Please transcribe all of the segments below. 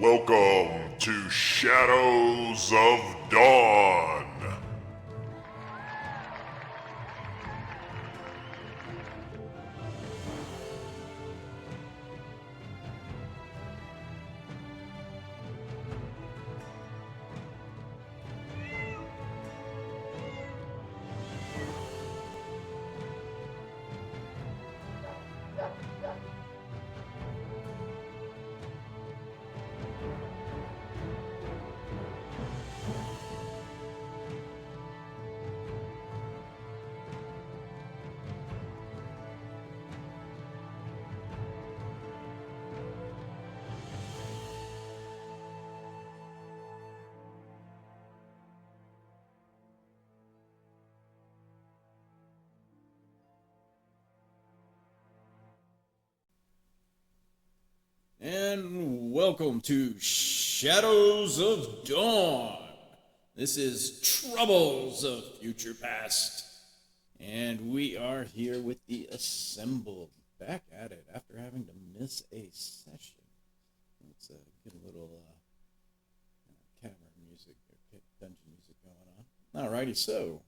Welcome to Shadows of Dawn. And welcome to Shadows of Dawn. This is Troubles of Future Past. And we are here with the Assembled. Back at it after having to miss a session. Let's get a little camera music, dungeon music going on. Alrighty, so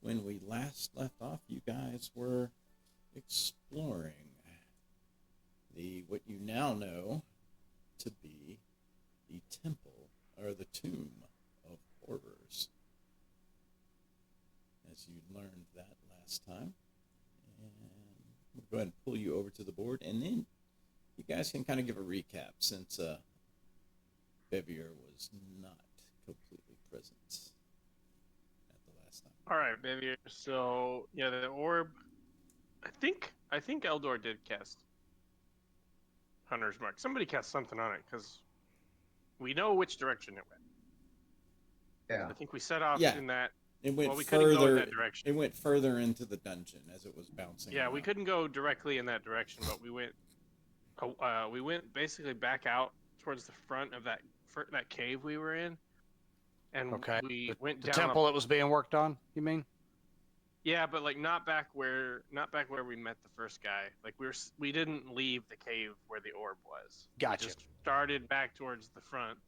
when we last left off, you guys were exploring what you now know to be the temple or the tomb of horrors, as you learned that last time. And we'll go ahead and pull you over to the board, and then you guys can kind of give a recap since Bevier was not completely present at the last time. All right, Bevier. So yeah, the orb. I think Eldor did cast Hunter's Mark. Somebody cast something on it because we know which direction it went. Yeah. I think we set off in that. It went we couldn't go in further. that direction. It went further into the dungeon as it was bouncing. Yeah, around. we couldn't go directly in that direction, but we went. We went basically back out towards the front of that cave we were in, and we went the down temple that was being worked on. You mean? Yeah, but like not back where we met the first guy. Like we didn't leave the cave where the orb was. Gotcha. We just started back towards the front,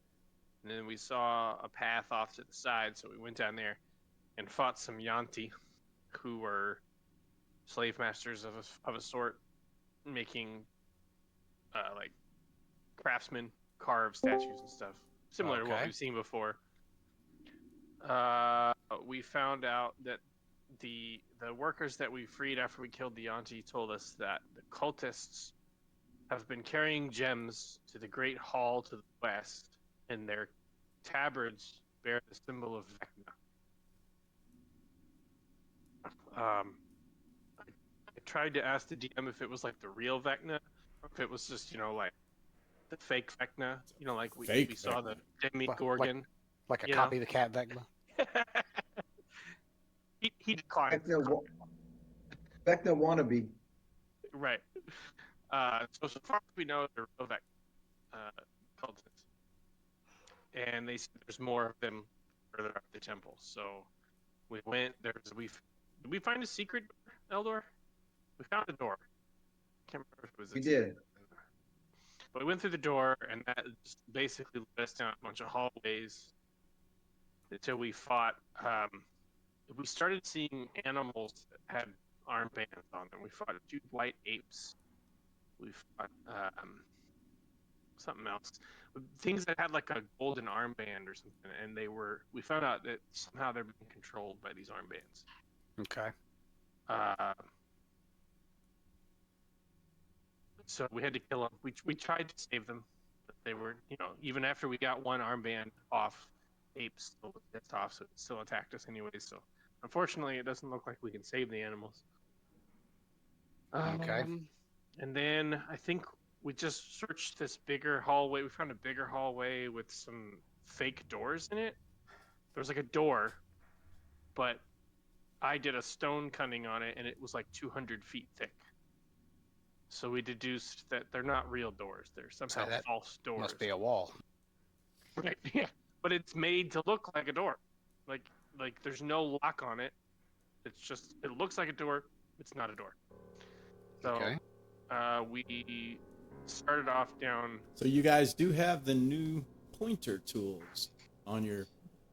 and then we saw a path off to the side, so we went down there and fought some Yanti, who were slave masters of a sort, making like craftsmen carve statues and stuff, similar to what we've seen before. We found out that the workers that we freed after we killed the Yanti told us that the cultists have been carrying gems to the great hall to the west, and their tabards bear the symbol of Vecna. I tried to ask the DM if it was like the real Vecna, or if it was just, like the fake Vecna, like we saw the Demogorgon. Like a copy of the cat Vecna? He declined. Vecna wannabe. Right. So far as we know, they're real cultists. And they said there's more of them further up the temple. So we went. Did we find a secret door, Eldor? We found a door. I can't remember if it was. We did. But we went through the door, and that just basically led us down a bunch of hallways until we fought. We started seeing animals that had armbands on them. We fought 2 white apes. We fought something else. Things that had like a golden armband or something, and we found out that somehow they're being controlled by these armbands. Okay. So we had to kill them. We tried to save them, but they were, even after we got one armband off, apes still pissed off, so it still attacked us anyways. So unfortunately, it doesn't look like we can save the animals. Okay. And then I think we just searched this bigger hallway. We found a bigger hallway with some fake doors in it. There was like a door, but I did a stone cutting on it, and it was like 200 feet thick. So we deduced that they're not real doors. They're somehow false doors. Must be a wall. Right, yeah. But it's made to look like a door. Like there's no lock on it. It's just, it looks like a door. It's not a door. So Okay. we started off down. So you guys do have the new pointer tools on your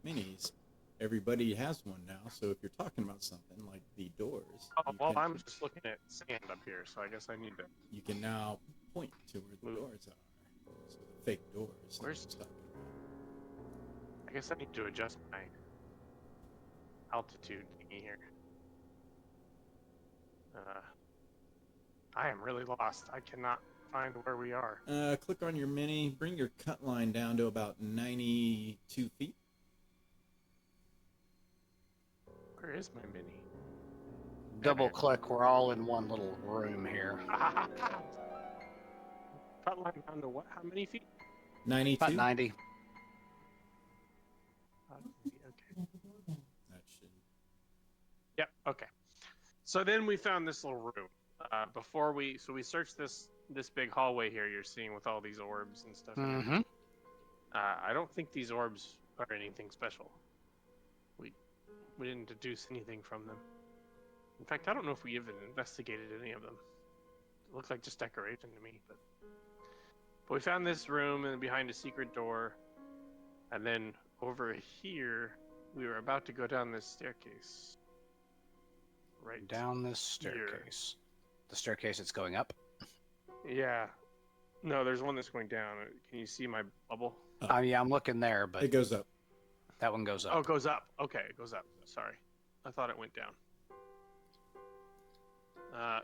minis. Everybody has one now. So if you're talking about something like the doors, Oh, well, I'm just looking at sand up here, so I guess I need to. you can now point to where the doors are. So the fake doors. Where's- that I was talking I guess I need to adjust my altitude thingy here. I am really lost. I cannot find where we are. about? Click on your mini. Bring your cut line down to about 92 feet. Where is my mini? Double click. We're all in one little room here. Cut line down to what? How many feet? 92. About 90. Okay. That should. Yep. Okay. So then we found this little room. Before we searched this big hallway here. You're seeing with all these orbs and stuff. Mm-hmm. I don't think these orbs are anything special. We didn't deduce anything from them. In fact, I don't know if we even investigated any of them. It looked like just decoration to me, but we found this room and behind a secret door, and then over here we were about to go down this staircase. Right Down this staircase. The staircase that's going up. Yeah. No, there's one that's going down. Can you see my bubble? Yeah, I'm looking there, but It goes up. that one goes up. Oh, it goes up. Okay, it goes up. Sorry. I thought it went down.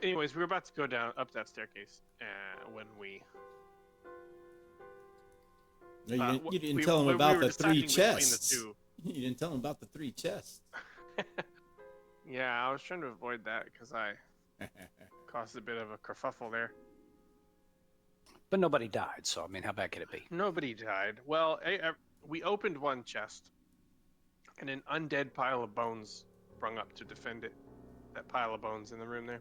Anyways, we were about to go down up that staircase when we. No, you didn't tell them we about were the deciding 3 between chests. the two. You didn't tell them about the 3 chests. Yeah, I was trying to avoid that because I caused a bit of a kerfuffle there. But nobody died, so I mean, how bad could it be? Nobody died. Well, we opened one chest, and an undead pile of bones sprung up to defend it. That pile of bones in the room there.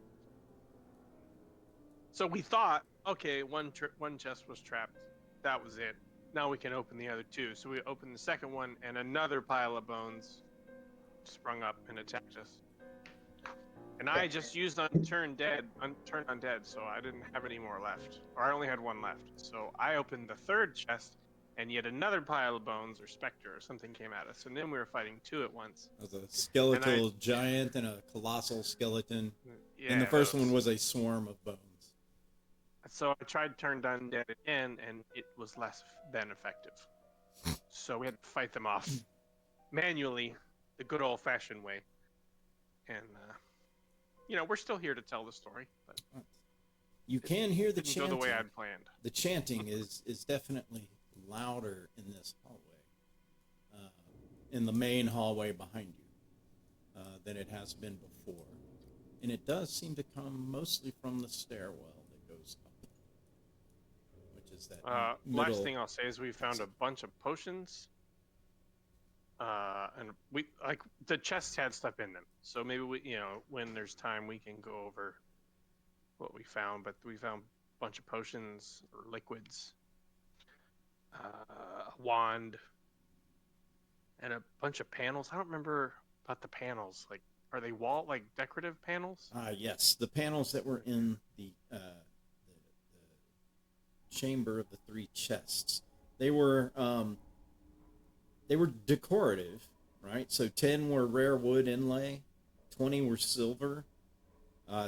So we thought, okay, one chest was trapped. That was it. Now we can open the other 2. So we opened the second one, and another pile of bones sprung up and attacked us. And I just used Turn Undead, so I didn't have any more left. Or I only had 1 left. So I opened the 3rd chest, and yet another pile of bones or specter or something came at us. And then we were fighting 2 at once. There was a skeletal giant and a colossal skeleton. Yeah, And the first one was a swarm of bones. So I tried Turned Undead again, and it was less than effective. So we had to fight them off manually, the good old-fashioned way. And, we're still here to tell the story. But You can hear the didn't go chanting. the way I'd planned. The chanting is definitely louder in this hallway, in the main hallway behind you, than it has been before. And it does seem to come mostly from the stairwell that goes up, which is that middle. Last thing I'll say is we found a bunch of potions. And the chests had stuff in them. So maybe when there's time, we can go over what we found. But we found a bunch of potions or liquids, a wand, and a bunch of panels. I don't remember about the panels. Like, are they decorative panels? Yes, the panels that were in the chamber of the 3 chests. They were decorative, right? So 10 were rare wood inlay, 20 were silver,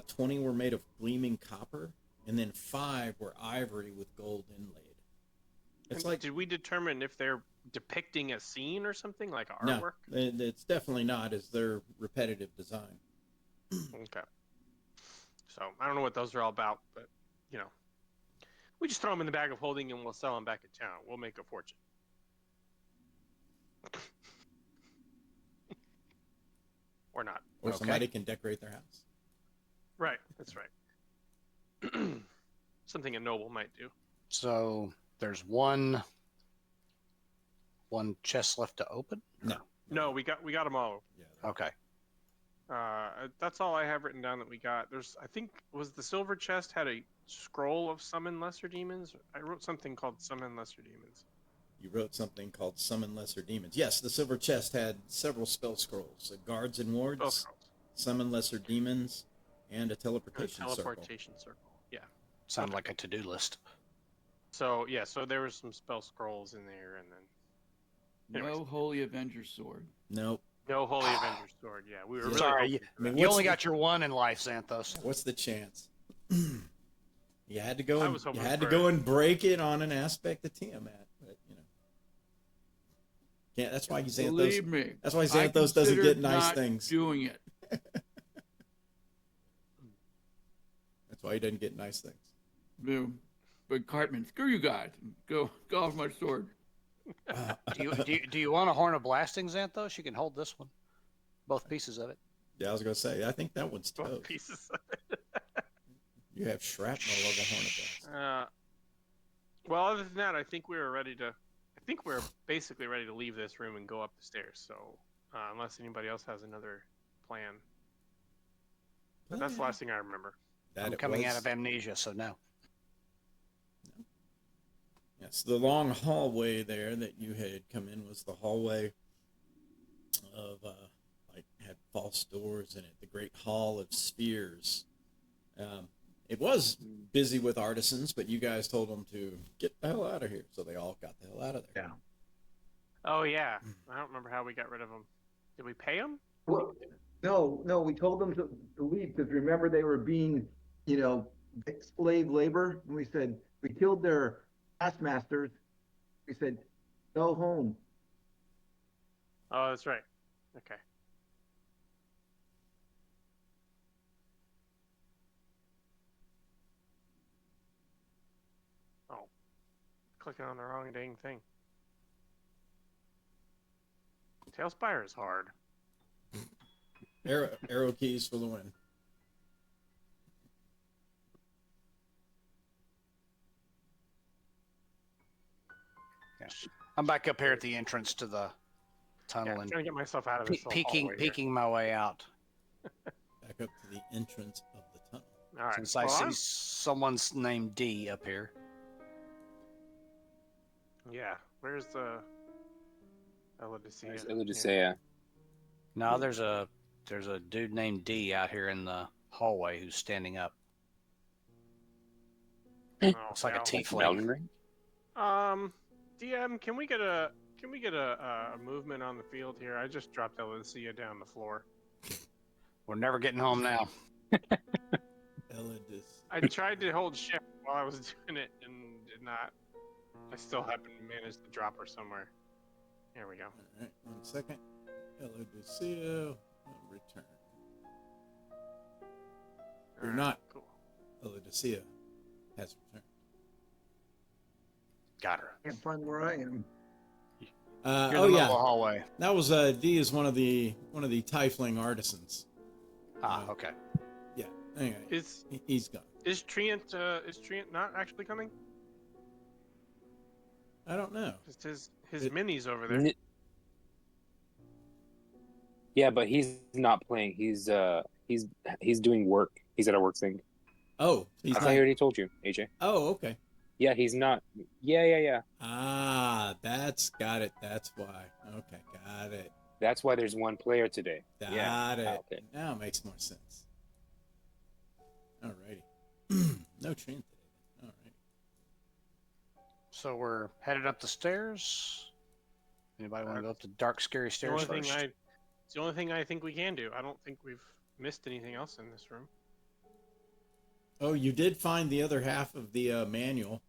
20 were made of gleaming copper, and then 5 were ivory with gold inlaid. Did we determine if they're depicting a scene or something like artwork? No, it's definitely not. It's their repetitive design. Okay. So I don't know what those are all about, but we just throw them in the bag of holding and we'll sell them back at town. We'll make a fortune. Or not. Or Okay. somebody can decorate their house. Right. That's right. Something a noble might do. So there's one chest left to open? No. No, we got them all. Yeah. Okay. That's all I have written down that we got. I think was the silver chest had a scroll of summon lesser demons. I wrote something called summon lesser demons. You wrote something called Summon Lesser Demons. Yes, the silver chest had several spell scrolls. Guards and wards, Spell scrolls. Summon Lesser Demons, and a teleportation circle. Teleportation circle. Yeah. Sound like a to-do list. So yeah, so there was some spell scrolls in there, and then No anyways. Holy Avenger sword. Nope. no Holy Avenger sword. Yeah, we were Yeah. really Sorry, hoping you, for I mean, that. you what's only the- got your one in life, Xanthos. What's the chance? You had to go. I And, was you hoping had to for go it. and break it on an aspect of Tiamat, but you know, can't. That's why Xanthos. Believe me. That's why I Xanthos doesn't considered get nice not things. Doing it. That's why he doesn't get nice things. No. But Cartman, screw you guys. Go off my sword. Do you want a Horn of Blasting, Xanthos? You can hold this one. Both pieces of it. Yeah, I was gonna say. I think that one's Both toast. pieces. You have shrapnel of a horn of blast. Well, other than that, I think we were ready to. I think we're basically ready to leave this room and go up the stairs. So, unless anybody else has another plan, but that's the last thing I remember. That I'm it coming was. out of amnesia, so no. Yes, the long hallway there that you had come in was the hallway of like had false doors in it. The Great Hall of Spheres. It was busy with artisans, but you guys told them to get the hell out of here, so they all got the hell out of there. Yeah. Oh yeah, I don't remember how we got rid of them. Did we pay them? Well, no, we told them to leave because remember they were being, slave labor. And we said, we killed their taskmasters. We said, go home. Oh, that's right. Okay. Oh, clicking on the wrong dang thing. Tailspire is hard. Arrow keys for the win. I'm back up here at the entrance to the Yeah, tunnel I'm and trying to get myself out of this little peeking hallway here. my way out. Back up to the entrance of the tunnel. All right. Since I well, see I'm- someone's name D up here. Yeah. Where's the Elodicea? There's Elodicea. No, there's a dude named D out here in the hallway who's standing up. Oh, Looks like a well. tiefling. Elden Ring? DM, can we get a movement on the field here? I just dropped Elodicea down the floor. We're never getting home now. Elodis. I tried to hold shift while I was doing it and did not. I still happen to manage to drop her somewhere. Here we go. All right, 1 second. Elodicea, return. You're Alright, not. cool. Elodicea has returned. Got her. Can't find where I am. You're in Oh the middle yeah, of the hallway. that was D is one of the Tiefling artisans. Ah, okay. Yeah. Anyway, Is he's gone. Treant not actually coming? I don't know. Just his It- minis over there. N- Yeah, but he's not playing. He's doing work. He's at a work thing. Oh, he's I thought not. I already told you, AJ. Oh, okay. Yeah, he's not. Yeah. Ah, that's got it. That's why. Okay, got it. That's why there's one player today. Got Yeah. it. Okay. Now it makes more sense. Alrighty. No train today. Alright. So we're headed up the stairs. Anybody want to go up the dark, scary It's stairs first? It's the only thing I think we can do. I don't think we've missed anything else in this room. Oh, you did find the other half of the manual,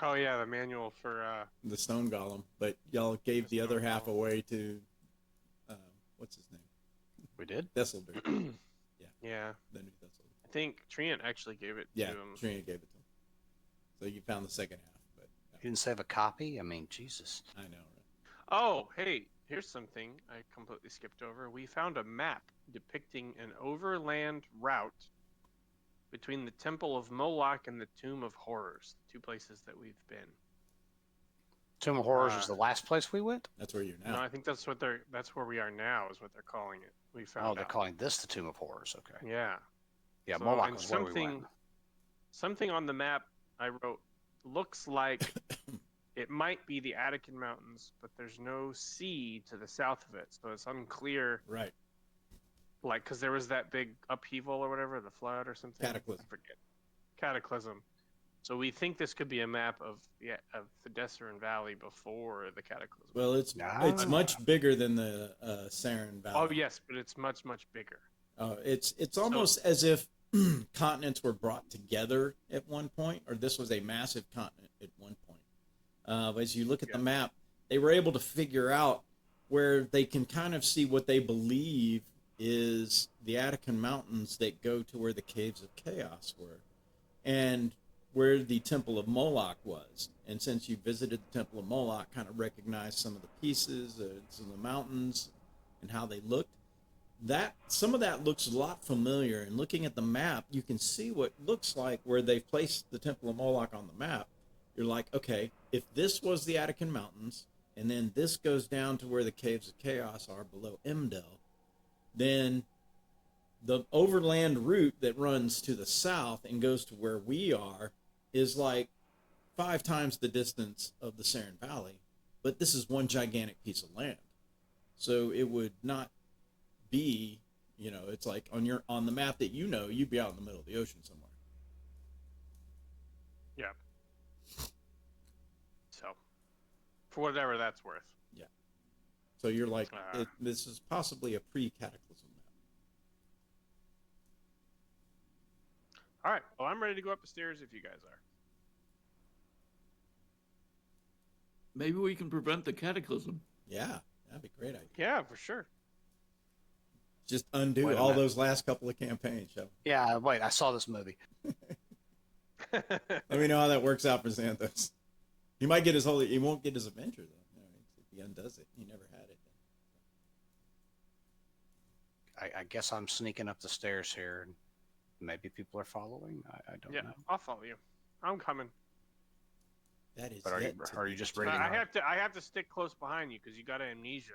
Oh yeah, the manual for the stone golem, but y'all gave the other half away to, what's his name? We did? Thesselder. yeah. The new Thesselder. I think Treant actually gave it Yeah, to him. Trina gave it to him. So you found the second half, but You didn't save a copy? I mean, Jesus. I know, right? Oh, hey, here's something I completely skipped over. We found a map depicting an overland route between the Temple of Moloch and the Tomb of Horrors, two places that we've been. Tomb of Horrors was the last place we went? That's where you're No, now. I think that's where we are now, is what they're calling it. We found Oh, they're out. calling this the Tomb of Horrors. Okay. Yeah. Yeah, So, Moloch and was where we went. something on the map I wrote looks like it might be the Attican Mountains, but there's no sea to the south of it, so it's unclear. Right. Like, because there was that big upheaval or whatever, the flood or something. Cataclysm. I forget. Cataclysm. So we think this could be a map of the Desert Valley before the Cataclysm. Well, it's Ah. much bigger than the Saren Valley. Oh yes, but it's much bigger. It's almost as if continents were brought together at one point, or this was a massive continent at one point. As you look at the map, they were able to figure out where they can kind of see what they believe is the Attican Mountains that go to where the Caves of Chaos were, and where the Temple of Moloch was. And since you visited the Temple of Moloch, kind of recognized some of the pieces, some of the mountains, and how they looked. That some of that looks a lot familiar. And looking at the map, you can see what looks like where they've placed the Temple of Moloch on the map. You're like, okay, if this was the Attican Mountains, and then this goes down to where the Caves of Chaos are below Emdel, then the overland route that runs to the south and goes to where we are is like 5 times the distance of the Saren Valley, but this is one gigantic piece of land. So it would not be, it's like on the map that you'd be out in the middle of the ocean somewhere. Yeah. So, for whatever that's worth. Yeah. So you're like, this is possibly a pre-cataclysm map. All right. Well, I'm ready to go up the stairs if you guys are. Maybe we can prevent the cataclysm. Yeah, that'd be a great idea. Yeah, for sure. Just undo Wait a all minute. those last couple of campaigns, Shep. Yeah, wait, I saw this movie. Let me know how that works out for Xanthos. He might get he won't get his adventure though. If he undoes it, he never had it. I guess I'm sneaking up the stairs here, and maybe people are following. I don't Yeah, know. I'll follow you. I'm coming. That is. But are you just reading? I have to stick close behind you because you got amnesia.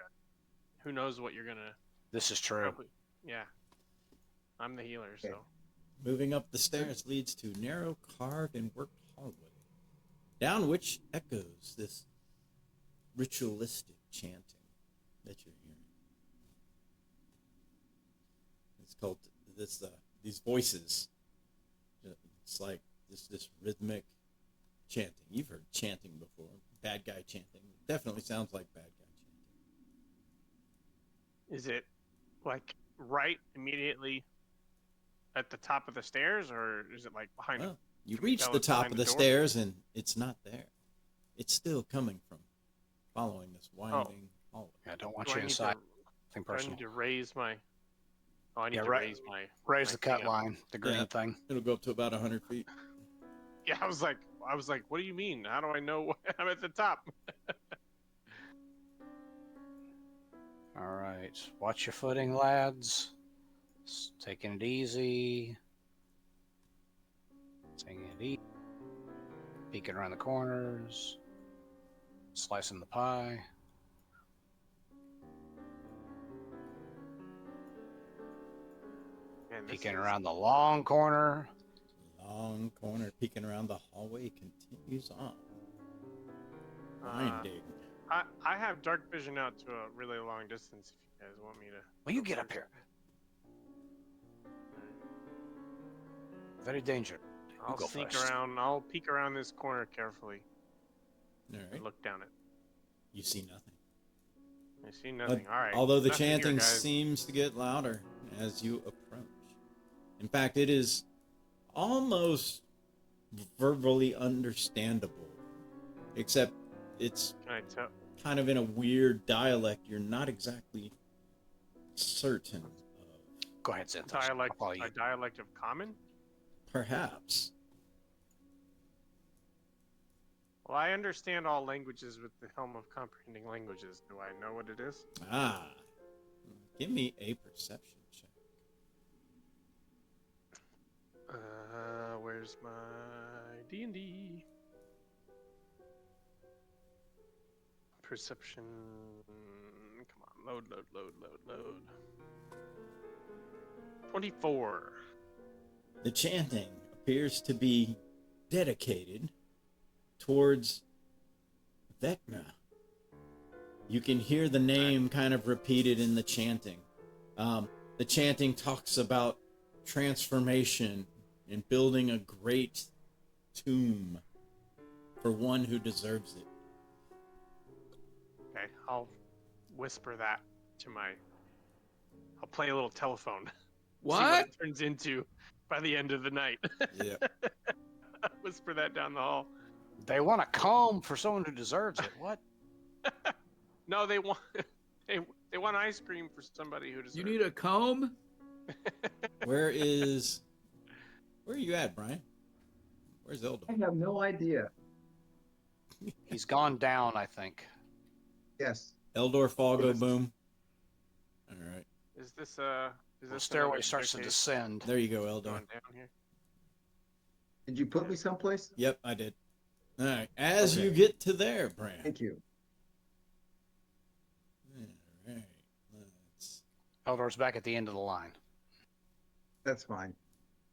Who knows what you're gonna? This is true. Yeah. I'm the healer, so. Moving up the stairs leads to narrow, carved, and worked hallway, down which echoes this ritualistic chanting that you're hearing. It's called these voices. It's like this rhythmic chanting. You've heard chanting before. Bad guy chanting. It definitely sounds like bad guy chanting. Is it like right immediately at the top of the stairs, or is it like behind? Well, you Can we reach tell the it's top behind of the the door? stairs and it's not there. It's still coming from following this winding hallway. I don't want Do you I need inside. to- Nothing do I personal. need to raise my? Oh, I need Yeah, to right. raise my. Raise my the cut thing up. line, the green Yeah. thing. It'll go up to about 100 feet. Yeah, I was like, what do you mean? How do I know I'm at the top? All right, watch your footing, lads. Taking it easy. Taking it easy. Peeking around the corners. Slicing the pie. Man, this Peeking is- around the long corner. Long corner peeking around the hallway continues on. Uh, Winding. I have dark vision out to a really long distance. If you guys want me to. Will you get up here? Very dangerous. I'll go sneak first. around. I'll peek around this corner carefully All right. and look down it. You see nothing. I see nothing. All right. Although the nothing here, chanting guys. seems to get louder as you approach. In fact, it is almost verbally understandable, except it's Can I tell? kind of in a weird dialect you're not exactly certain of. Go ahead, Zenthos. I'll Dialect. follow you. A dialect of common. Perhaps. Well, I understand all languages with the helm of comprehending languages. Do I know what it is? Ah. Give me a perception check. Where's my D&D? Perception. Come on, load. 24. The chanting appears to be dedicated towards Vecna. You can hear the name kind of repeated in the chanting. The chanting talks about transformation and building a great tomb for one who deserves it. Okay, I'll whisper that to my. I'll play a little telephone. See what What? it turns into by the end of the night. Yeah. Whisper that down the hall. They want a comb for someone who deserves it. What? No, they want they want ice cream for somebody who deserves. You need a comb? Where are you at, Brian? Where's Eldor? I have no idea. He's gone down, I think. Yes. Eldor Falgo Boom. All right. Is this The stairway another starts to staircase descend. There you go, Eldor. going down here? Did you put me someplace? Yep, I did. All right. As Okay. you get to there, Brian. Thank you. All right. Let's... Eldor's back at the end of the line. That's fine.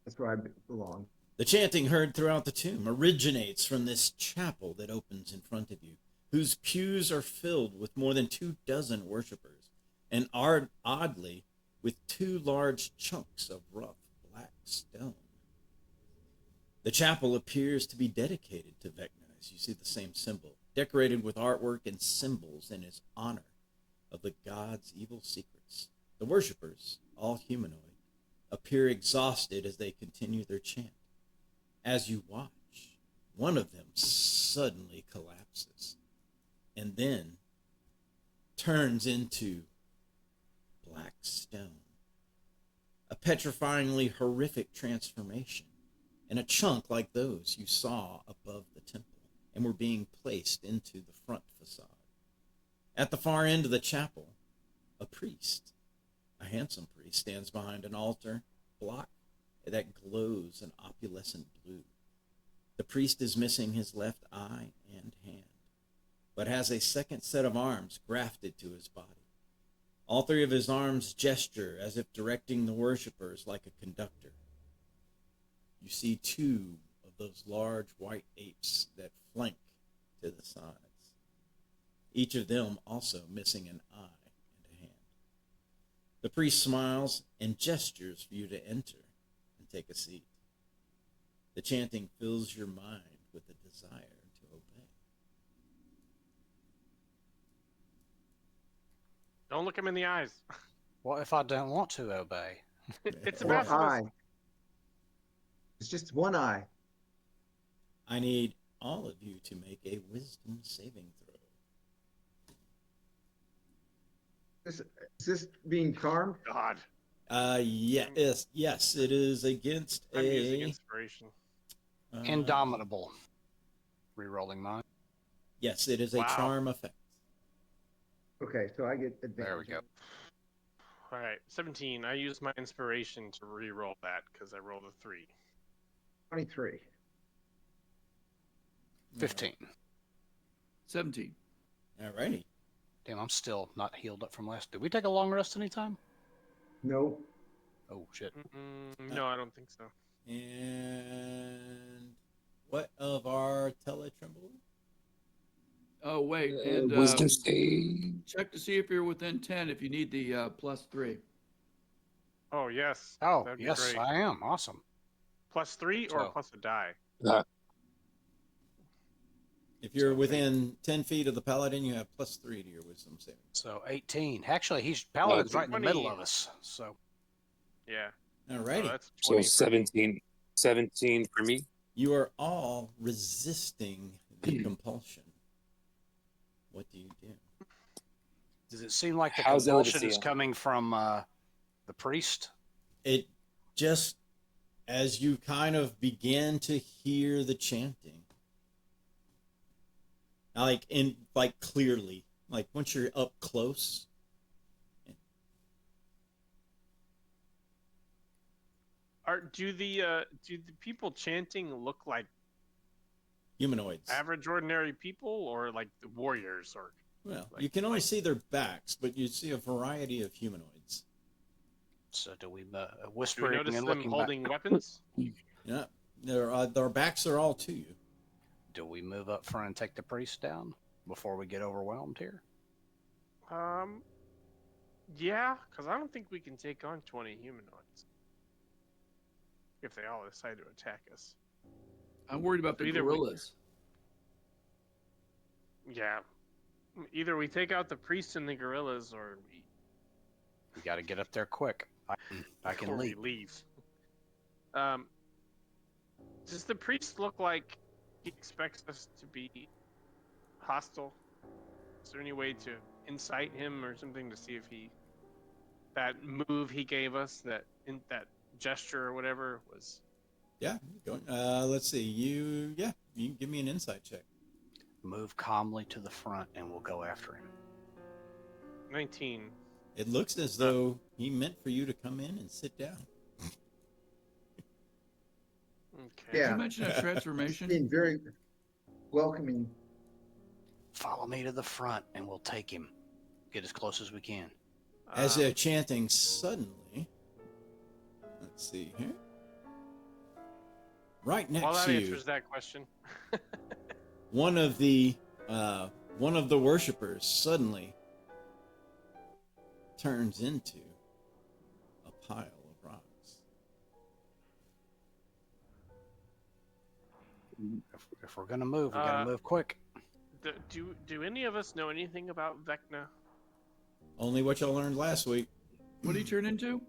That's where I belong. The chanting heard throughout the tomb originates from this chapel that opens in front of you, whose pews are filled with more than 24 worshippers, and are oddly with 2 large chunks of rough black stone. The chapel appears to be dedicated to Vecna, as you see the same symbol, decorated with artwork and symbols in his honor of the god's evil secrets. The worshippers, all humanoid, appear exhausted as they continue their chant. As you watch, one of them suddenly collapses and then turns into black stone. A petrifyingly horrific transformation, and a chunk like those you saw above the temple and were being placed into the front facade. At the far end of the chapel, a priest, a handsome priest, stands behind an altar block that glows an opalescent blue. The priest is missing his left eye and hand, but has a second set of arms grafted to his body. All 3 of his arms gesture as if directing the worshippers like a conductor. You see 2 of those large white apes that flank to the sides, each of them also missing an eye and a hand. The priest smiles and gestures for you to enter and take a seat. The chanting fills your mind with a desire to obey. Don't look him in the eyes. What if I don't want to obey? It's a One baptism. eye. It's just one eye. I need all of you to make a wisdom saving throw. Is this being charmed? God, Yes, it is against I'm using a inspiration. Indomitable. Rerolling mine. Yes, it is a Wow. charm effect. Okay, so I get advantage. There we go. All right, 17. I used my inspiration to re-roll that because I rolled a 3. 23. 15. 17. Alrighty. Damn, I'm still not healed up from last. Did we take a long rest anytime? No. Oh, shit. No, I don't think so. And what of our teletremble? Oh, wait. And Wisdom save. check to see if you're within 10 if you need the +3. Oh yes. Oh, That'd be yes, great. I am. Awesome. +3 or So- plus a die? If you're within 10 feet of the paladin, you have +3 to your wisdom saving. So 18. Actually, Paladin's right in the 20. middle of us. So Yeah. Alrighty. So that's So 20 for me. 17. 17 for me. You are all resisting the compulsion. What do you do? does it seem like the How's compulsion is Elodicea? coming from the priest? It just, as you kind of begin to hear the chanting, like clearly, like once you're up close, Do the people chanting look like humanoids. average ordinary people or like the warriors or Well, like- you can only see their backs, but you see a variety of humanoids. So do we do we whispering notice and them looking holding back? weapons? Yeah, their backs are all to you. Do we move up front and take the priest down before we get overwhelmed here? Yeah, because I don't think we can take on 20 humanoids if they all decide to attack us. I'm worried about the Either way. gorillas. Yeah. Either we take out the priests and the gorillas, or We got to get up there quick. I can or leave. we leave. Does the priest look like he expects us to be hostile? Is there any way to incite him or something to see if that move he gave us, that gesture or whatever was? Yeah. Going. Let's see. You can give me an insight check. Move calmly to the front, and we'll go after him. 19. It looks as though he meant for you to come in and sit down. Okay. Did Yeah. you mention that transformation? Being very welcoming. Follow me to the front, and we'll take him. Get as close as we can. As they're chanting, suddenly, let's see here. Right While next that to you, answers that question. one of the worshipers suddenly turns into a pile of rocks. If we're gonna move, we gotta move quick. Do any of us know anything about Vecna? Only what y'all learned last week. What did he turn into?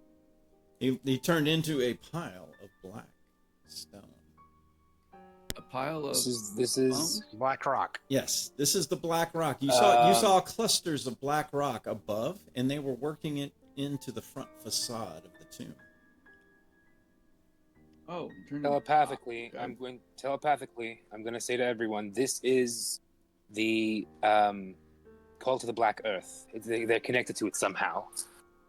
He turned into a pile of black stone. A pile of. This is Black rock. Yes, this is the black rock. You saw clusters of black rock above, and they were working it into the front facade of the tomb. Oh, turned into telepathically. okay. I'm going to say to everyone, this is the call to the Black Earth. They're connected to it somehow.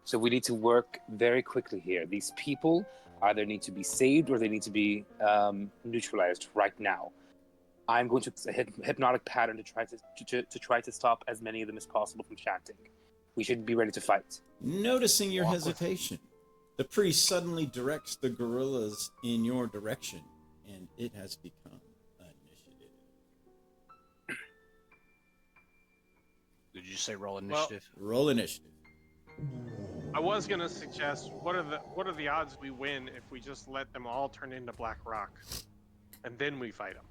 So we need to work very quickly here. These people either need to be saved or they need to be neutralized right now. I'm going to hit hypnotic pattern to try to stop as many of them as possible from chanting. We should be ready to fight. Noticing your Walk with- hesitation, the priest suddenly directs the gorillas in your direction, and it has become initiative. Did you say roll initiative? Roll initiative. I was gonna suggest what are the odds we win if we just let them all turn into black rock, and then we fight them.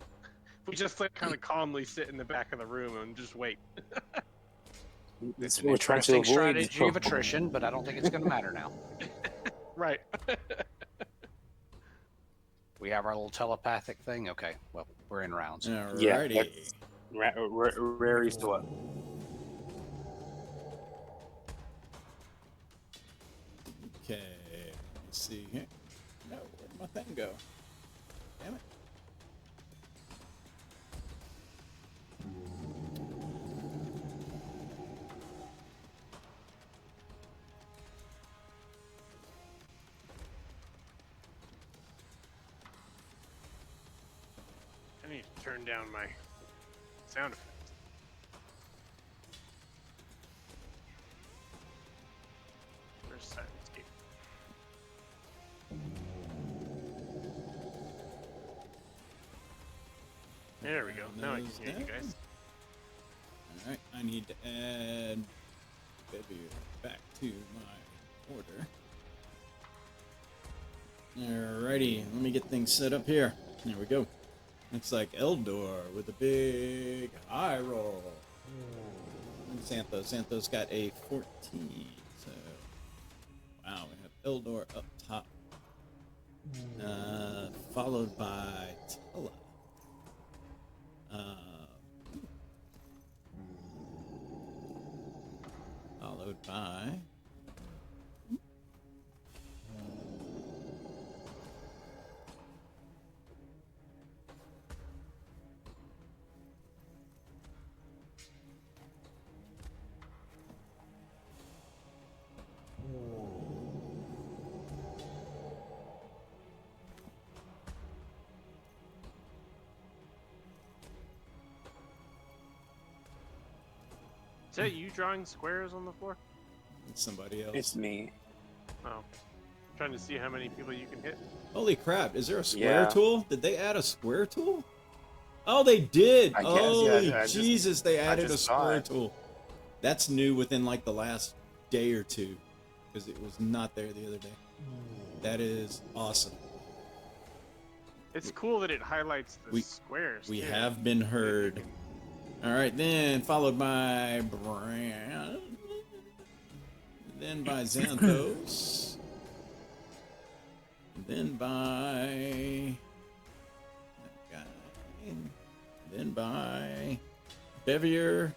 If we just kind of calmly sit in the back of the room and just wait. It's We're an trying to interesting avoid strategy of attrition, but I don't think it's gonna matter now. Right. We have our little telepathic thing. Okay, well, we're in rounds. Alrighty. Rary's to what? Okay. Let's see here. No, where'd my thing go? Damn it. I need to turn down my sound effects. Where's Silence Gate? There we go. Now I can hear you guys. Alright, I need to add Baby back to my order. Alrighty, let me get things set up here. There we go. Looks like Eldor with a big high roll. And Santos got a 14. So, wow, we have Eldor up top. Followed by Tella. Followed by Is that you drawing squares on the floor? somebody else. It's me. Oh. Trying to see how many people you can hit. Holy crap, is there a square Yeah. tool? Did they add a square tool? Oh, they did! I guess, Holy yeah, I just- Jesus, they added a just saw square it. tool. That's new within like the last day or two, because it was not there the other day. That is awesome. It's cool that it highlights the We- squares. We too. have been heard. All right, then followed by Bran, then by Xanthos, then by that guy, then by Bevier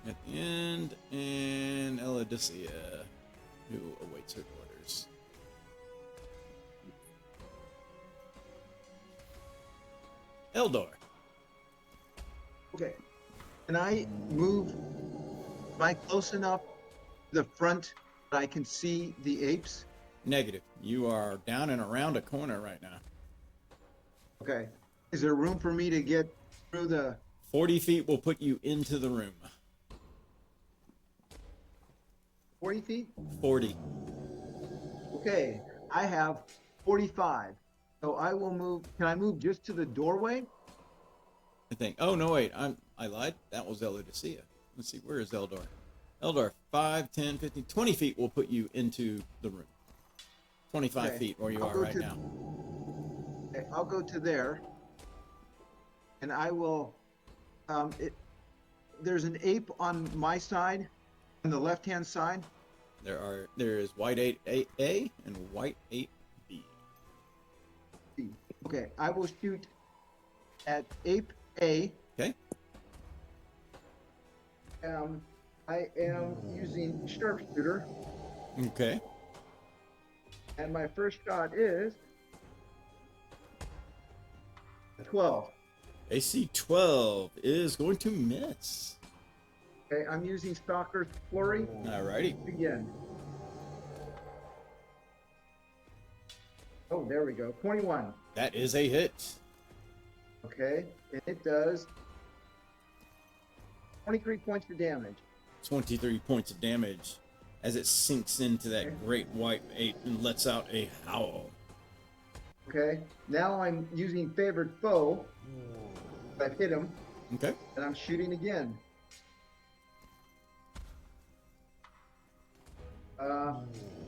at the end, and Elodicea, who awaits her orders. Eldor. Okay. Can I move? Am I close enough to the front that I can see the apes? Negative. You are down and around a corner right now. Okay. Is there room for me to get through the 40 feet will put you into the room. 40 feet? 40. Okay. I have 45. So I will move. Can I move just to the doorway? I think. Oh, no, wait. I lied. That was Elodicea. Let's see. Where is Eldor? Eldor, 5, 10, 15, 20 feet will put you into the room. 25 Okay. feet where you I'll are go right to- now. Okay, I'll go to there. And I will. There's an ape on my side, on the left-hand side. There is white 8A and white 8B. Okay, I will shoot at ape A. Okay? I am using sharpshooter, Okay. and my first shot is 12. AC 12 is going to miss. Okay, I'm using Stalker's Flurry Alrighty. again. Oh, there we go. 21. That is a hit. Okay, and it does 23 points of damage. 23 points of damage as it sinks into that great white ape and lets out a howl. Okay, now I'm using Favored Foe. I've hit him, Okay. and I'm shooting again.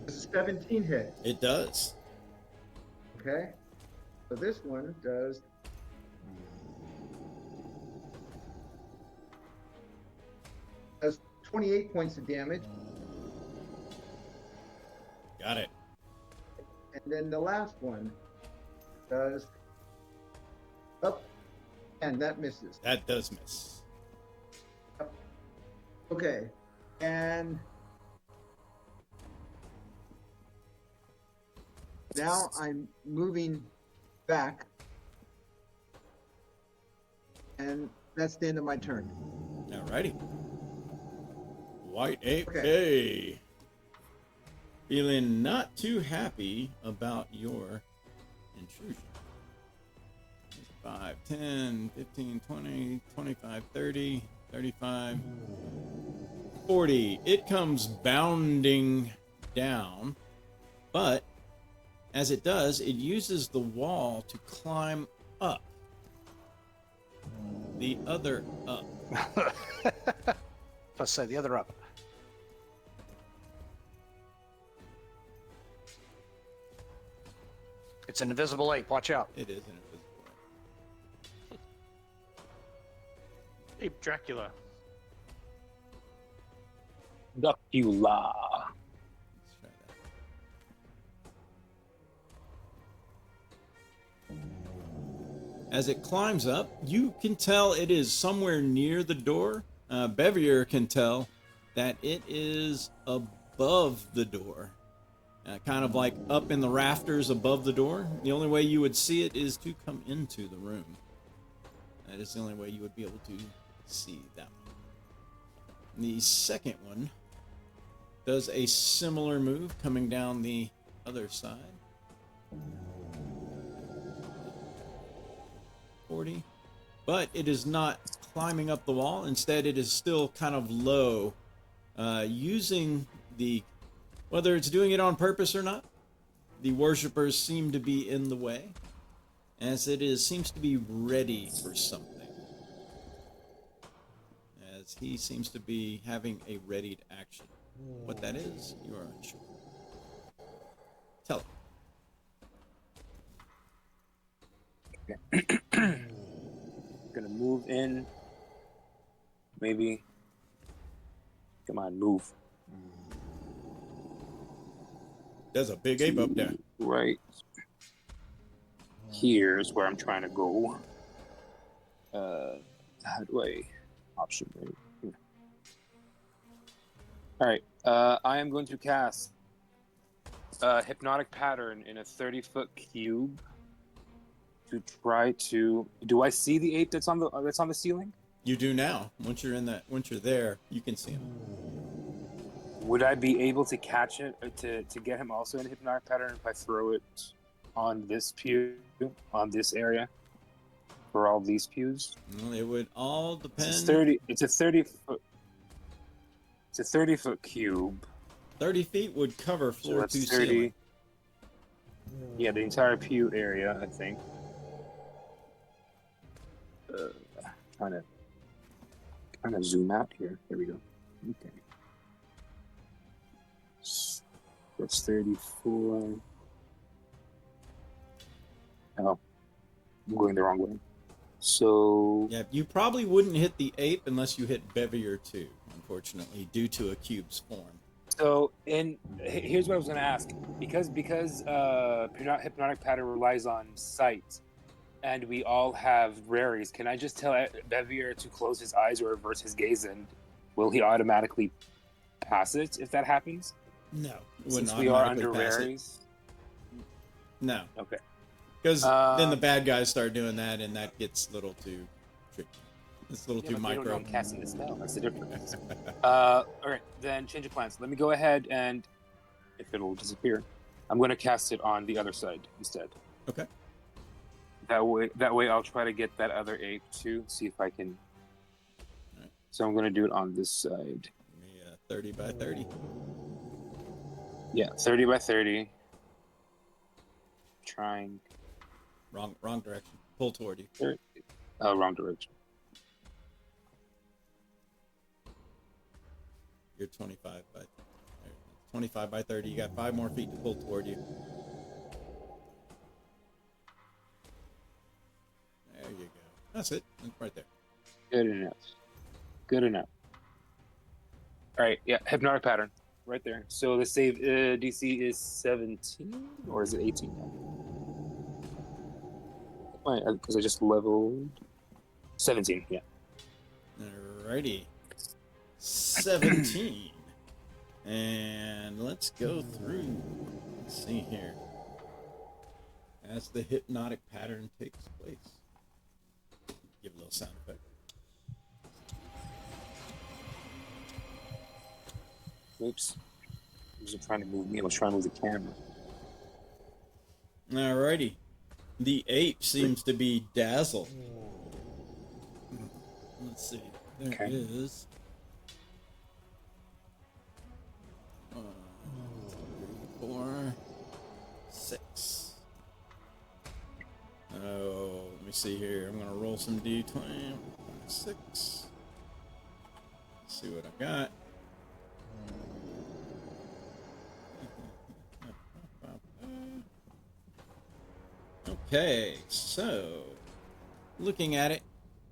This is 17 hit. It does. Okay, so this one does 28 points of damage, Got it. and then the last one does up, and that misses. That does miss. Okay, and now I'm moving back, and that's the end of my turn. Alrighty. White ape Okay. A. Feeling not too happy about your intrusion. 5, 10, 15, 20, 25, 30, 35, 40. It comes bounding down, but as it does, it uses the wall to climb up. The other up. Let's say the other up. It's an invisible ape. Watch out. It is an invisible ape. Ape Dracula. Dracula. Let's try that. As it climbs up, you can tell it is somewhere near the door. Bevier can tell that it is above the door. Kind of like up in the rafters above the door. The only way you would see it is to come into the room. That is the only way you would be able to see that one. The second one does a similar move coming down the other side. 40. But it is not climbing up the wall. Instead, it is still kind of low. Using the... Whether it's doing it on purpose or not, the worshippers seem to be in the way. As it is, seems to be ready for something. As he seems to be having a readied action. What that is, you are unsure. Tell him. Gonna move in. Maybe. Come on, move. There's a big ape up there. Right. Here's where I'm trying to go. How do I option right here? All right. I am going to cast a hypnotic pattern in a 30-foot cube to try to. Do I see the ape that's on the ceiling? You do now. Once you're there, you can see him. Would I be able to catch it to get him also in a hypnotic pattern if I throw it on this pew, on this area, for all these pews? Well, it would all depend. It's a 30-foot. It's a 30-foot cube. 30 feet would cover So floor that's to 30. ceiling. Yeah, the entire pew area, I think. Trying to zoom out here. There we go. Okay. That's 34. Oh, I'm going the wrong way. So Yeah, you probably wouldn't hit the ape unless you hit Bevier too, unfortunately, due to a cube's form. So, here's what I was going to ask. Because hypnotic pattern relies on sight, and we all have raries, can I just tell Bevier to close his eyes or reverse his gaze, and will he automatically pass it if that happens? No, it wouldn't Since we are automatically under pass it. raries? No, Okay. because then the Um, bad guys start doing that, and that gets a little too tricky. It's a little Yeah, too but they don't know micro. I'm casting the spell. That's the difference. All right, then change of plans. Let me go ahead and, if it'll disappear, I'm going to cast it on the other side instead. Okay. That way, I'll try to get that other ape too. See if I can. Alright. So I'm going to do it on this side. Give me a 30 by 30. Yeah, 30 by 30. Trying. Wrong direction. Pull toward you. Oh, wrong direction. You're 25 by 25 by 30. You got 5 more feet to pull toward you. There you go. That's it. That's right there. Good enough. Good enough. All right, yeah, hypnotic pattern right there. So the save DC is 17 or is it 18 now? Because I just leveled 17. Yeah. Alrighty. 17. And let's go through. Let's see here. As the hypnotic pattern takes place. Give a little sound effect. Oops. I wasn't trying to move me. I was trying to move the camera. Alrighty. The ape seems to be dazzled. Let's see. There Okay. it is. 1, 2, 3, 4, 6. Oh, let me see here. I'm gonna roll some d20. 6. Let's see what I got. Okay, so looking at it,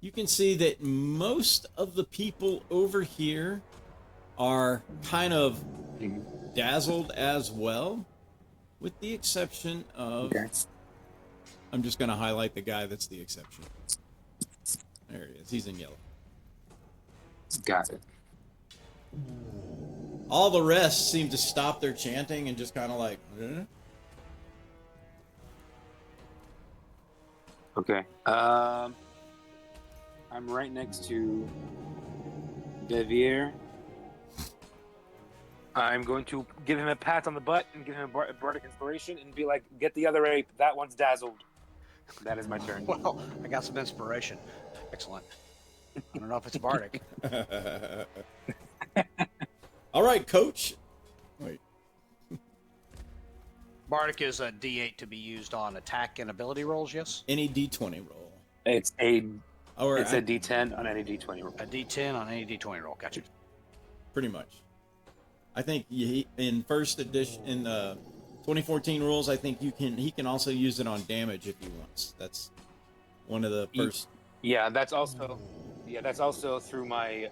you can see that most of the people over here are kind of dazzled as well, with the exception of, Okay. I'm just going to highlight the guy that's the exception. There he is. He's in yellow. Got it. All the rest seem to stop their chanting and just kind of like, eh? Okay. I'm right next to Devier. I'm going to give him a pat on the butt and give him a bardic inspiration and be like, "Get the other ape. That one's dazzled." That is my turn. Well, I got some inspiration. Excellent. I don't know if it's bardic. All right, coach. Wait. Bardic is a D8 to be used on attack and ability rolls, yes? Any d20 roll. It's a Or it's a D10 on any D20 roll. A D10 on any D20 roll. Gotcha. pretty much. I think in first edition, in the 2014 rules, I think he can also use it on damage if he wants. That's one of the first. Yeah, that's also through my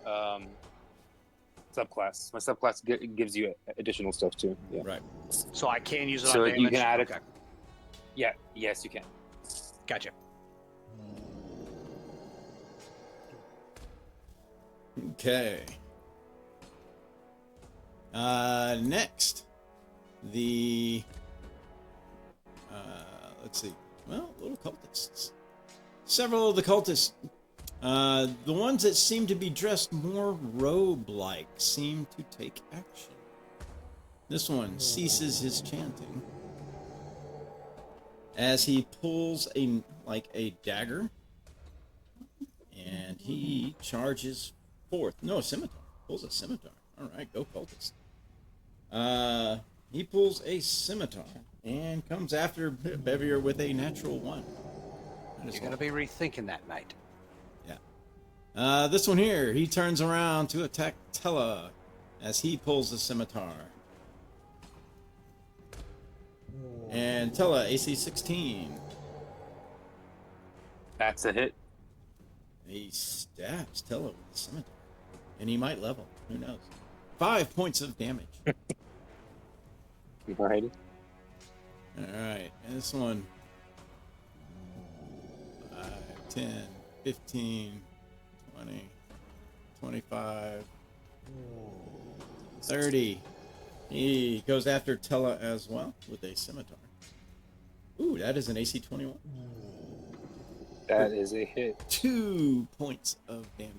subclass. My subclass gives you additional stuff too. Yeah. Right. So I can use it So on you damage? can add Okay. it. Yeah. Yes, you can. Gotcha. Okay. Next, the let's see. Well, little cultists. Several of the cultists, the ones that seem to be dressed more robe-like, seem to take action. This one ceases his chanting as he pulls a dagger, and he charges forth. No, a scimitar. Pulls a scimitar. All right, go cultist. He pulls a scimitar and comes after Bevier with a natural 1. You're going to be rethinking that night. Yeah. This one here, he turns around to attack Tella as he pulls the scimitar. And Tella, AC 16. That's a hit. He stabs Tella with the scimitar. And he might level. Who knows? 5 points of damage. Alrighty. Alright, and this one 5, 10, 15, 20, 25, 30. He goes after Tella as well with a scimitar. Ooh, that is an AC 21. That is a hit. 2 points of damage.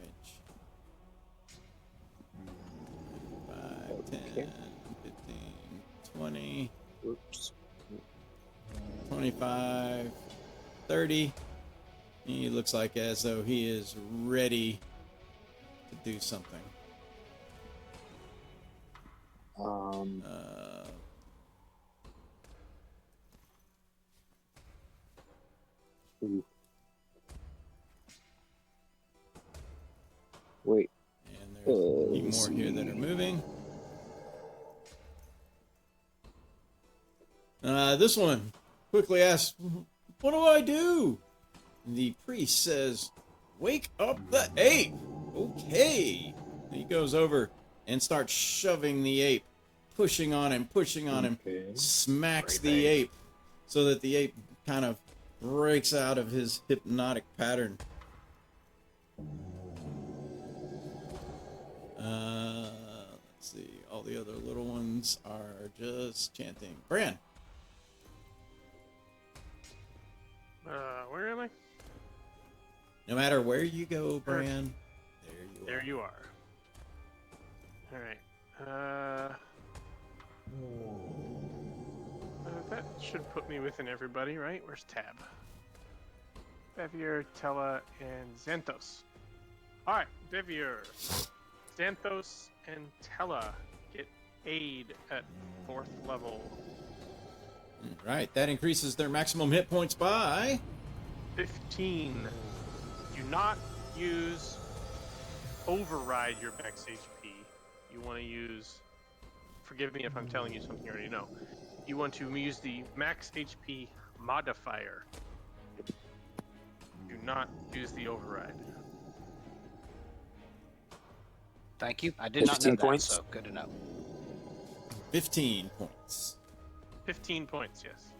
5, 10, Okay. 15, 20, Oops. 25, 30. He looks like as though he is ready to do something. Ooh. Wait. And there's a few more here that are moving. This one quickly asks, "What do I do?" The priest says, "Wake up the ape." Okay. He goes over and starts shoving the ape, pushing on him, Okay. smacks the ape so that the ape kind of breaks out of his hypnotic pattern. Let's see. All the other little ones are just chanting. Bran. Where am I? No matter where you go, Bran, There you are. All right. That should put me within everybody, right? Where's Tab? Bevier, Tella, and Xanthos. All right, Bevier, Xanthos, and Tella get aid at 4th level. Right, that increases their maximum hit points by 15. Do not use override your max HP. You want to use, forgive me if I'm telling you something you already know. You want to use the max HP modifier. Do not use the override. Thank you. I did not know 15 that, points? so good to know. 15 points. 15 points, yes.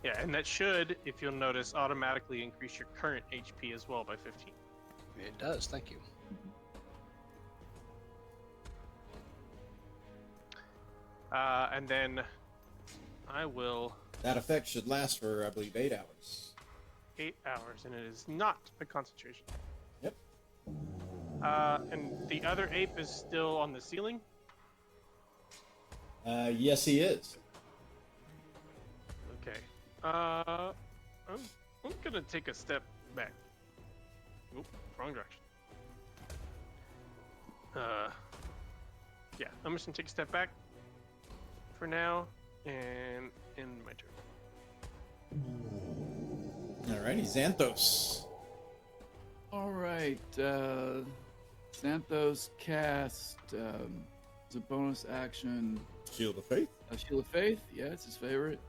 Yeah, and that should, if you'll notice, automatically increase your current HP as well by 15. It does. Thank you. And then I will That effect should last for, I believe, 8 hours. 8 hours, and it is not a concentration. Yep. And the other ape is still on the ceiling. Yes, he is. Okay. I'm gonna take a step back. Oop, wrong direction. Yeah, I'm just gonna take a step back for now and end my turn. Alrighty, Xanthos. All right. Xanthos cast as a bonus action Shield of Faith. a Shield of Faith. Yeah, it's his favorite.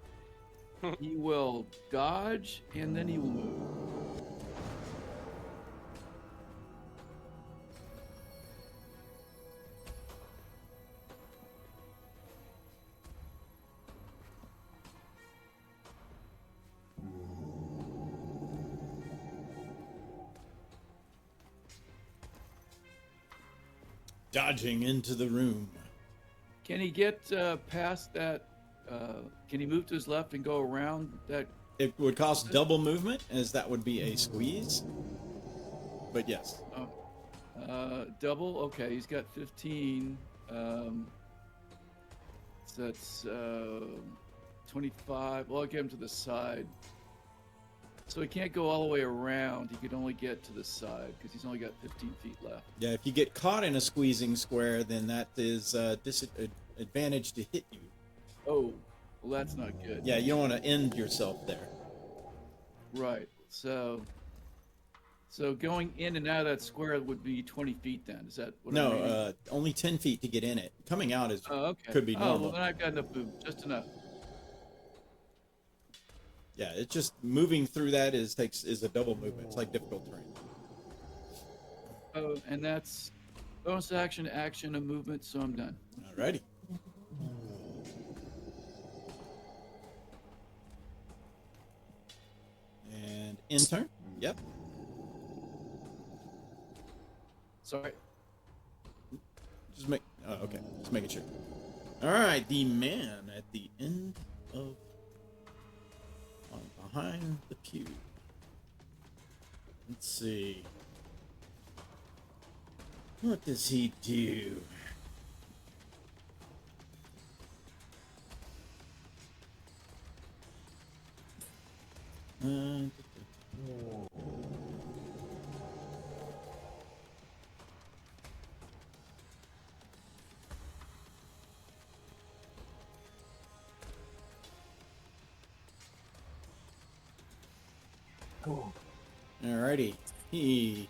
He will dodge and then he will move. dodging into the room. Can he get past that? Can he move to his left and go around that? It would cost double movement, as that would be a squeeze. But yes. Double. Okay, he's got 15. So that's 25. Well, I'll get him to the side. So he can't go all the way around. He could only get to the side because he's only got 15 feet left. Yeah, if you get caught in a squeezing square, then that is disadvantage to hit you. Oh, well, that's not good. Yeah, you don't want to end yourself there. Right. So going in and out of that square would be 20 feet then. Is that what I'm reading? No, only 10 feet to get in it. Coming out is Oh, okay. could be normal. Oh, well, then I've got enough movement. Just enough. Yeah, it's just moving through that is a double movement. It's like difficult terrain. Oh, and that's bonus action, action, and movement, so I'm done. Alrighty. And in turn. Yep. Sorry. Just make. Oh, okay. Just making sure. All right, the man at the end of behind the pew. Let's see. What does he do? Alrighty. He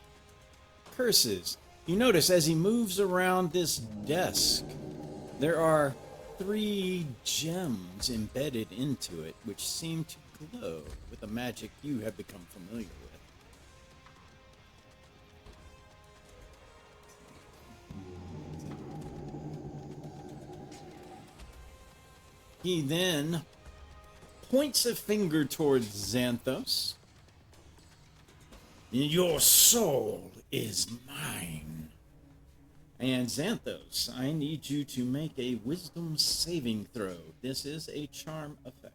curses. You notice as he moves around this desk, there are 3 gems embedded into it, which seem to glow with a magic you have become familiar with. He then points a finger towards Xanthos. Your soul is mine. And Xanthos, I need you to make a wisdom saving throw. This is a charm effect.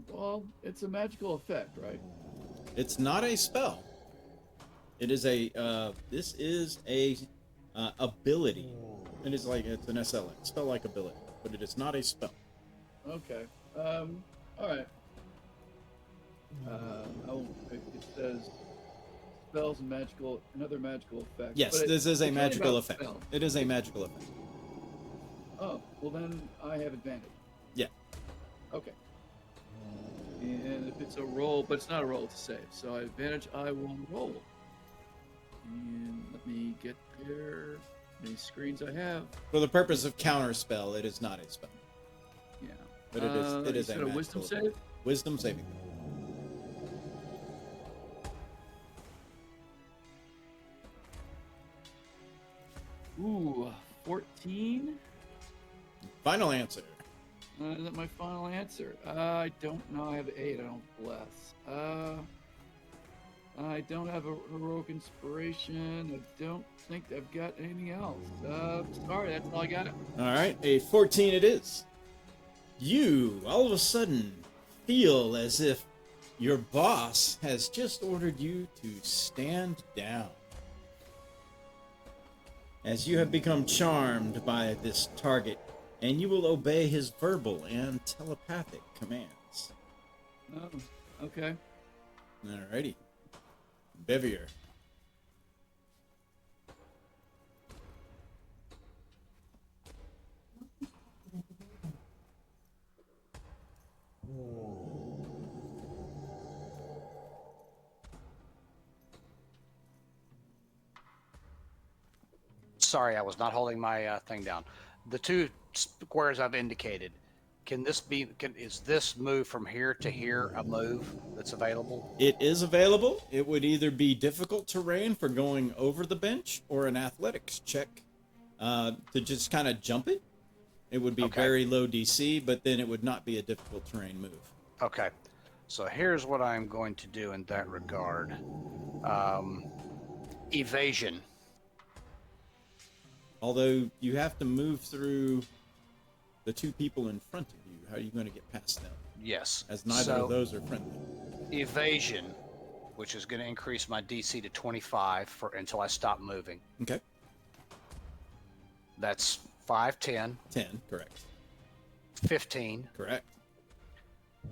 Well, it's a magical effect, right? It's not a spell. It is a, this is a ability. It is like, it's an SLA, spell-like ability, but it is not a spell. Okay. All right. It says spells and another magical effect. Yes, but this is a it's only magical about effect. spells. It is a magical effect. Oh, well then I have advantage. Yeah. Okay. And if it's a roll, but it's not a roll, it's a save. So advantage, I will roll. And let me get there. How many screens I have? For the purpose of counterspell, it is not a spell. Yeah. But it is you a said magical wisdom effect. save? Wisdom saving. Ooh, 14? Final answer. Is that my final answer? I don't know. I have 8. I don't bless. I don't have a heroic inspiration. I don't think I've got anything else. Sorry, that's all I got. All right, a 14 it is. You, all of a sudden, feel as if your boss has just ordered you to stand down. As you have become charmed by this target, and you will obey his verbal and telepathic commands. Oh, okay. Alrighty. Bevier. Sorry, I was not holding my thing down. The 2 squares I've indicated, is this move from here to here a move that's available? It is available. It would either be difficult terrain for going over the bench or an athletics check to just kind of jump it. It would be Okay. very low DC, but then it would not be a difficult terrain move. Okay. So here's what I'm going to do in that regard. Evasion. Although you have to move through the two people in front of you. How are you going to get past them? Yes. As neither So, of those are friendly. Evasion, which is going to increase my DC to 25 until I stop moving. Okay. That's 5, 10, 10, correct. 15. Correct.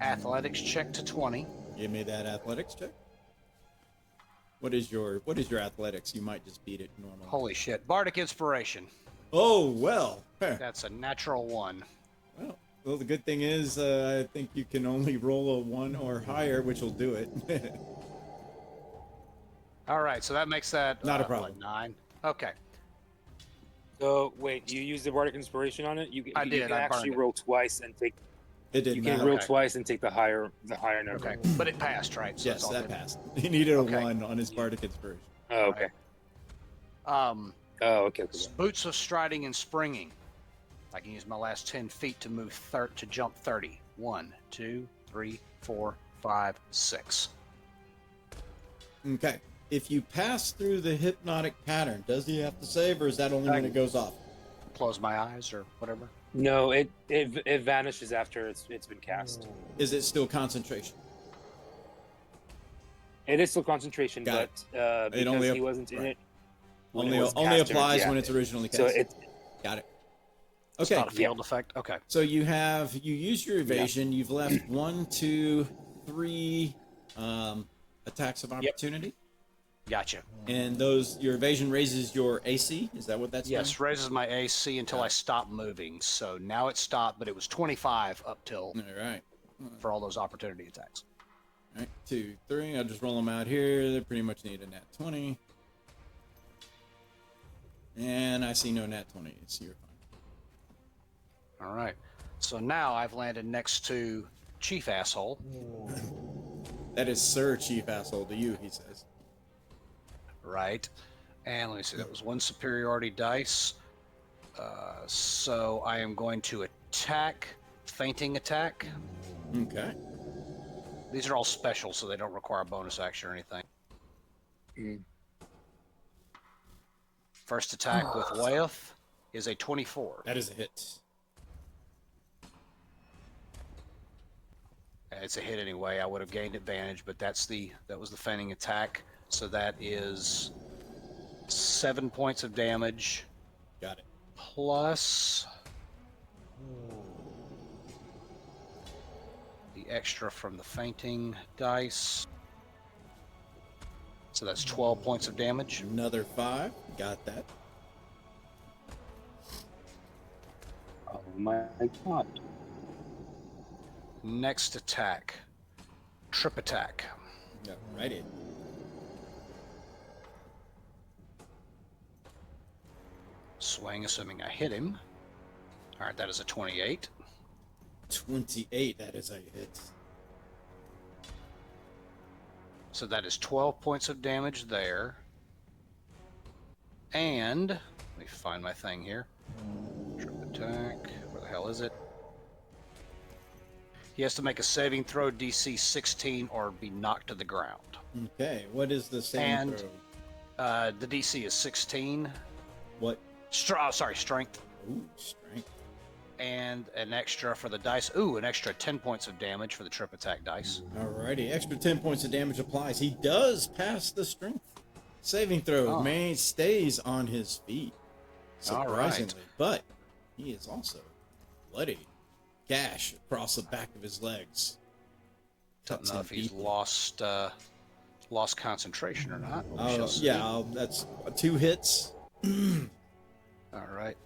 Athletics check to 20. Give me that athletics check. What is your athletics? You might just beat it normally. Holy shit. Bardic Inspiration. Oh, well. That's a natural 1. Well, the good thing is, I think you can only roll a 1 or higher, which will do it. All right, so that makes that Not a problem. 9. Okay. So wait, you used the bardic inspiration on it? I you did, can I burned actually it. roll twice and take. It didn't You can matter. roll Okay. twice and take the higher number. Okay. But it passed, right? So Yes, it's all that good. passed. He needed a Okay. 1 on his bardic inspiration. Oh, okay. Um, Oh, okay. Boots of Striding and Springing. I can use my last 10 feet to move to jump 30. 1, 2, 3, 4, 5, 6. Okay. If you pass through the hypnotic pattern, does he have to save, or is that only when it goes off? Close my eyes or whatever. No, it vanishes after it's been cast. Is it still concentration? It is still concentration, Got but because only he wasn't in right. it. when it Only was only cast or applies when deactivated. it's originally cast. So it Got it. It's Okay. not a field effect. Okay. So you use your evasion. You've left 1, 2, 3 attacks of opportunity, Gotcha. and your evasion raises your AC. Is that what that's? Yes, raises my AC until I stop moving. So now it's stopped, but it was 25 up till All right. for all those opportunity attacks. All right. 2, 3. I'll just roll them out here. They pretty much need a nat 20. And I see no nat 20. So you're fine. All right. So now I've landed next to Chief Asshole. That is Sir Chief Asshole to you, he says. Right. And let me see. That was 1 superiority dice. So I am going to attack, fainting attack. Okay. These are all special, so they don't require a bonus action or anything. First attack with Wyeth is a 24. That is a hit. It's a hit anyway. I would have gained advantage, but that was the feigning attack. So that is 7 points of damage Got it. plus the extra from the fainting dice. So that's 12 points of damage. Another 5. Got that. Oh my god. Next attack, trip attack. Alrighty. Swing, assuming I hit him. All right, that is a 28. 28. That is a hit. So that is 12 points of damage there. And let me find my thing here. Trip attack. Where the hell is it? He has to make a saving throw DC 16 or be knocked to the ground. Okay. What is the saving And- throw? The DC is 16. What? Strength. Ooh, strength. And an extra for the dice. Ooh, an extra 10 points of damage for the trip attack dice. Alrighty. Extra 10 points of damage applies. He does pass the strength saving throw. Oh. Man stays on his feet. All Surprisingly. right. But he is also bloody. Gash across the back of his legs. Don't Cuts know him if he's deeply. lost concentration or not. but we shall see. Yeah, that's 2 hits. All right.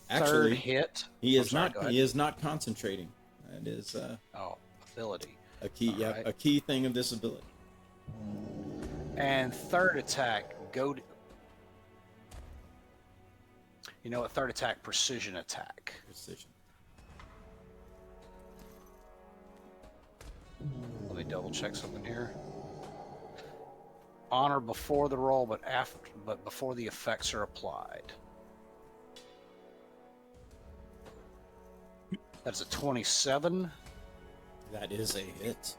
Actually, Third hit. he I'm is sorry, not. go ahead. He is not concentrating. That is Oh, ability. a key. All Yeah, right. a key thing of this ability. And third attack, you know what? Third attack, precision attack. Precision. Let me double check something here. Honor before the roll, but before the effects are applied. That's a 27. That is a hit.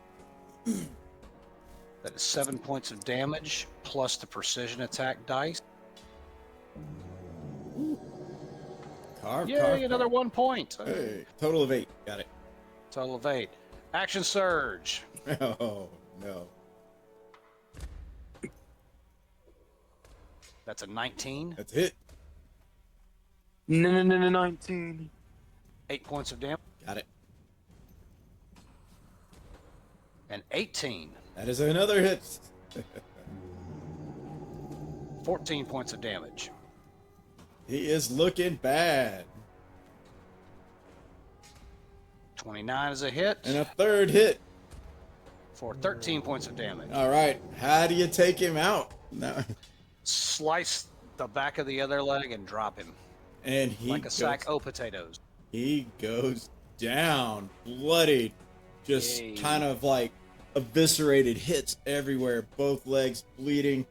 That is 7 points of damage plus the precision attack dice. Carve, Yay, carve, another carve. 1 point. Hey, total of 8. Got it. Total of 8. Action surge. Oh, no. That's a 19. That's it. No, 19. 8 points of damage. Got it. And 18. That is another hit. 14 points of damage. He is looking bad. 29 is a hit And a third hit. for 13 points of damage. All right. How do you take him out? No. Slice the back of the other leg and drop him And he like a goes, sack of potatoes. he goes down, bloodied, just Yay. kind of like eviscerated, hits everywhere, both legs bleeding.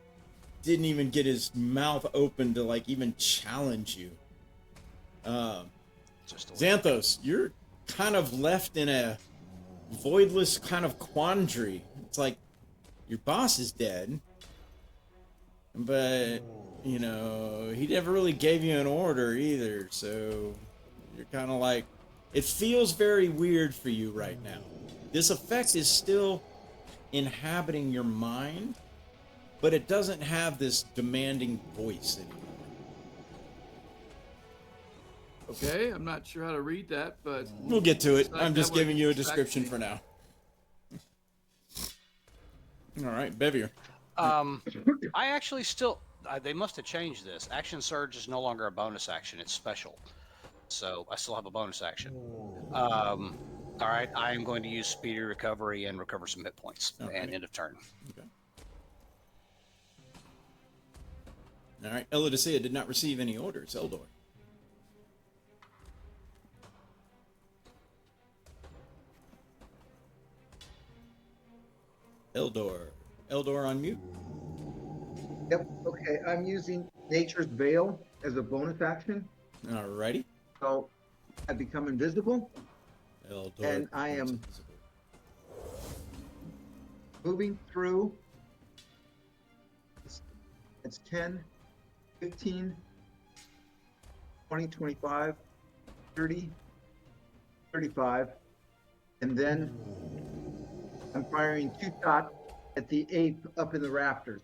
Didn't even get his mouth open to like even challenge you. Just a Xanthos, you're kind of left in a voidless kind of quandary. It's like your boss is dead, but you know he never really gave you an order either, so you're kind of like, it feels very weird for you right now. This effect is still inhabiting your mind, but it doesn't have this demanding voice anymore. Okay, I'm not sure how to read that, but We'll get to it. Like I'm just that would giving you a distract description me. for now. All right, Bevier. I actually still. They must have changed this. Action surge is no longer a bonus action; it's special. So I still have a bonus action. All right, I am going to use speedy recovery and recover some hit points Okay. and end of turn. Okay. All right, Elodicea did not receive any orders. Eldor. Eldor on mute. Yep, okay, I'm using Nature's Veil as a bonus action, All righty. so I become invisible, Eldor. And I becomes am- invisible. moving through. It's 10, 15, 20, 25, 30, 35, and then I'm firing 2 shots at the ape up in the rafters.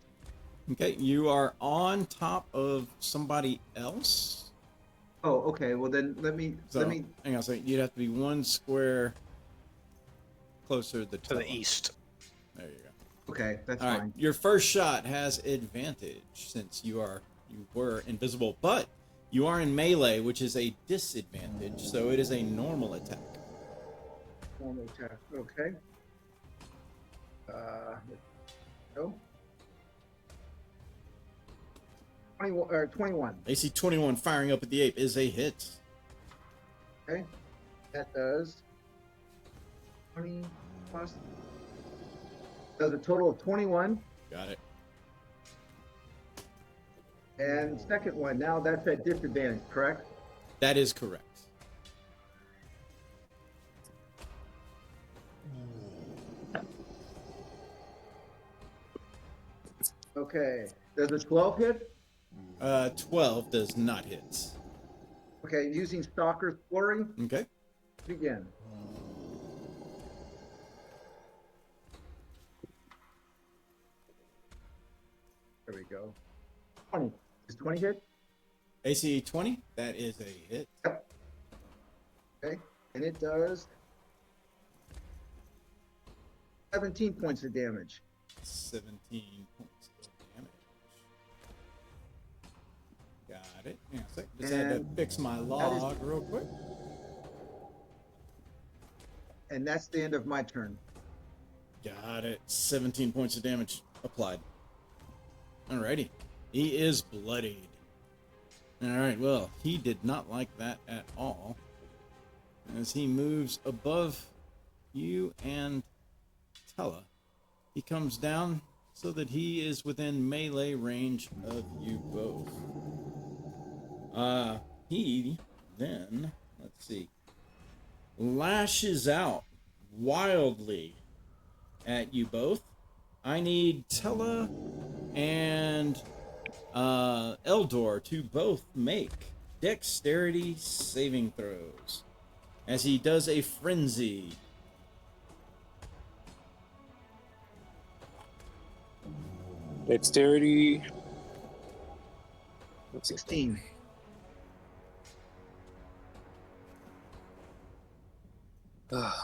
Okay, you are on top of somebody else. Oh, okay, well then let me, So, hang on a second. You'd have to be 1 square closer to the To the top. east. There you go. okay, that's All right, fine. your first shot has advantage since you were invisible, but you are in melee, which is a disadvantage, so it is a normal attack. Normal attack, okay. Go. 21, or 21, AC 21 firing up at the ape is a hit. okay? That does 20 plus, does a total of 21. Got it. And second one, now that's at disadvantage, correct? That is correct. Okay, does a 12 hit? 12 does not hit. Okay, using Stalker's Flurry, Okay. begin. There we go. 20. Is 20 hit? AC 20, that is a hit. Okay, and it does 17 points of damage. 17 points of damage. Got it. Yeah, so just had to And fix my that is- log real quick. And that's the end of my turn. Got it. 17 points of damage applied. Alrighty. He is bloodied. Alright, well, he did not like that at all. As he moves above you and Tella, he comes down so that he is within melee range of you both. He then, let's see, lashes out wildly at you both. I need Tella and Eldor to both make dexterity saving throws as he does a frenzy. Dexterity. What's it? 16.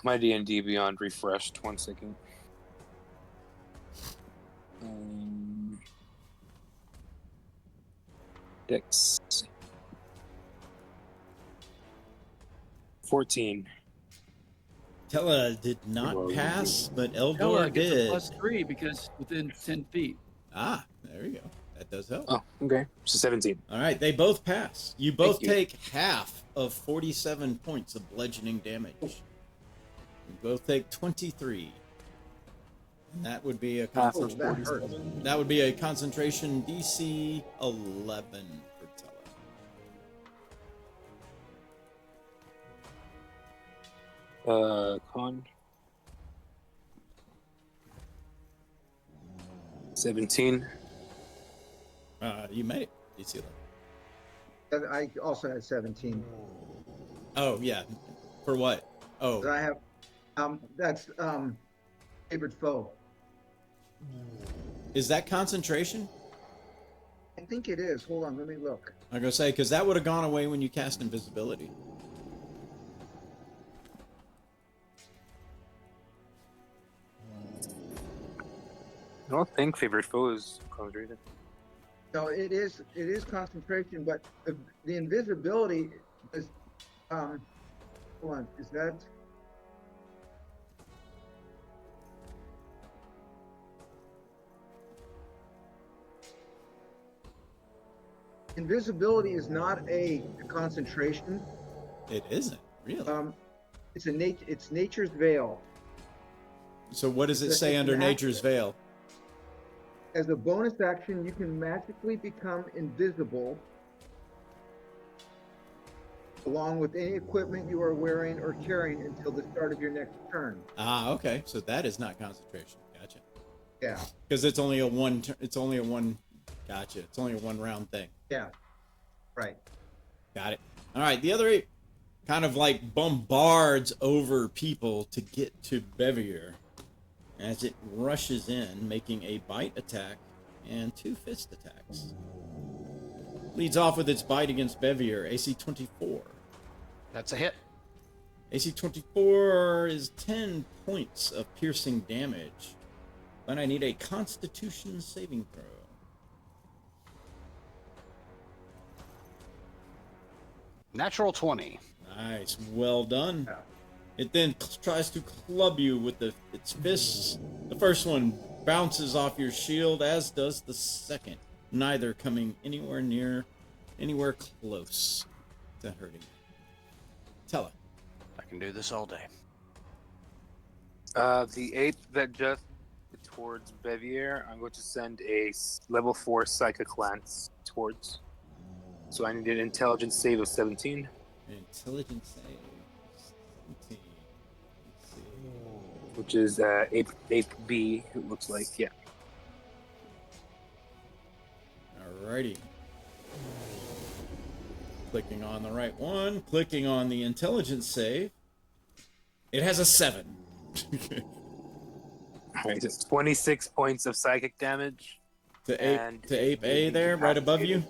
My D&D Beyond refreshed. 1 second. Dex. 14. Tella did not Whoa. pass, but Ella Eldor gets a did. +3 because within 10 feet. Ah, there you go. That does help. Oh, okay. So 17. All right, they both pass. You both Thank you. take half of 47 points of bludgeoning damage. You both take 23. And that would be a Oh, concentration. that hurts. That would be a concentration DC 11 for Tella. Con. 17. You made it, DC 11. I also had 17. Oh yeah, for what? Oh, I have, that's favorite foe. is that concentration? I think it is. Hold on, let me look. I'm gonna say because that would have gone away when you cast invisibility. I don't think favorite foe is concentration. No, it is concentration, but the invisibility is, hold on, is that? Invisibility is not a concentration. It isn't really. It's nature's veil. So what does it it's say an under act- Nature's Veil? As a bonus action, you can magically become invisible along with any equipment you are wearing or carrying until the start of your next turn. Ah, okay. So that is not concentration. Gotcha. Yeah, Because it's only a one. Gotcha. It's only a one round thing. yeah, right. Got it. All right. The other ape kind of like bombards over people to get to Bevier as it rushes in, making a bite attack and 2 fist attacks. Leads off with its bite against Bevier, AC 24. That's a hit. AC 24 is 10 points of piercing damage. But I need a Constitution saving throw. Natural 20. Nice, well done. It then tries to club you with its fists. The first one bounces off your shield, as does the second. Neither coming anywhere close to hurting you. Tella. I can do this all day. The ape that just towards Bevier, I'm going to send a level 4 psychic lance towards. So I need an intelligence save of 17. Intelligence save. 17. Let's see. Which is ape B, it looks like, yeah. Alrighty. Clicking on the right one, clicking on the intelligence save. It has a 7. Alright, so 26 points of psychic damage. to And ape A there, right above you.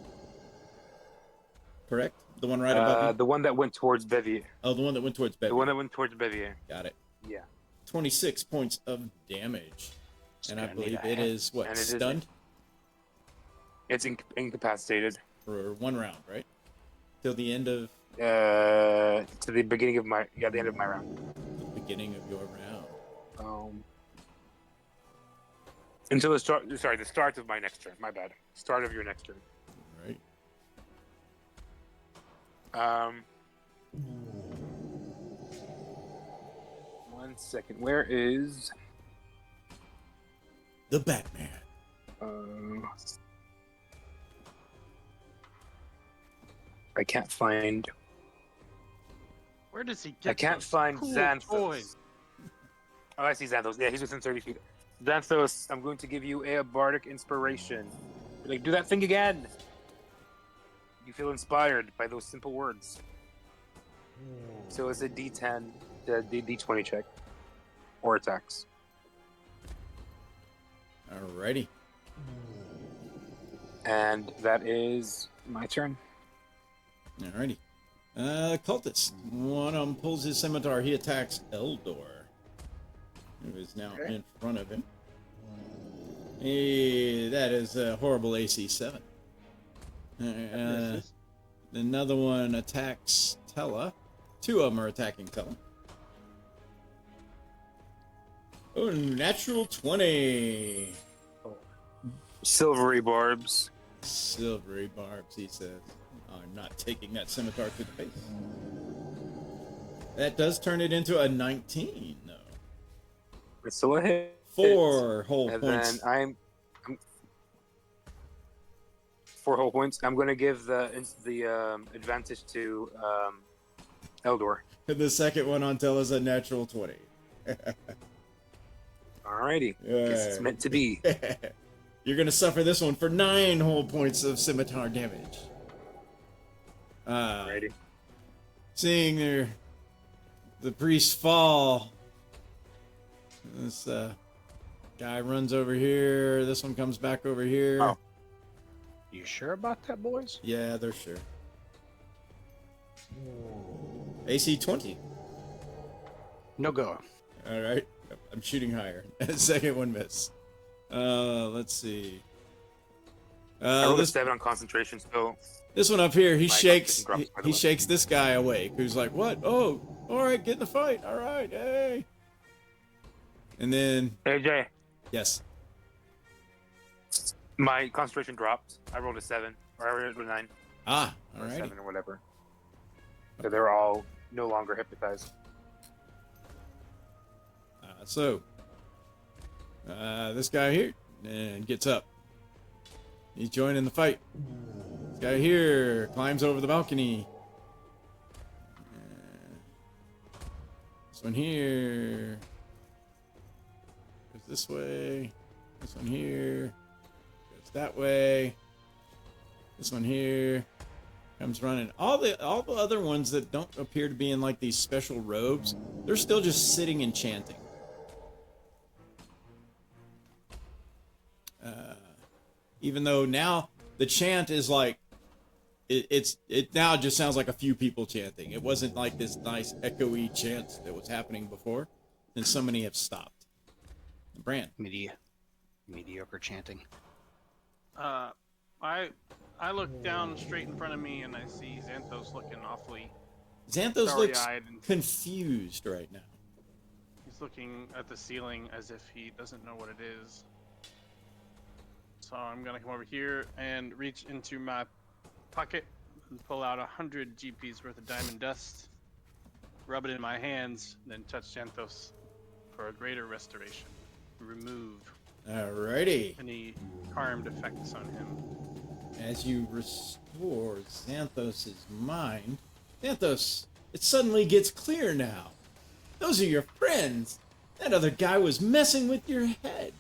Correct? The one right above you? The one that went towards Bevier. Oh, the one that went towards Bevier. The one that went towards Bevier. Got it. Yeah. 26 points of damage. And I gonna need believe a it hat. is, what, And it is- stunned? It's incapacitated. For 1 round, right? Till the end of To the beginning of my the end of my round. the beginning of your round. Until the start of my next turn. My bad. Start of your next turn. Right? 1 second. Where is The Batman. I can't find. Where does he get I can't those find cool Xanthus. toys? Oh, I see Xanthos. Yeah, he's within 30 feet. Xanthos, I'm going to give you a bardic inspiration. Like, do that thing again. You feel inspired by those simple words. So it's a D10, D20 check, or attacks. Alrighty. And that is my turn. Alrighty. Cultist. One of them pulls his scimitar. He attacks Eldor, who is now in front of him. Hey, that is a horrible AC 7. Another one attacks Tella. Two of them are attacking Tella. Oh, natural 20. Silvery barbs. Silvery barbs, he says. I'm not taking that scimitar to the face. That does turn it into a 19, though. It's still a hit. 4 whole And points. then I'm 4 whole points. I'm going to give the advantage to Eldor. The second one on Tella's a natural 20. Alrighty. Guess it's meant to be. You're gonna suffer this one for 9 whole points of scimitar damage. Alrighty. Seeing the priest fall, this guy runs over here. This one comes back over here. Oh. You sure about that, boys? Yeah, they're sure. AC 20. No go. All right, I'm shooting higher. Second one miss. Let's see. I rolled a This 7 on concentration spell. one up here, he My shakes. concentration drops, by the He way. shakes this guy awake. Who's like, "What? Oh, all right, get in the fight. All right, hey." And then, AJ, yes, my concentration dropped. I rolled a 7, or I rolled a 9, all or a right. 7, or whatever. So they're all no longer hypnotized. So, this guy here and gets up. He's joining the fight. This guy here climbs over the balcony. This one here goes this way. This one here goes that way. This one here comes running. All the other ones that don't appear to be in like these special robes, they're still just sitting and chanting. Even though now the chant is like, it now just sounds like a few people chanting. It wasn't like this nice echoey chant that was happening before, and so many have stopped. Brand. Mediocre chanting. I look down straight in front of me and I see Xanthos looking awfully Xanthos looks starry-eyed, and confused right now. he's looking at the ceiling as if he doesn't know what it is. So I'm gonna come over here and reach into my pocket and pull out 100 GP's worth of diamond dust, rub it in my hands, then touch Xanthos for a greater restoration. Remove Alrighty. any harmed effects on him. As you restore Xanthos' mind, Xanthos, it suddenly gets clear now. Those are your friends. That other guy was messing with your head.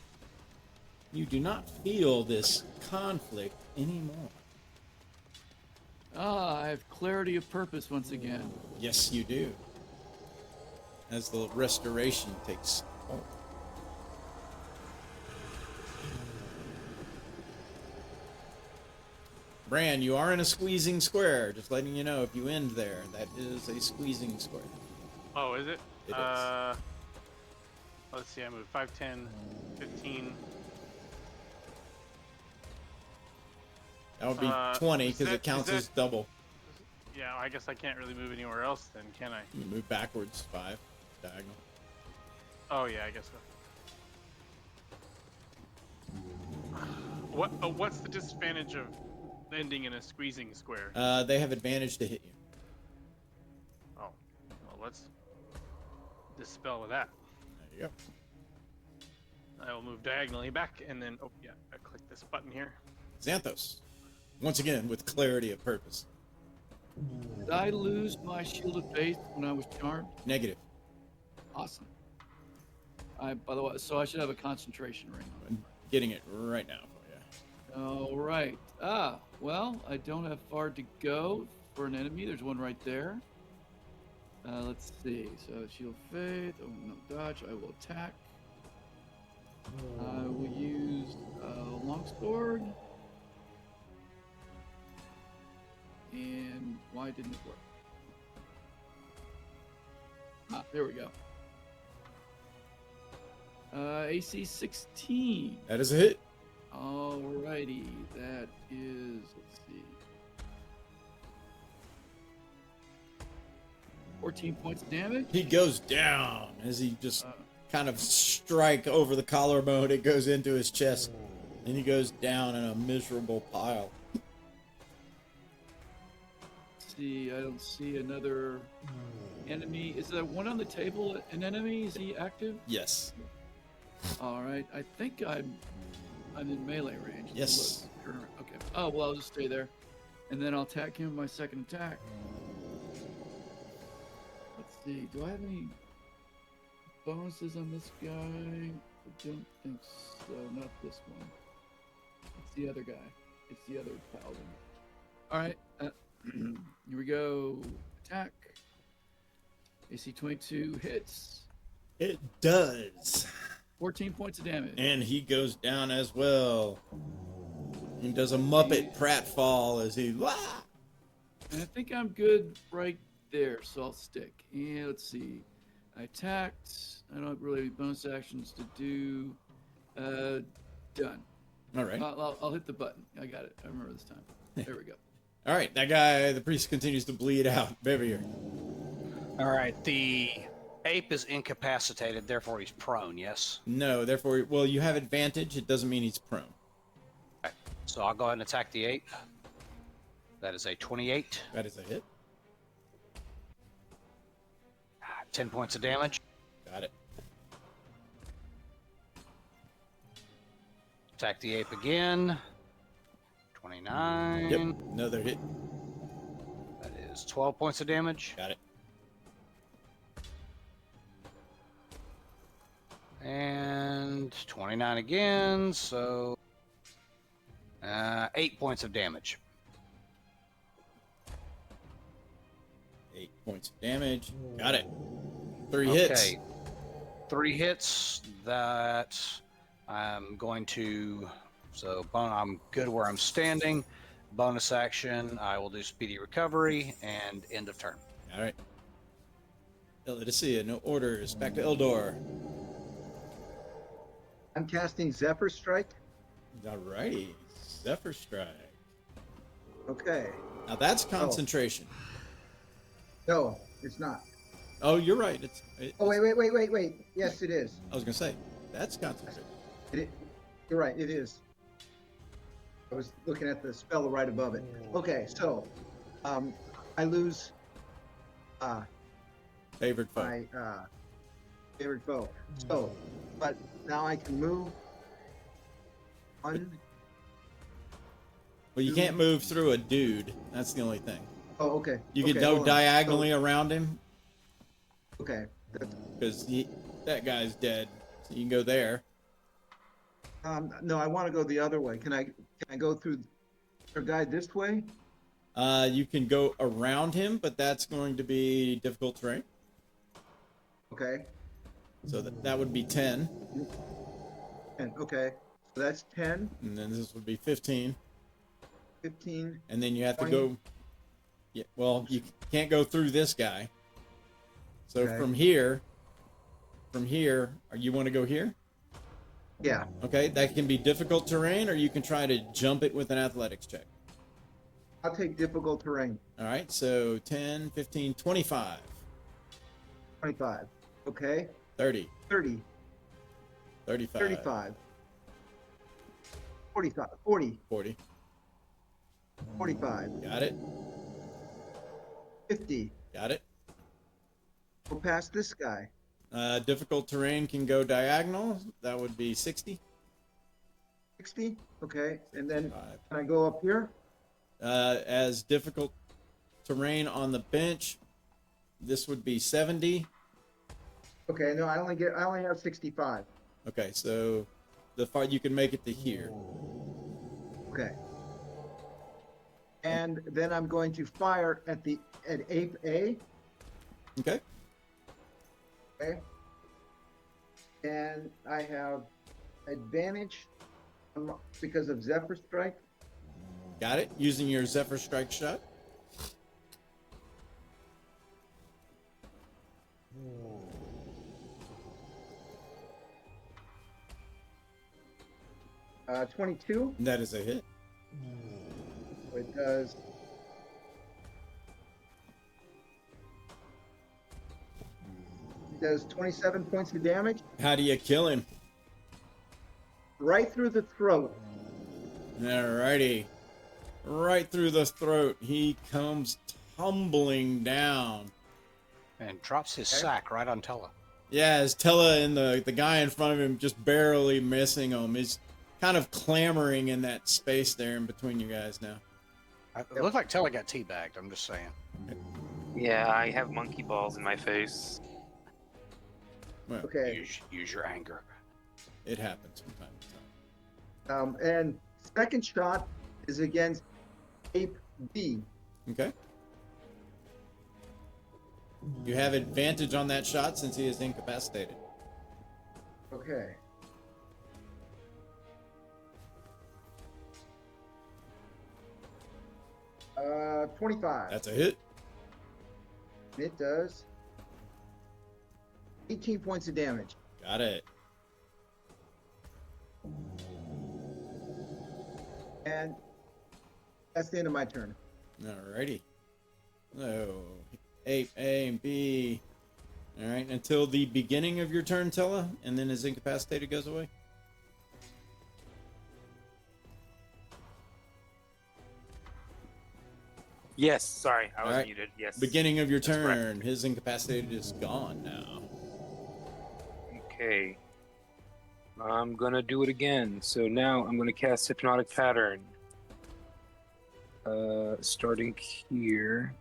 You do not feel this conflict anymore. I have clarity of purpose once again. Yes, you do. As the restoration takes hold. Bran, you are in a squeezing square. Just letting you know, if you end there, that is a squeezing square. Oh, is it? It is. Let's see, I moved 5, 10, 15. That would be 20 is because that- it counts is as that- double. Yeah, I guess I can't really move anywhere else then, can I? You move backwards 5, diagonal. Oh yeah, I guess so. What's the disadvantage of ending in a squeezing square? They have advantage to hit you. Oh, well, let's dispel with that. There you go. I will move diagonally back, and then oh yeah, I click this button here. Xanthos, once again with clarity of purpose. Did I lose my shield of faith when I was charmed? Negative. Awesome. By the way, so I should have a concentration ring on. I'm getting it right now for you. All right. Well, I don't have far to go for an enemy. There's one right there. Let's see. So shield of faith. Oh no, dodge. I will attack. I will use longsword. And why didn't it work? There we go. AC 16. That is a hit. Alrighty, that is, let's see, 14 points of damage. He goes down as he just kind of strike over the collarbone. It goes into his chest, and he goes down in a miserable pile. Let's see, I don't see another enemy. Is there one on the table an enemy? Is he active? Yes. Alright, I think I'm in melee range. Yes. Look, turn around. Okay. Oh, well, I'll just stay there. And then I'll attack him with my second attack. Let's see, do I have any bonuses on this guy? I don't think so, not this one. It's the other guy. It's the other paladin. Alright, here we go. Attack. AC 22 hits. It does. 14 points of damage. And he goes down as well. He does a Muppet pratfall as he... Wah! And I think I'm good right there, so I'll stick. And let's see. I attacked. I don't really have bonus actions to do. Done. All right. I'll hit the button. I got it. I remember this time. There we go. All right. That guy, the priest, continues to bleed out. Bevier. All right, the ape is incapacitated, therefore he's prone, yes? No, therefore, well, you have advantage. It doesn't mean he's prone. Okay. So I'll go ahead and attack the ape. That is a 28. That is a hit. 10 points of damage. Got it. Attack the ape again. 29. Yep. Another hit. That is 12 points of damage. Got it. And 29 again, so 8 points of damage. 8 points of damage. Got it. 3 hits. Okay. 3 hits that I'm going to, I'm good where I'm standing. Bonus action, I will do speedy recovery and end of turn. All right. Elidicea, no orders. Back to Eldor. I'm casting Zephyr Strike. All righty. Zephyr Strike. Okay. Now that's concentration. No, it's not. Oh, you're right. Oh, wait. Yes, it is. I was going to say, that's concentration. You're right, it is. I was looking at the spell right above it. Okay, so I lose Favored foe. my favorite foe. So, but now I can move one. Well, you can't move through a dude. That's the only thing. Oh, okay. You can Okay, go hold on. diagonally around him So, okay. because that guy's dead. So you can go there. No, I want to go the other way. Can I go through your guy this way? You can go around him, but that's going to be difficult terrain. Okay. So that would be 10. And okay. So that's 10, And then this would be 15. 15. And then you have to 20. go. Yeah, well, you can't go through this guy. So Okay. from here, you want to go here? Yeah. Okay, that can be difficult terrain, or you can try to jump it with an athletics check. I'll take difficult terrain. All right, so 10, 15, 25, 25. Okay. 30, 30, 35, 35, 45, 40, 40. 45, Got it, 50. got it. We'll pass this guy. Difficult terrain can go diagonal. That would be 60. 60. Okay. And then 5. can I go up here? As difficult terrain on the bench, this would be 70. Okay, no, I only have 65. Okay, so the far you can make it to here. Okay. And then I'm going to fire at Ape A. Okay. Okay. And I have advantage because of Zephyr Strike. Got it. Using your Zephyr Strike shot. Uh, 22. That is a hit. It does. It does 27 points of damage How do you kill him? right through the throat. Alrighty. Right through the throat. He comes tumbling down. And drops his Okay. sack right on Tella. Yeah, as Tella and the guy in front of him just barely missing him. He's kind of clamoring in that space there in between you guys now. It looked like Tella got teabagged. I'm just saying. Yeah, I have monkey balls in my face. Well, Okay. Use your anger. it happens from time to time. And second shot is against Ape B. Okay. You have advantage on that shot since he is incapacitated. Okay. Uh, 25. That's a hit. It does 18 points of damage. Got it. And that's the end of my turn. Alrighty. So, Ape A and B. Alright, until the beginning of your turn, Tella, and then his incapacitated goes away. Yes, sorry, I was Alright. muted. Yes. Beginning of your That's correct. turn, his incapacitated is gone now. Okay. I'm gonna do it again. So now I'm gonna cast Hypnotic Pattern. Starting here.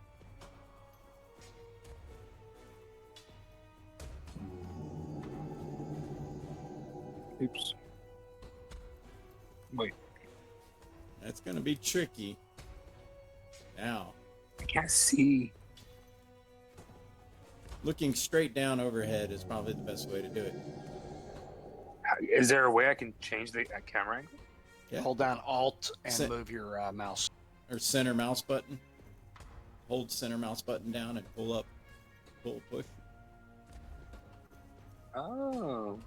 Oops. Wait, That's gonna be tricky. Now, I can't see. looking straight down overhead is probably the best way to do it. Is there a way I can change the camera angle? Yeah. Hold down Alt and Sit. move your mouse. Or center mouse button. Hold center mouse button down and pull up. Pull, push. Oh.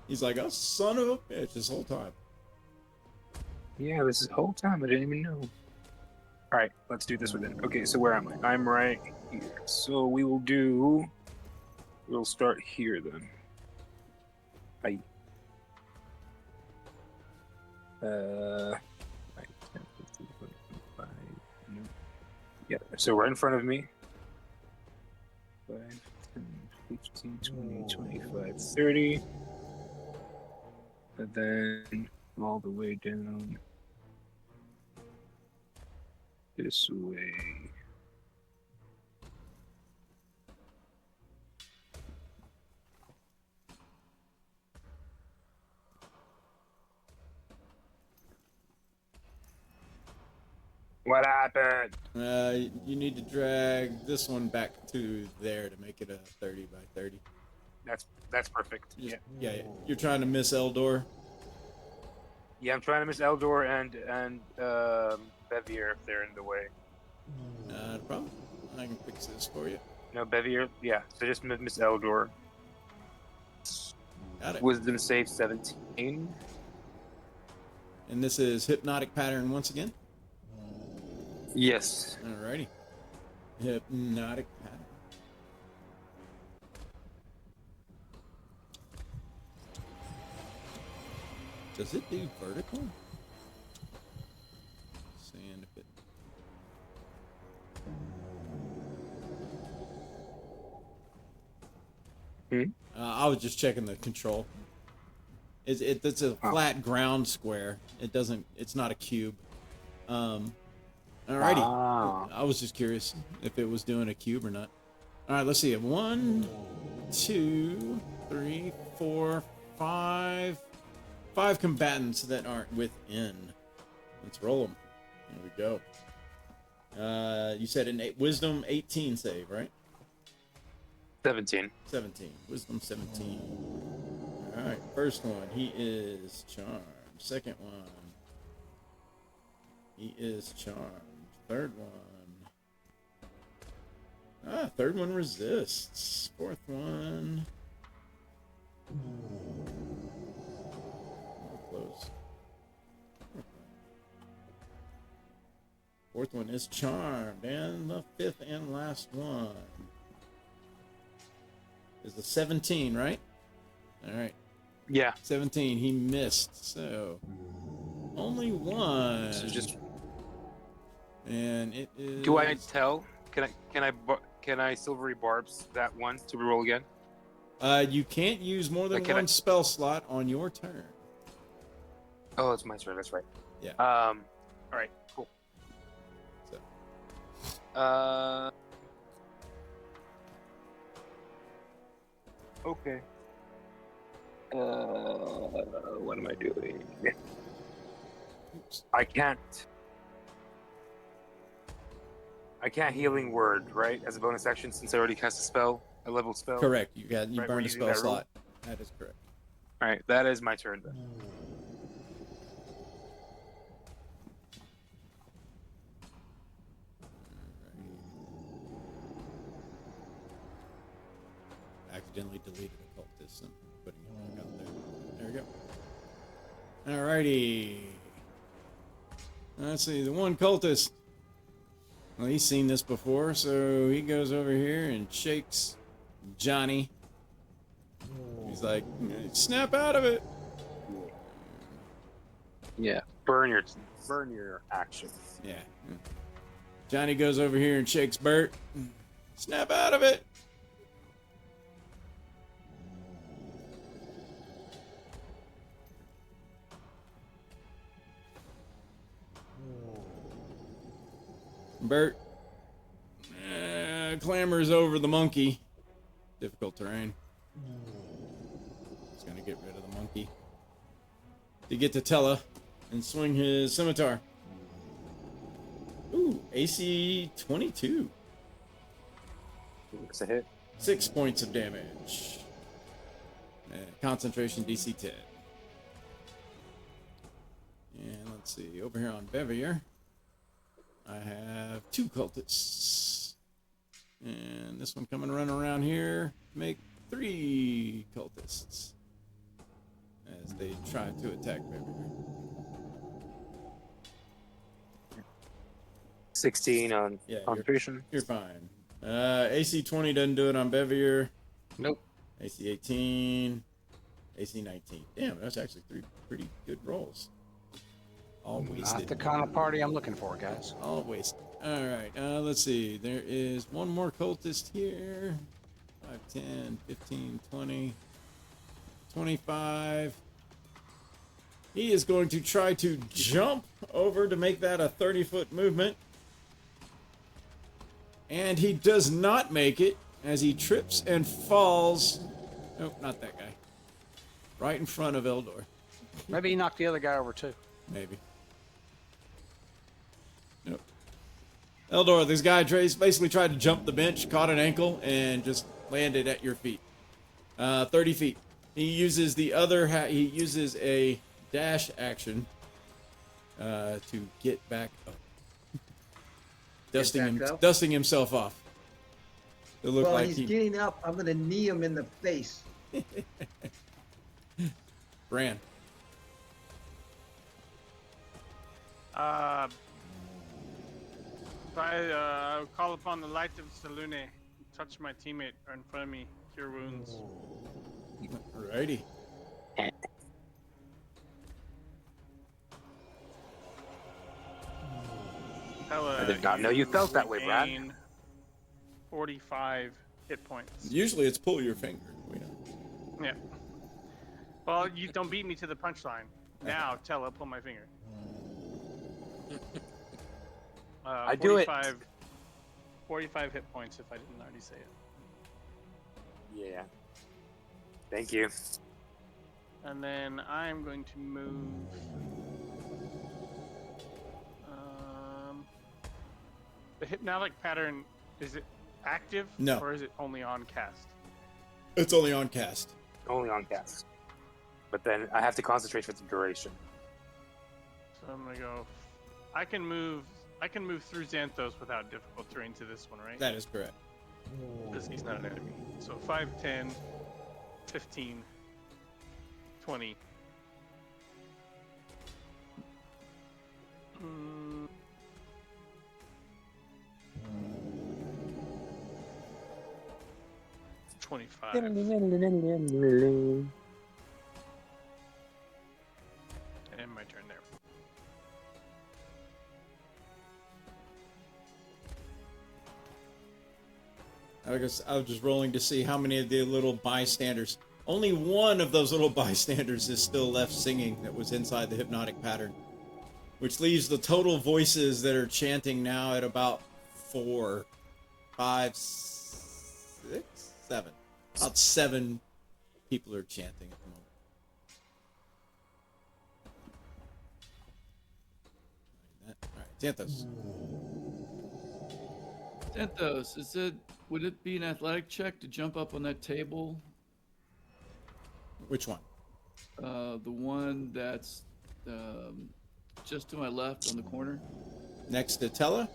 He's like, oh, son of a bitch, this whole time. Yeah, this is the whole time I didn't even know. All right, let's do this with it. Okay, so where am I? I'm right here. So we'll start here then. I. 9, 10, 15, 20, 25. No. Yeah, so right in front of me. 5, 10, 15, 20, 25, 30. And then all the way down this way. What happened? You need to drag this one back to there to make it a 30 by 30. That's perfect. Just- Yeah. yeah. You're trying to miss Eldor. Yeah, I'm trying to miss Eldor and Bevier if they're in the way. Not a problem. I can fix this for you. No, Bevier. Yeah, so just miss Eldor. Got it. Wisdom save 17. And this is Hypnotic Pattern once again. Yes. Alrighty. Hypnotic Pattern. Does it do vertical? Seeing if it. I was just checking the control. It's a flat ground square. It doesn't. It's not a cube. Alrighty. Ah. I was just curious if it was doing a cube or not. All right. Let's see. 1, two, three, four, five combatants that aren't within. Let's roll them. There we go. You said an wisdom 18 save, right? 17. 17. Wisdom 17. All right. First one, he is charmed. Second one, he is charmed. Third one. Third one resists. Fourth one. Close. Fourth one is charmed. And the fifth and last one is the 17, right? All right. Yeah. 17. He missed. So only one. So just And it is. do I tell? Can I silvery barbs that one to reroll again? You can't use more than Like, can one I- spell slot on your turn. Oh, it's my turn. That's right. Yeah. All right. Cool. So. Okay. What am I doing? Oops. I can't healing word, right? As a bonus action, since I already cast a spell, a level spell. Correct. You Right, we're burned a using spell that rule? slot. That is correct. All right, that is my turn then. Accidentally deleted occultist and putting it back out there. There we go. Alrighty. Let's see, the one cultist. Well, he's seen this before, so he goes over here and shakes Johnny. He's like, snap out of it. Yeah. Burn your action. Yeah. Johnny goes over here and shakes Bert. Snap out of it. Bert clambers over the monkey. Difficult terrain. He's gonna get rid of the monkey to get to Tella and swing his scimitar. Ooh, AC 22. It's a hit. 6 points of damage. Concentration DC 10. And let's see, over here on Bevier, I have 2 cultists. And this one coming running around here, make 3 cultists as they try to attack Bevier. 16 on Yeah, concentration. You're fine. AC 20 doesn't do it on Bevier. Nope. AC 18. AC 19. Damn, that's actually 3 pretty good rolls. All Not wasted. the kind of party I'm looking for, guys. All wasted. Alright, let's see. There is one more cultist here. 5, 10, 15, 20, 25. He is going to try to jump over to make that a 30-foot movement. And he does not make it as he trips and falls. Nope, not that guy. Right in front of Eldor. Maybe he knocked the other guy over too. Maybe. Nope. Eldor, this guy basically tried to jump the bench, caught an ankle, and just landed at your feet. 30 feet. He uses the other he uses a dash action to get back up. Dusting himself off. It looked Well, like he's getting up. I'm going to knee him in the face. Bran. I call upon the light of Selune. Touch my teammate in front of me. Cure wounds. Alrighty. Hella, I did not know you felt that way, Brad. regain 45 hit points. Usually it's pull your finger. We know. Yeah. Well, you don't beat me to the punchline. Now, Tella, pull my finger. I do it. 45 hit points if I didn't already say it. Yeah. Thank you. And then I'm going to move. The hypnotic pattern, is it active? No. Or is it only on cast? It's only on cast. Only on cast. But then I have to concentrate for the duration. So I'm gonna go. I can move through Xanthos without difficult terrain to this one, right? That is correct. Because he's not an enemy. So 5, 10, 15, 20. Mm. $25. And my turn there. I was just rolling to see how many of the little bystanders. Only one of those little bystanders is still left singing that was inside the hypnotic pattern, which leaves the total voices that are chanting now at about 4, 5, 6, 7. About 7 people are chanting at the moment. All right, Xanthos. Xanthos, would it be an athletic check to jump up on that table? Which one? The one that's just to my left on the corner? Next to Tella?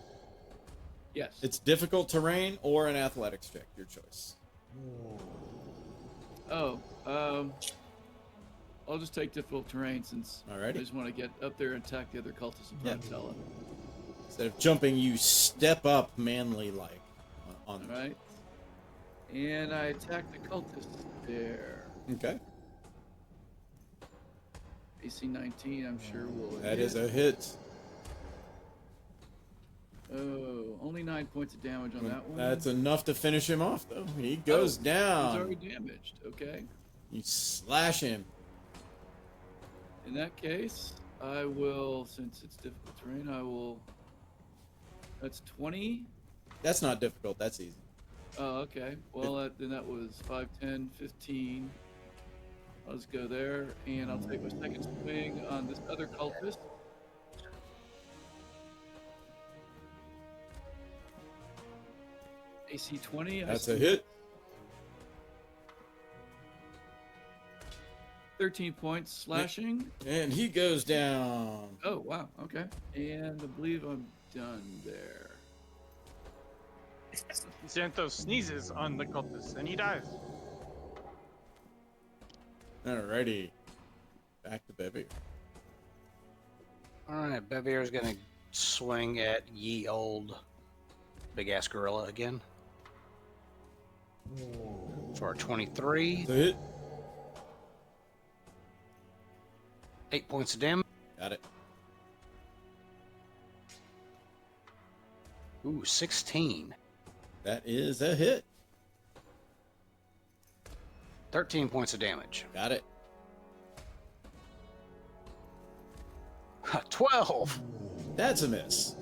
Yes. It's difficult terrain or an athletics check, your choice. Oh, I'll just take difficult terrain since I Alrighty. just want to get up there and attack the other cultists in front of Tella. Instead of jumping, you step up manly-like on All right. And I attack the cultist there. Okay. AC 19, I'm sure will That hit. is a hit. Oh, only 9 points of damage on that one. That's enough to finish him off, though. He goes He's down. already damaged. Okay. You slash him. In that case, I will, since it's difficult terrain, that's 20. That's not difficult. That's easy. Oh, okay. Well, then that was 5, 10, 15. I'll just go there, and I'll take my second swing on this other cultist. AC 20. That's a hit. 13 points slashing. And he goes down. Oh, wow. Okay. And I believe I'm done there. Xanthos sneezes on the cultist and he dies. Alrighty. Back to Bevy. All right, Bevier's gonna swing at ye old big ass gorilla again for a 23. That's a hit. 8 points of damage. Got it. Ooh, 16. That is a hit. 13 points of damage. Got it. 12. That's a miss.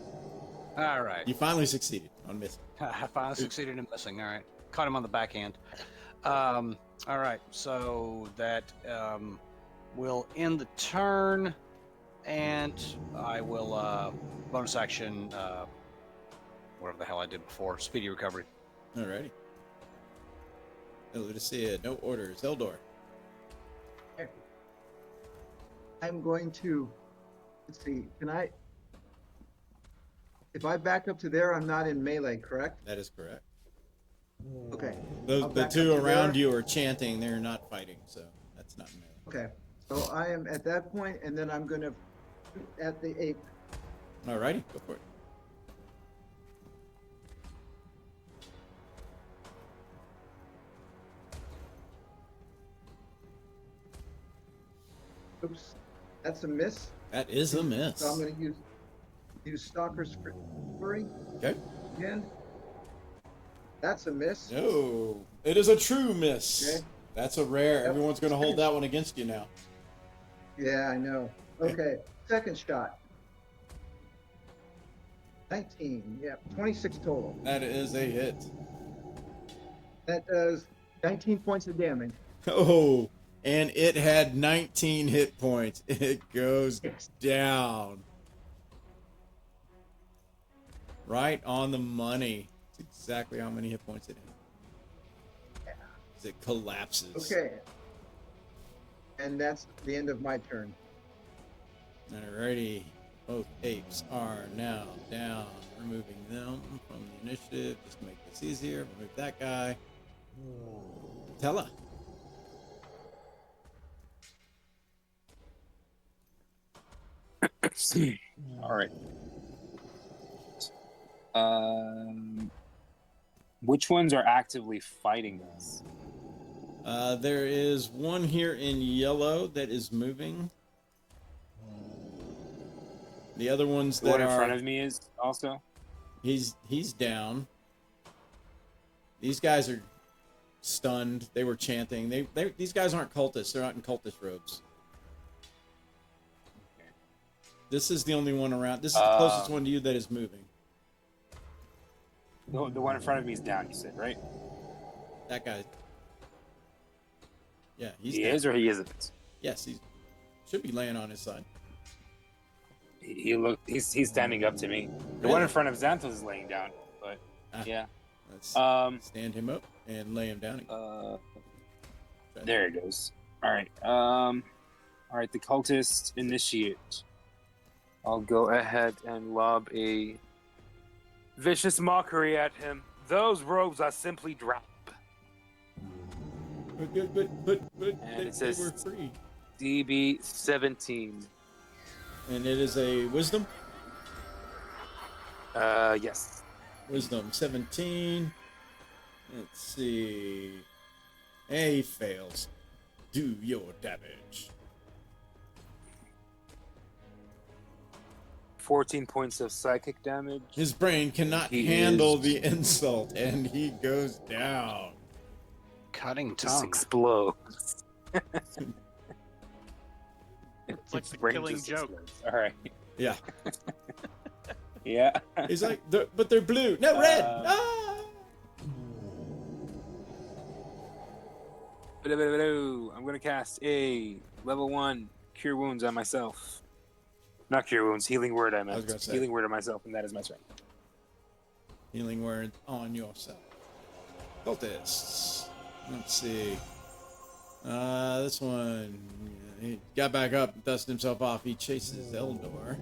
All right. You finally succeeded on missing. I finally succeeded in missing. All right. Caught him on the backhand. All right. So that will end the turn. And I will bonus action whatever the hell I did before. Speedy recovery. Alrighty. Lucia, no orders. Eldor. I'm going to, let's see, if I back up to there, I'm not in melee, correct? That is correct. Okay. The I'll back two up to around there. you are chanting. They're not fighting, so that's not melee. Okay. So I am at that point, and then I'm going to shoot at the ape. Alrighty, go for it. Oops. That's a miss. That is a miss. So I'm going to use Stalker's Fury Okay. again. That's a miss. No, it is a true miss. Okay. That's a rare. Yep. Everyone's going to hold that one against you now. Yeah, I know. Okay. Second shot. 19. Yeah, 26 total. That is a hit. That does 19 points of damage. Oh, and it had 19 hit points. It goes down. Right on the money. It's exactly how many hit points it had. It collapses. Okay. And that's the end of my turn. Alrighty. Both apes are now down. Removing them from the initiative. Just to make this easier. Remove that guy. Tella. All right. Which ones are actively fighting us? There is one here in yellow that is moving. The other ones The that one in are front of me is also. he's down. These guys are stunned. They were chanting. These guys aren't cultists. They're not in cultist robes. This is the only one around. This is the closest one to you that is moving. The one in front of me is down. You said, right? That guy. Yeah, He down. is or he isn't. Yes, he should be laying on his side. He's standing up to me. The one in front of Xanthos is laying down, but yeah. Let's stand him up and lay him down. There it goes. All right. All right. The cultist initiate. I'll go ahead and lob a vicious mockery at him. Those robes are simply drab. But And it they were says free. DB 17. And it is a wisdom. Yes. Wisdom 17. Let's see. He fails. Do your damage. 14 points of psychic damage. His brain cannot handle the insult, and he goes down. Cutting Just tongue. explodes. It's like His the brain Killing just Joke. explodes. All right. Yeah. Yeah. He's like, but they're blue. No, red. Ah! I'm gonna cast a level 1 Cure Wounds on myself. Not Cure Wounds, Healing Word. I was meant gonna say. Healing Word on myself, and that is my turn. Healing word on yourself. Cultists. Let's see. This one. He got back up, dusted himself off. He chases Eldor.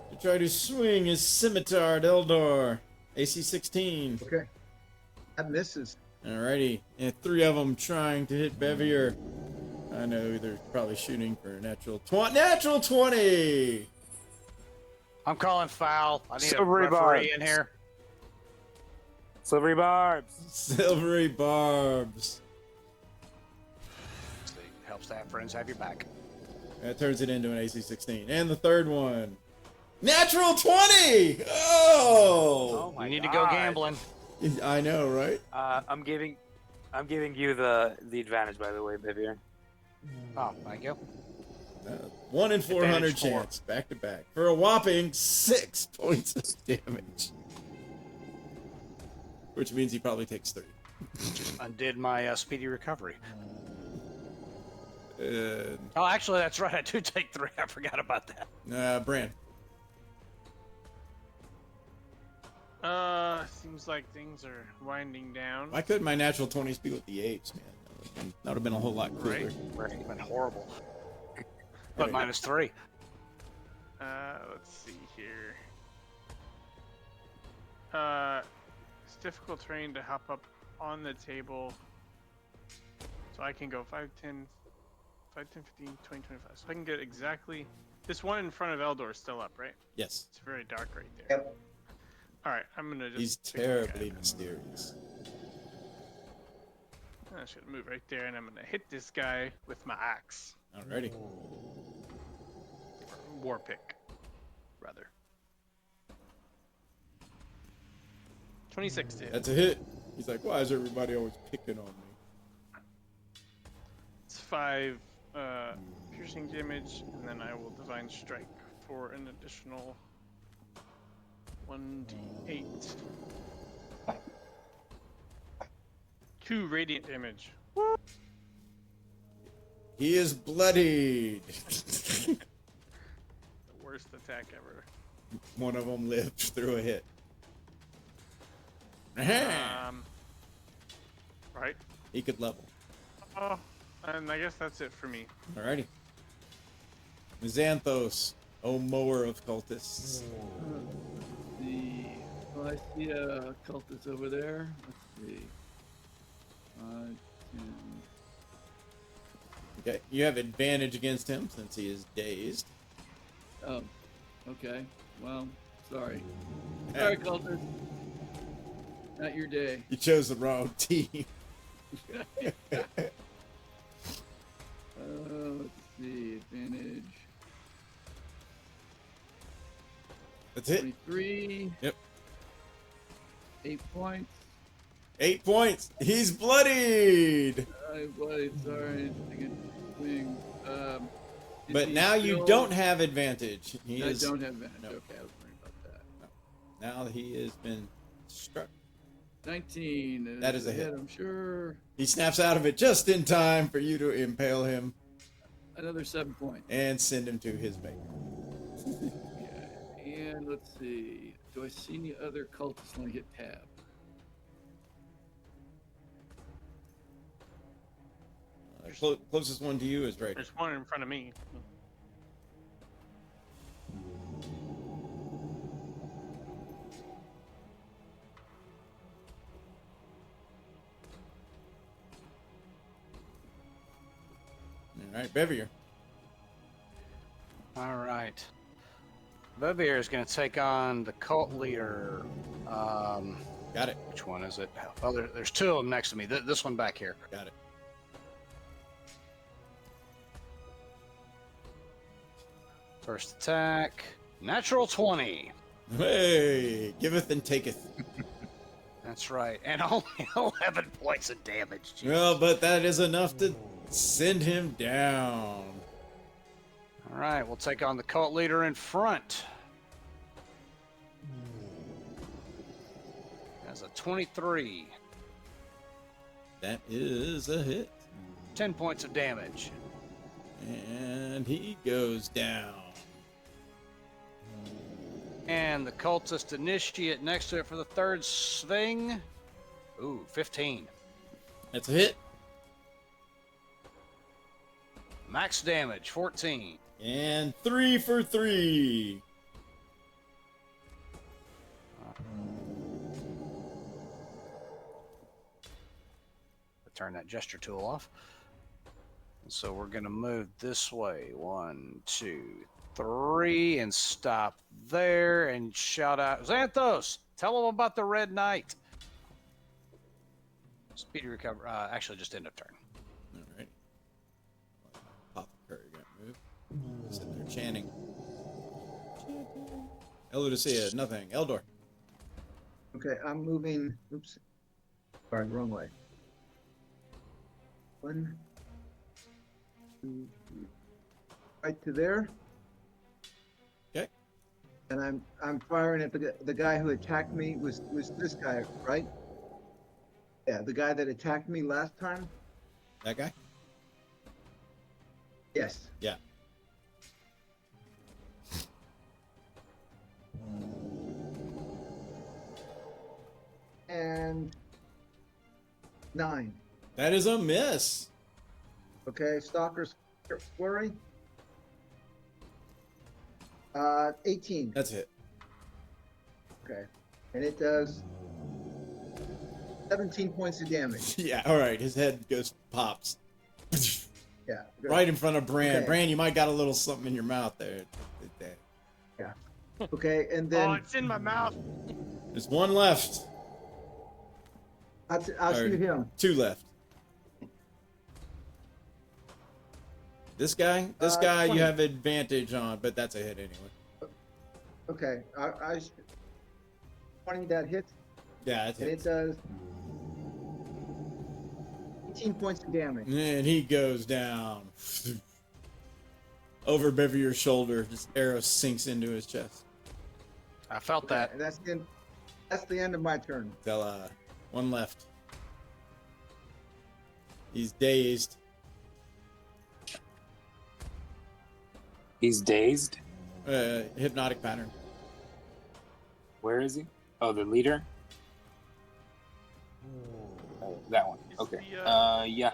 To try to swing his scimitar at Eldor. AC 16. Okay. That misses. Alrighty. And 3 of them trying to hit Bevier. I know they're probably shooting for a natural 20. Natural 20! I'm calling foul. I need Silvery a referee barbs. in here. Silvery Barbs. Silvery barbs. See, helps to have friends have your back. That turns it into an AC 16. And the third one. Natural 20! Oh! You need to go gambling. I know, right? I'm giving you the advantage, by the way, Bevier. Oh, thank you. 1 in 400 Advantage 4. chance, back to back, for a whopping 6 points of damage. Which means he probably takes 3. Undid my speedy recovery. Oh, Oh, actually, that's right. I do take 3. I forgot about that. Bran. Seems like things are winding down. Why couldn't my natural 20s be with the apes, man? That would have been a whole lot cooler. Right. It's been horrible. But minus 3. Let's see here. It's difficult terrain to hop up on the table. So I can go 5, 10, 15, 20, 25. So I can get exactly... This one in front of Eldor is still up, right? Yes. It's very dark right there. Yep. Alright, I'm gonna just... He's take a look at terribly it. mysterious. I'm just gonna move right there, and I'm gonna hit this guy with my axe. Alrighty. War pick, rather. 26 to hit. That's a hit. He's like, why is everybody always picking on me? It's 5 piercing damage, and then I will Divine Strike for an additional 1d8. 2 radiant damage. He is bloodied. The worst attack ever. One of them lived through a hit. Right. He could level. Oh, and I guess that's it for me. Alrighty. Xanthos, O mower of cultists. Well, I see a cultist over there. Let's see. 5, 10. Okay, you have advantage against him since he is dazed. Oh, okay. Well, sorry. Sorry, cultist. Not your day. You chose the wrong team. Let's see. Advantage. That's it. 23. Yep. 8 points. 8 points. He's bloodied. Sorry. I can swing. Is But he now you still- don't have advantage. I don't have advantage. No. Okay, I was worried about that. Now he has been struck. 19. That is a hit. I'm sure. He snaps out of it just in time for you to impale him Another 7 points. and send him to his maker. Yeah. And let's see. Do I see any other cultists when I hit tab? Closest one to you is right. There's one in front of me. All right, Bevier. All right. Bevier is going to take on the cult leader. Got it. Which one is it? Well, there's 2 of them next to me. This one back here. Got it. First attack. Natural 20. Hey, giveth and taketh. That's right. And only 11 points of damage. Jesus. Well, but that is enough to send him down. All right, we'll take on the cult leader in front. That's a 23. That is a hit. 10 points of damage. And he goes down. And the cultist initiate next to it for the 3rd swing. Ooh, 15. That's a hit. Max damage, 14. And 3 for 3. Turn that gesture tool off. So we're going to move this way. 1, 2, 3, and stop there and shout out, Xanthos, tell them about the Red Knight. Speedy recover. Actually, just end of turn. All right. Apothecary got moved. Sitting there chanting. Eludicea, nothing. Eldor. Okay, I'm moving. Oops. Sorry, wrong way. 1, 2, 3. Right to there. Okay. And I'm firing at the guy who attacked me was this guy, right? Yeah, the guy that attacked me last time. That guy? Yes. Yeah. And 9. That is a miss. Okay, Stalker's Flurry. 18. That's a hit. Okay. And it does 17 points of damage. Yeah, all right. His head goes pops. Yeah. good. Right in front of Bran. Okay. Bran, you might got a little something in your mouth there. Okay, and then Oh, it's in my mouth. There's one left. I'll shoot him. 2 left. This guy? This guy 20. you have advantage on, but that's a hit anyway. Okay, I 20 that hits, Yeah, that's and it. it does 18 points of damage. And he goes down. Over Bevier's shoulder. His arrow sinks into his chest. I felt Okay, that. and that's the end of my turn. Till, one left. He's dazed. He's dazed. Hypnotic pattern. Where is he? Oh, the leader. Oh, that one. Okay. Yeah.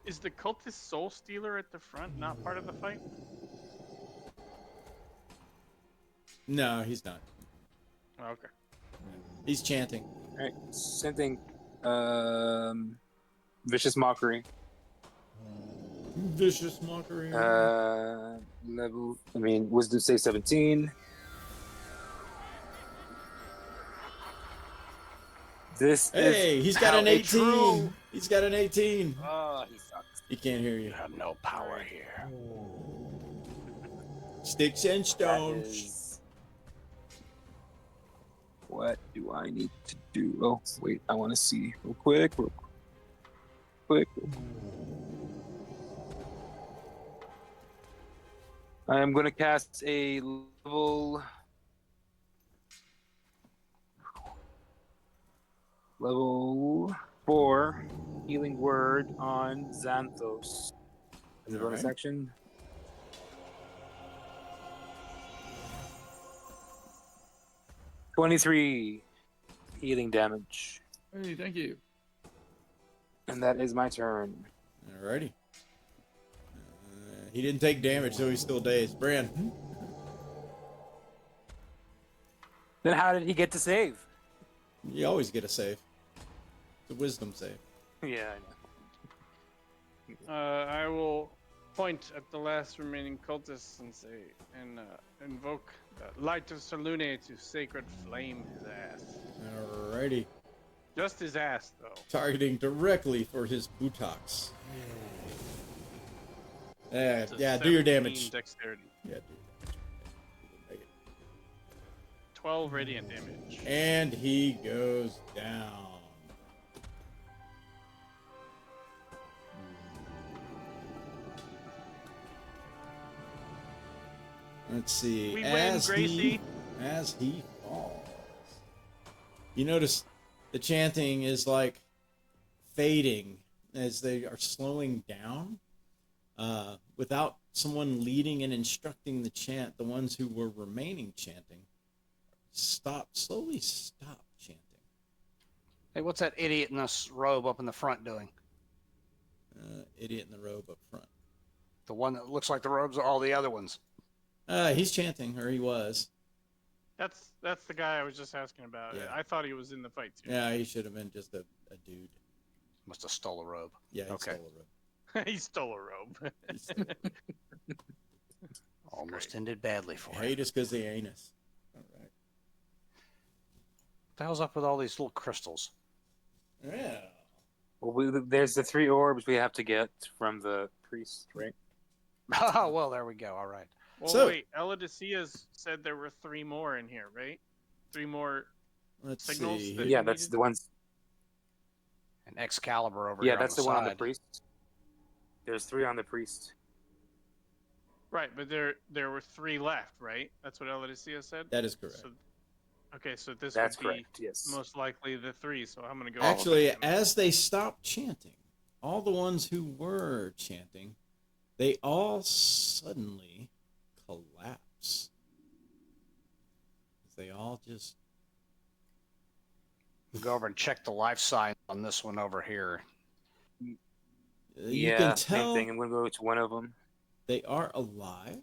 Is the cultist soul stealer at the front not part of the fight? No, he's not. Oh, okay. He's chanting. All right. Same thing. Vicious mockery. Vicious mockery. Level. I mean, wisdom say 17. This Hey, is he's got how an a 18. true- He's got an 18. Oh, he sucks. He can't hear you. have no power here. Sticks and That stones. is- What do I need to do? Oh, wait. I want to see real quick. I am going to cast a level 4 healing word on Xanthos. As a bonus Alright. action. $23 healing damage. Hey, thank you. And that is my turn. Alrighty. He didn't take damage, so he's still dazed. Bran. Then how did he get to save? You always get a save. It's a wisdom save. Yeah, I know. I will point at the last remaining cultist and say, invoke the light of Salune to sacred flame his ass. Alrighty. Just his ass, though. Targeting directly for his buttocks. It's a Yeah, do your 17 damage. Dexterity. Yeah, do your damage. 12 radiant damage. And he goes down. Let's see. We win, Gracie. As he falls, you notice the chanting is like fading as they are slowing down. Without someone leading and instructing the chant, the ones who were remaining chanting slowly stop chanting. Hey, what's that idiot in this robe up in the front doing? Idiot in the robe up front. The one that looks like the robes are all the other ones. He's chanting, or he was. That's the guy I was just asking about. Yeah. I thought he was in the fight, too. Yeah, he should have been just a dude. Must have stole a robe. Yeah, he Okay. stole a robe. He stole a robe. He stole it. Almost ended badly for him. Hate us because the anus. All right. What the hell's up with all these little crystals? Yeah. Well, there's the 3 orbs we have to get from the priest, right? Oh, well, there we go. All right. Well, So- wait. Eladicias said there were 3 more in here, right? 3 more. Let's Signals see. that- Yeah, that's the ones. An Excalibur over Yeah, here. that's on the one on the side. priest. There's 3 on the priest. Right, but there were 3 left, right? That's what Eladicias said? That is correct. So, okay, so this That's would be correct. Yes. most likely the 3, so I'm going to go Actually, all of them. as they stopped chanting, all the ones who were chanting, they all suddenly collapse. They all just. We'll go over and check the life sign on this one over here. You Yeah, can same tell thing. I'm gonna go to one of them. they are alive.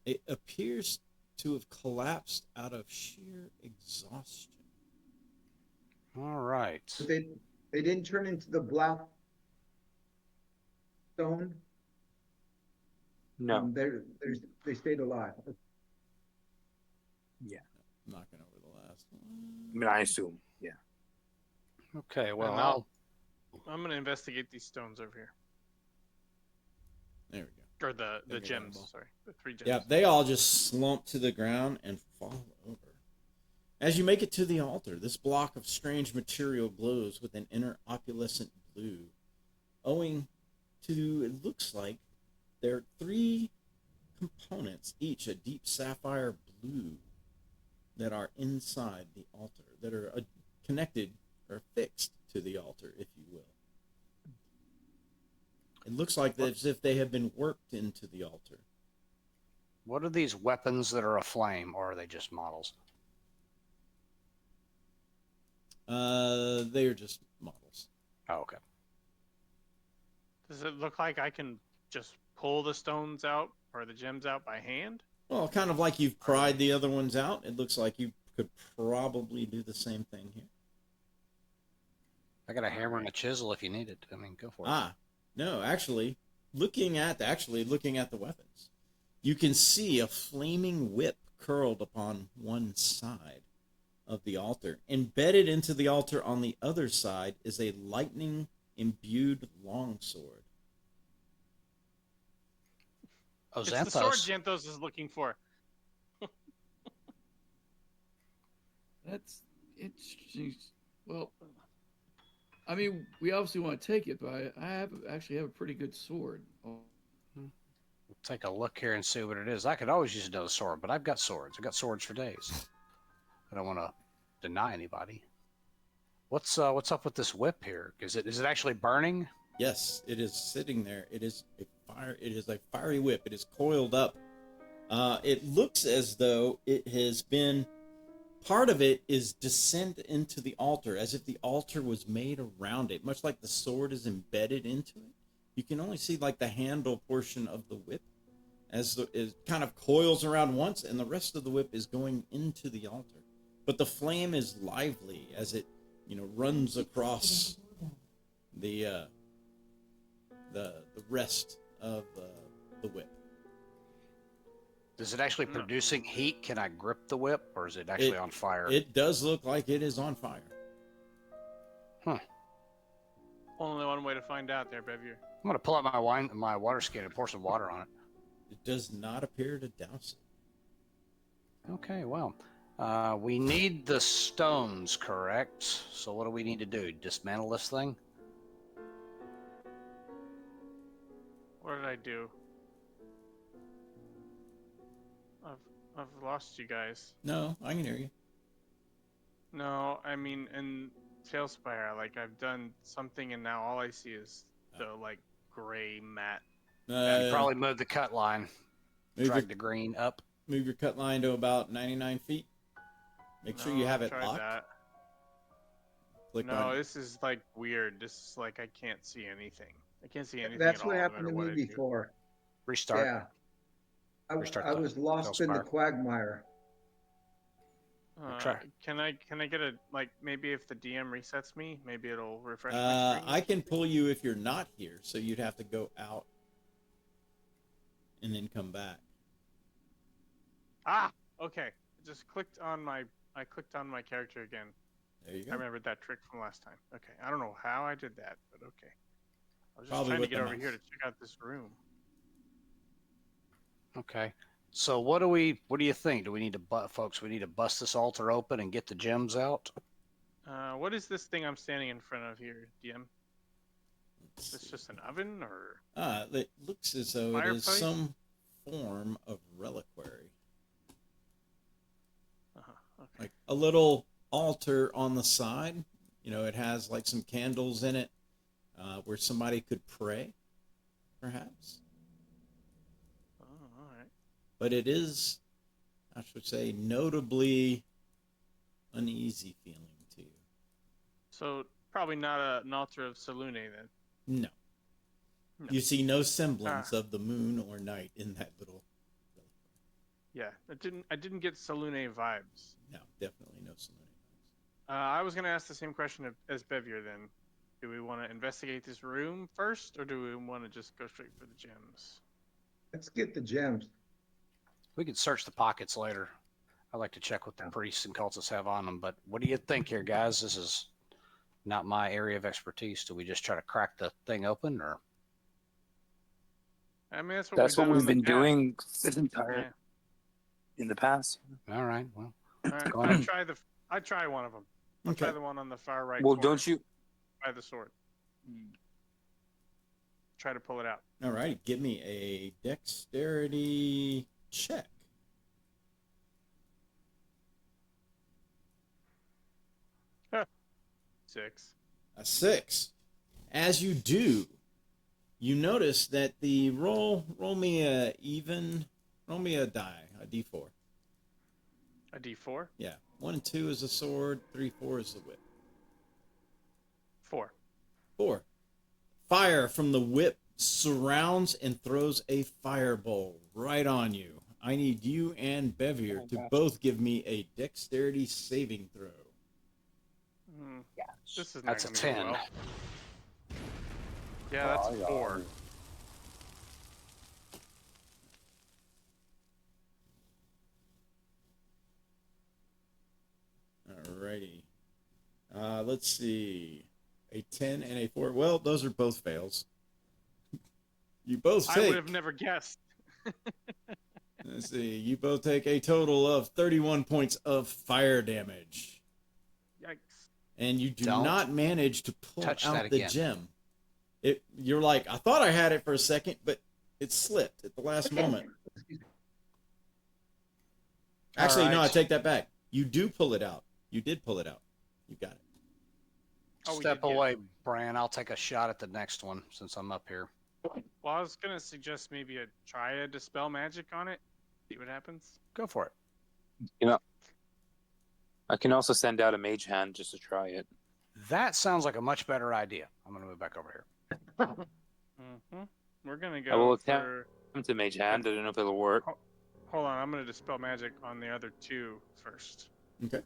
It appears to have collapsed out of sheer exhaustion. All right. But they didn't turn into the black stone. No. They stayed alive. I'm knocking over the last I one. mean, I assume. Yeah. Okay, well, And I'll I'm going to investigate these stones over here. There we go. Or the Think I got gems, them all. sorry. The 3 gems. Yeah, they all just slump to the ground and fall over. As you make it to the altar, this block of strange material glows with an inner opalescent blue, owing to, it looks like, there are 3 components, each a deep sapphire blue, that are inside the altar, that are connected or fixed to the altar, if you will. It looks like as if they have been worked into the altar. What are these weapons that are aflame, or are they just models? They are just models. Oh, okay. Does it look like I can just pull the stones out or the gems out by hand? Well, kind of like you've pried the other ones out. It looks like you could probably do the same thing here. I got a hammer and a chisel if you need it. I mean, go for it. Ah, no, actually, looking at the weapons, you can see a flaming whip curled upon one side of the altar. Embedded into the altar on the other side is a lightning imbued longsword. Oh, It's the sword Xanthos. Janthos is looking for. That's interesting. Well, I mean, we obviously want to take it, but I actually have a pretty good sword. Oh, Take a look here and see what it is. I could always use another sword, but I've got swords. I've got swords for days. I don't want to deny anybody. What's up with this whip here? Is it actually burning? Yes, it is sitting there. It is a fiery whip. It is coiled up. It looks as though it has been. Part of it is descend into the altar, as if the altar was made around it, much like the sword is embedded into it. You can only see like the handle portion of the whip, as it kind of coils around once, and the rest of the whip is going into the altar. But the flame is lively as it, runs across the rest of the whip. Is it actually producing heat? Can I grip the whip, or is it actually on fire? It does look like it is on fire. Huh. Only one way to find out there, Bevier. I'm gonna pull out my water skin and pour some water on it. It does not appear to douse it. Okay, well, we need the stones, correct? So what do we need to do? Dismantle this thing? What did I do? I've lost you guys. No, I can hear you. No, I mean in Tailspire, like I've done something and now all I see is the like gray mat. You probably moved the cut line. Move Drag your, the green up. move your cut line to about 99 feet. Make sure you have it tried locked. that. Click No, on it. this is like weird. This is like I can't see anything. I can't see anything That's at what all, no happened matter to what me I do. before. Restart. Yeah. Restart I the was lost in the Tailspire. quagmire. Try. Can I get a like maybe if the DM resets me, maybe it'll refresh my screen? I can pull you if you're not here, so you'd have to go out and then come back. Ah, okay. I clicked on my character again. There you I go. remembered that trick from last time. Okay, I don't know how I did that, but okay. I was just Probably trying to with get the over here to mouse. check out this room. Okay. So what do you think? Do we need to, folks? We need to bust this altar open and get the gems out. What is this thing I'm standing in front of here, DM? Let's It's see. just an oven or? It looks as though it is Fireplace? some form of reliquary. Okay. Like a little altar on the side. It has like some candles in it where somebody could pray, perhaps. Oh, all right. But it is, I should say, notably uneasy feeling to you. So probably not an altar of Salune then. No. No. You see no semblance of the moon or night in that little. Yeah, I didn't get Salune vibes. No, definitely no semblance. I was gonna ask the same question as Bevier then. Do we want to investigate this room first, or do we want to just go straight for the gems? Let's get the gems. We could search the pockets later. I like to check what the priests and cultists have on them. But what do you think here, guys? This is not my area of expertise. Do we just try to crack the thing open, or? I mean, That's what done we've in the been past. doing this entire Yeah. in the past. All right. Well, All right, Go ahead. I try one of them. I'll Okay. try the one on the far right. Well, corner don't you? by the sword? Try to pull it out. All right, give me a dexterity check. Six. A 6. As you do, you notice that the roll me a die, a d4. A D4? Yeah. 1 and 2 is a sword, 3, 4 is the whip. 4. 4. Fire from the whip surrounds and throws a firebolt right on you. I need you and Bevier to both give me a dexterity saving throw. Yeah. This is not That's a gonna go 10. well. Yeah, that's Oh, a yeah. 4. Alrighty. Let's see. A 10 and a 4. Well, those are both fails. You both I take. would have never guessed. Let's see. You both take a total of 31 points of fire damage. Yikes. And you do Don't not manage to pull touch out that the again. gem. You're like, I thought I had it for a second, but it slipped at the last moment. Actually, no, I Alright. take that back. You do pull it out. You did pull it out. You got it. Oh, we Step did get it. away, Bran. I'll take a shot at the next one since I'm up here. Well, I was gonna suggest maybe try a dispel magic on it. See what happens. Go for it. I can also send out a mage hand just to try it. That sounds like a much better idea. I'm going to move back over here. Mm-hmm. We're gonna I will go attempt- for. It's a mage hand. I don't know if it'll work. Hold on, I'm gonna dispel magic on the other 2 first. Okay.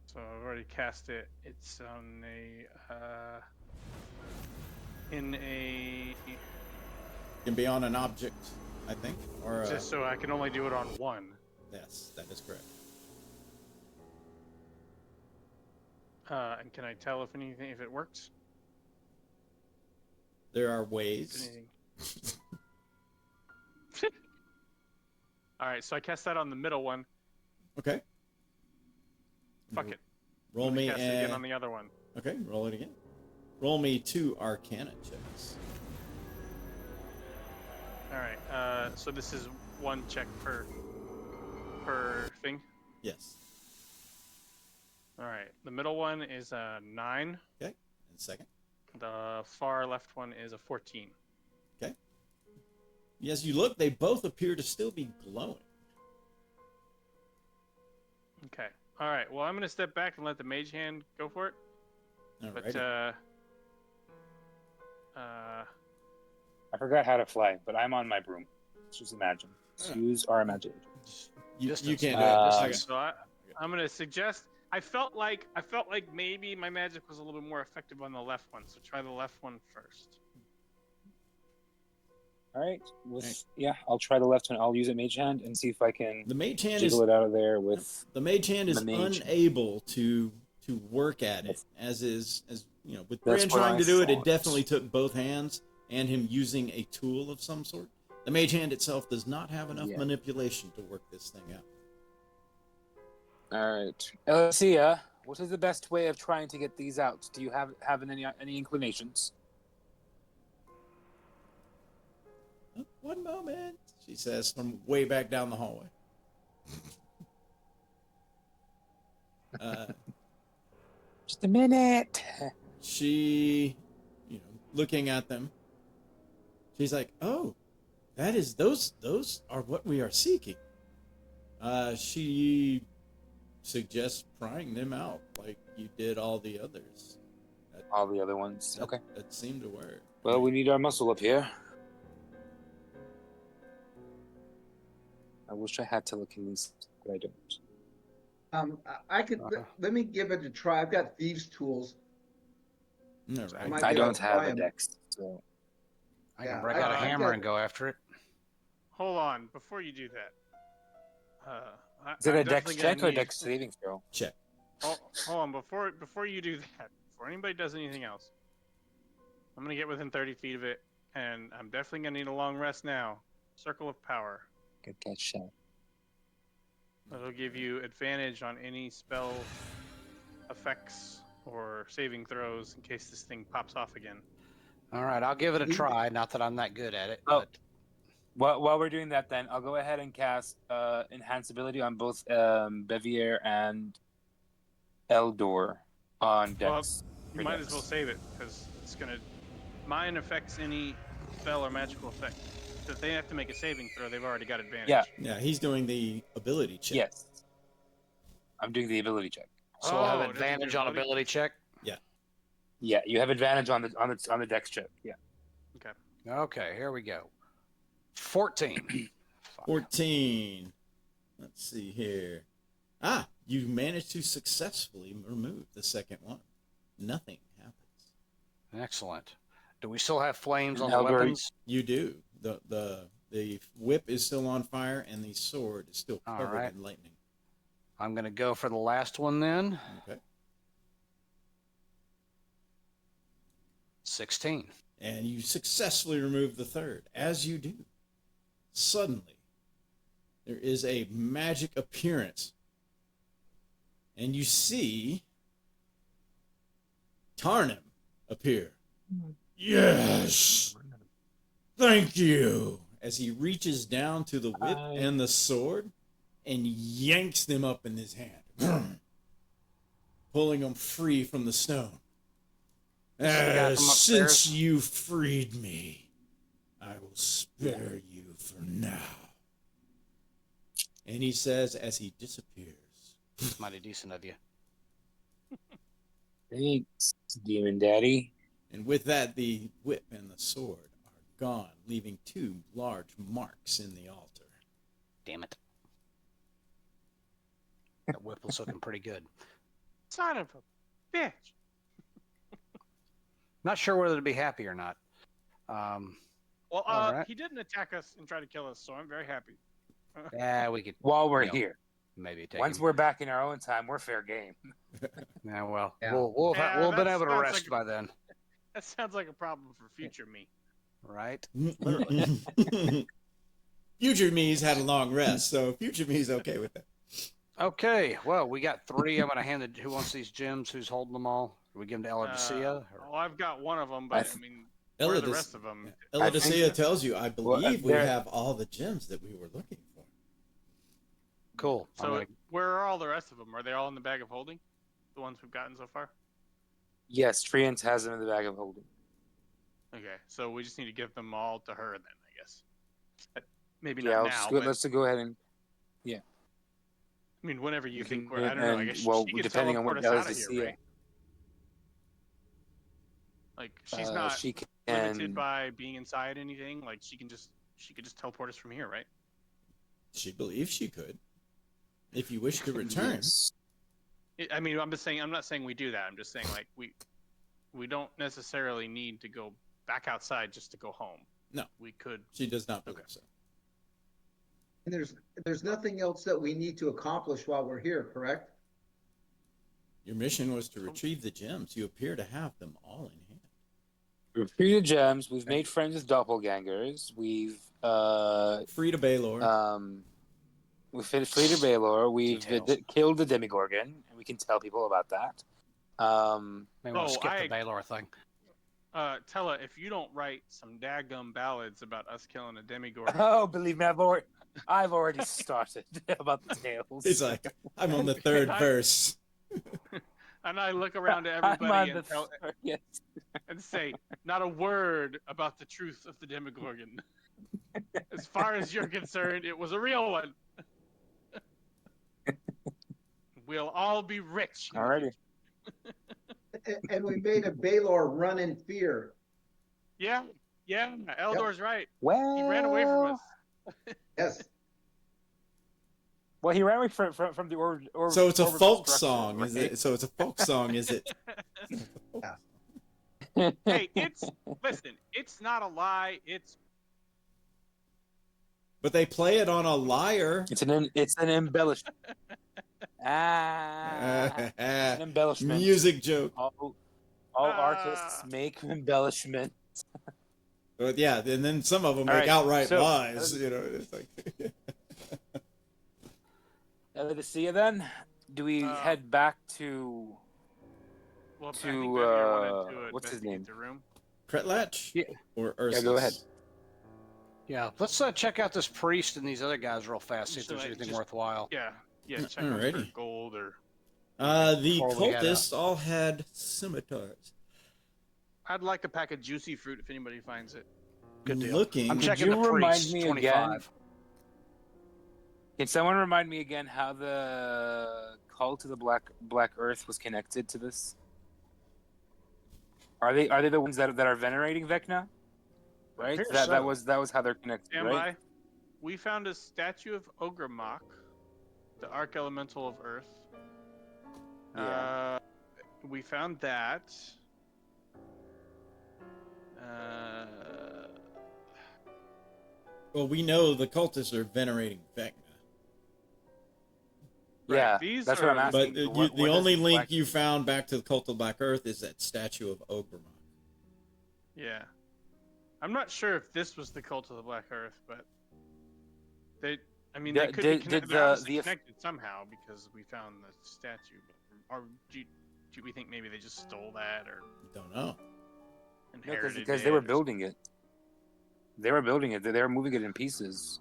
So I've already cast it. It's on in a Can be on an object, I think. Or just so I can only do it on 1. yes, that is correct. And can I tell if it works? There are If ways. anything. All right, so I cast that on the middle one. Okay. Fuck it. Roll I'm gonna me cast it again on the other one. Okay, roll it again. Roll me 2 Arcana checks. All right. So this is 1 check per thing. Yes. All right. The middle one is a 9. Okay. And second. The far left one is a 14. Okay. As you look, they both appear to still be glowing. Okay. All right. Well, I'm gonna step back and let the mage hand go for it. But Alrighty. I forgot how to fly, but I'm on my broom. Let's just imagine. Let's use our imagination. You distance. can't do it. Distance. So I'm gonna suggest. I felt like maybe my magic was a little bit more effective on the left one. So try the left one first. All right. Yeah, I'll try the left one. I'll use a mage hand and see if I can The mage hand is jiggle it out of there with. the mage hand is the mage. unable to work at it, as you know, with That's Bran what trying I to do it, it thought. definitely took both hands and him using a tool of some sort. The mage hand itself does not have enough Yeah. manipulation to work this thing out. All right, Alicia, what is the best way of trying to get these out? Do you have any inclinations? One moment, she says from way back down the hallway. Just a minute. She, looking at them, she's like, "Oh, that is those are what we are seeking." She suggests prying them out like you did all the others. All the other ones. Okay. That seemed to work. Well, we need our muscle up here. I wish I had telekinesis, but I don't. I could let me give it a try. I've got thieves' tools. All right. might I be able don't to have try a 'em. dex, so I can Yeah, break out a I hammer got- and go after it. Hold on, before you do that. is it I'm a dex definitely gonna check or need- dex saving throw? Check. Hold on, before you do that, before anybody does anything else, I'm gonna get within 30 feet of it, and I'm definitely gonna need a long rest now. Circle of Power. Get that shot. That'll give you advantage on any spell effects or saving throws in case this thing pops off again. All right, I'll give it a try. Not that I'm that good at it. Oh. But While we're doing that, then I'll go ahead and cast enhance ability on both Bevier and Eldor on Well, Dex. you for might Dex. as well save it because it's gonna. Mine affects any spell or magical effect. If they have to make a saving throw, they've already got advantage. Yeah. Yeah, he's doing the ability check. Yes. I'm doing the ability check. So we'll have Oh, it doesn't do advantage on ability check. Yeah, you have advantage on the Dex check. Yeah. Okay, here we go. 14. 14. Let's see here. Ah, you managed to successfully remove the second one. Nothing happens. Excellent. Do we still have flames on Eldor- the weapons? You do. The whip is still on fire and the sword is still All covered right. in lightning. I'm going to go for the last one then. Okay. 16. And you successfully remove the third. As you do, suddenly there is a magic appearance. And you see Tarnim appear. Yes! Thank you! As he reaches down to the whip and the sword and yanks them up in his hand, pulling them free from the stone. the guy from upstairs? Since you freed me, I will spare you for now. And he says as he disappears. Mighty decent of you. Thanks, Demon Daddy. And with that, the whip and the sword are gone, leaving two large marks in the altar. Damn it. That whip was looking pretty good. Son of a bitch. Not sure whether to be happy or not. Well, All right. he didn't attack us and try to kill us, so I'm very happy. Yeah, we could While we're You know, here, maybe take once him. we're back in our own time, we're fair game. Yeah, well, Yeah. we'll Yeah, have been able to that's rest like- by then, That sounds like a problem for future me. right? Future me's had a long rest, so future me's okay with that. Okay, well, we got 3. I'm going to hand it. Who wants these gems? Who's holding them all? Do we give them to Elodicea? Oh, I've got one of them, but I mean, where are the Elodicea- rest of them? Elodicea tells you, I believe we they're- have all the gems that we were looking for. Cool. I'm So gonna- where are all the rest of them? Are they all in the bag of holding? The ones we've gotten so far? Yes, Treant has them in the bag of holding. Okay, so we just need to give them all to her then, I guess. Maybe Yeah, not now, but let's go ahead and I mean, whenever you we think can- we're, I don't know, I and, guess well, she can depending on teleport what us out of Elodicea- here, right? Like, she's not she can. limited by being inside anything. Like, she could just teleport us from here, right? She believes she could. If you wish to return. Yes. I mean, I'm not saying we do that. I'm just saying, like, we don't necessarily need to go back outside just to go home. No. We could. She does not believe Okay. so. And there's nothing else that we need to accomplish while we're here, correct? Your mission was to retrieve the gems. You appear to have them all in hand. We've freed the gems. We've made friends with doppelgangers. We've Frida Baylor. we've freed Baylor. We've Details. killed the Demigorgon, and we can tell people about that. Maybe we'll Oh, skip I- the Baylor thing. Tella, if you don't write some daggum ballads about us killing a demigorgon, Oh, believe me, I've already started about the tales. He's like, I'm on the third verse. and I look around to I'm on everybody the yes. and say, not a word about the truth of the demigorgon. As far as you're concerned, it was a real one. We'll all be rich. Alrighty. And we made a Baylor run in fear. Yeah, Eldor's right. Well, He ran away from us. Yes. Well, he ran away from the So it's a orbital folk structure, song, is right? it? So it's a folk song, is it? Hey, listen, it's not a lie. But they play it on a lyre. It's an embellishment. It's an embellishment. Music joke. All artists make embellishment. But yeah, and then some of them All make right, outright so- lies. You know, it's like. Elodicea, then, do we head back to? Well, I To, think maybe I wanted to what's his investigate name? the room. Kretlatch? Yeah. Or Ursus? Yeah, go ahead. Yeah, let's check out this priest and these other guys real fast. See if So, there's like, anything just- worthwhile. Yeah, check out for Alrighty. gold or The Before we head cultists all had scimitars. I'd like a pack of juicy fruit if anybody finds it. Good deal. Looking. I'm Could checking the you remind priest. me 25. Can someone remind me again how the cult of the Black Earth was connected to this? Are they the ones that are venerating Vecna? Right. Appears That so. was how they're connected, Stand right? by. We found a statue of Ogremok, the Arch Elemental of Earth. Yeah. We found that. Well, we know the cultists are venerating Vecna. Right, Yeah, these that's what I'm are- asking. But What the does only link Black- you found back to the cult of Black Earth is that statue of Ogremok. Yeah. I'm not sure if this was the cult of the Black Earth, but they Did- they could did- be connected, did they're obviously the- connected somehow because we found the statue. Or do we think maybe they just stole that or Don't know. inherited because it? they were or building it. They were building it. They were moving it in pieces.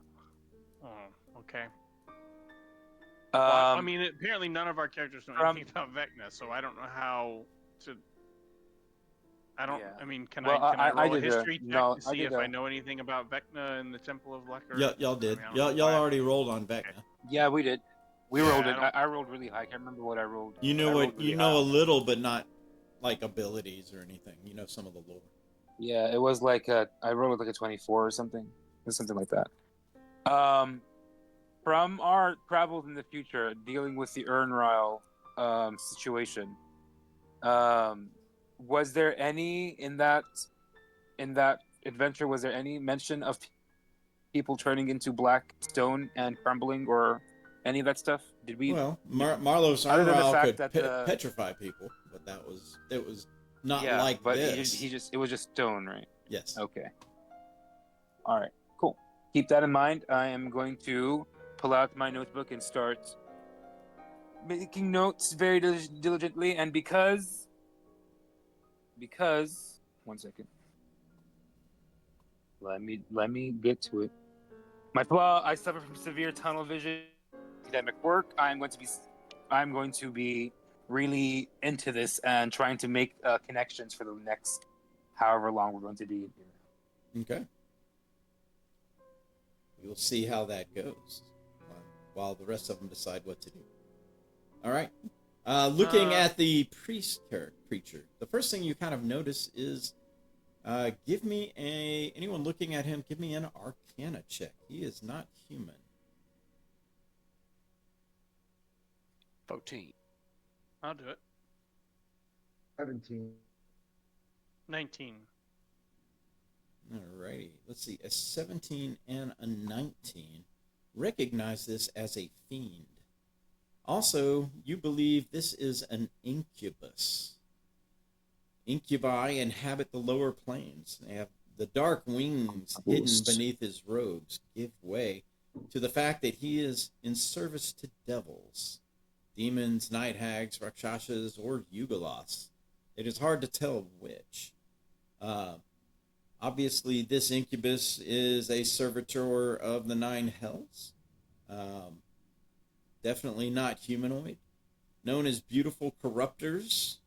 something? Oh, okay. Well, I Um, mean, apparently none of our characters know from- anything about Vecna, so I don't know how to. I don't. Yeah. I mean, can Well, I I roll a did a- history check no, to I see did if a- I know anything about Vecna and the Temple of Black Earth? Y'all did. I mean, I don't Y'all know why. already rolled on Vecna. yeah, we did. We Yeah, rolled I it. don't- I rolled really high. I can't remember what I rolled. You I know rolled what? really You know a high. little, but not like abilities or anything. You know some of the lore. Yeah, it was like I rolled like a 24 or something, like that. From our travels in the future, dealing with the Urnryle situation, was there any in that adventure? Was there any mention of people turning into black stone and crumbling, or any of that stuff? Did we? Well, Marlos Other than the Arnryle fact could that the- petrify people, but it was not yeah, like but this. it was just stone, right? Yes. Okay. All right. Cool. Keep that in mind. I am going to pull out my notebook and start making notes very diligently. And because 1 second. Let me get to it. My flaw: I suffer from severe tunnel vision. Academic work. I'm going to be really into this and trying to make connections for the next however long we're going to be here. Okay. We'll see how that goes while the rest of them decide what to do. All right. Looking at the priest creature, the first thing you kind of notice is give me anyone looking at him, give me an Arcana check. He is not human. 14. I'll do it. 17. 19. Alrighty. Let's see. A 17 and a 19. Recognize this as a fiend. Also, you believe this is an incubus. Incubi inhabit the lower planes. They have the dark wings hidden beneath his robes give way to the fact that he is in service to devils, demons, night hags, rakshasas, or yugalas. It is hard to tell which. Obviously, this incubus is a servitor of the nine hells. Definitely not humanoid. Known as beautiful corruptors.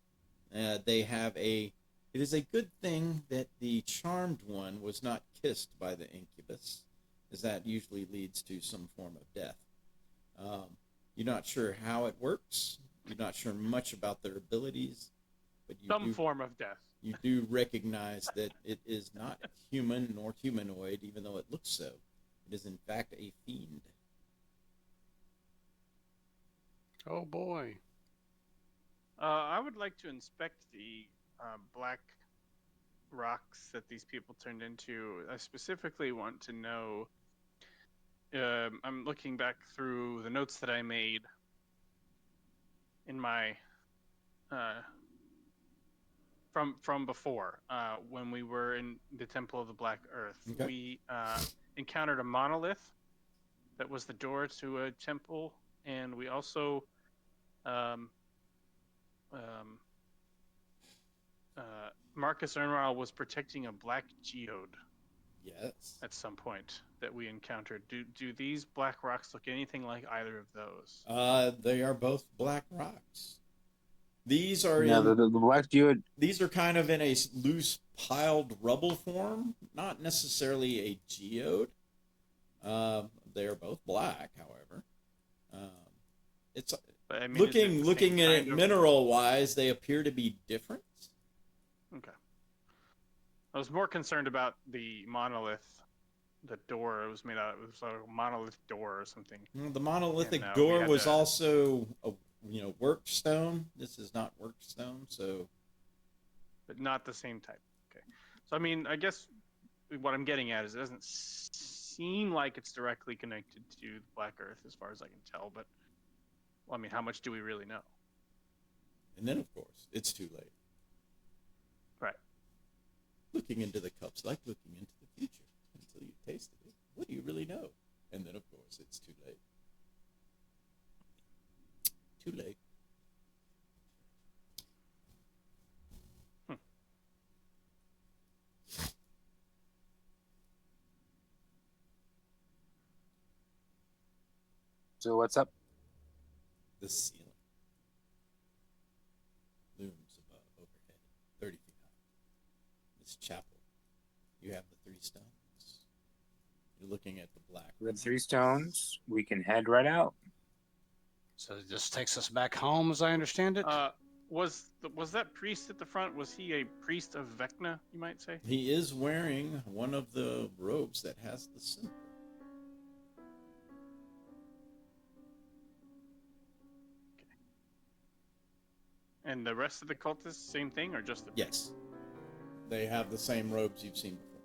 It is a good thing that the charmed one was not kissed by the incubus, as that usually leads to some form of death. You're not sure how it works. You're not sure much about their abilities, but Some form of death. you do recognize that it is not human nor humanoid, even though it looks so. It is in fact a fiend. Oh boy. I would like to inspect the black rocks that these people turned into. I specifically want to know. I'm looking back through the notes that I made in my from before when we were in the Temple of the Black Earth. Okay. We encountered a monolith that was the door to a temple, and we also Marcus Urnryle was protecting a black geode Yes. at some point that we encountered. Do these black rocks look anything like either of those? They are both black rocks. These are No, in, the black geode. these are kind of in a loose piled rubble form, not necessarily a geode. They are both black, however. It's But I mean, is it the looking same at it kind of- mineral wise, they appear to be different. Okay. I was more concerned about the monolith, the door. It was made out. It was a monolith door or something. The monolithic And, we door had was to- also a work stone. This is not work stone, so But not the same type. Okay. So I mean, I guess what I'm getting at is it doesn't seem like it's directly connected to the Black Earth, as far as I can tell. But well, I mean, how much do we really know? and then of course it's too late. Right. Looking into the cups like looking into the future until you tasted it. What do you really know? And then of course it's too late. Too late. So what's up? The ceiling looms above overhead, 30 feet high. This chapel, you have the 3 stones. You're looking at the black. We have 3 stones. We can head right out. So this takes us back home, as I understand it. Was that priest at the front? Was he a priest of Vecna? You might say. He is wearing one of the robes that has the symbol. And the rest of the cultists, same thing, or just the Yes. They have the same robes you've seen before.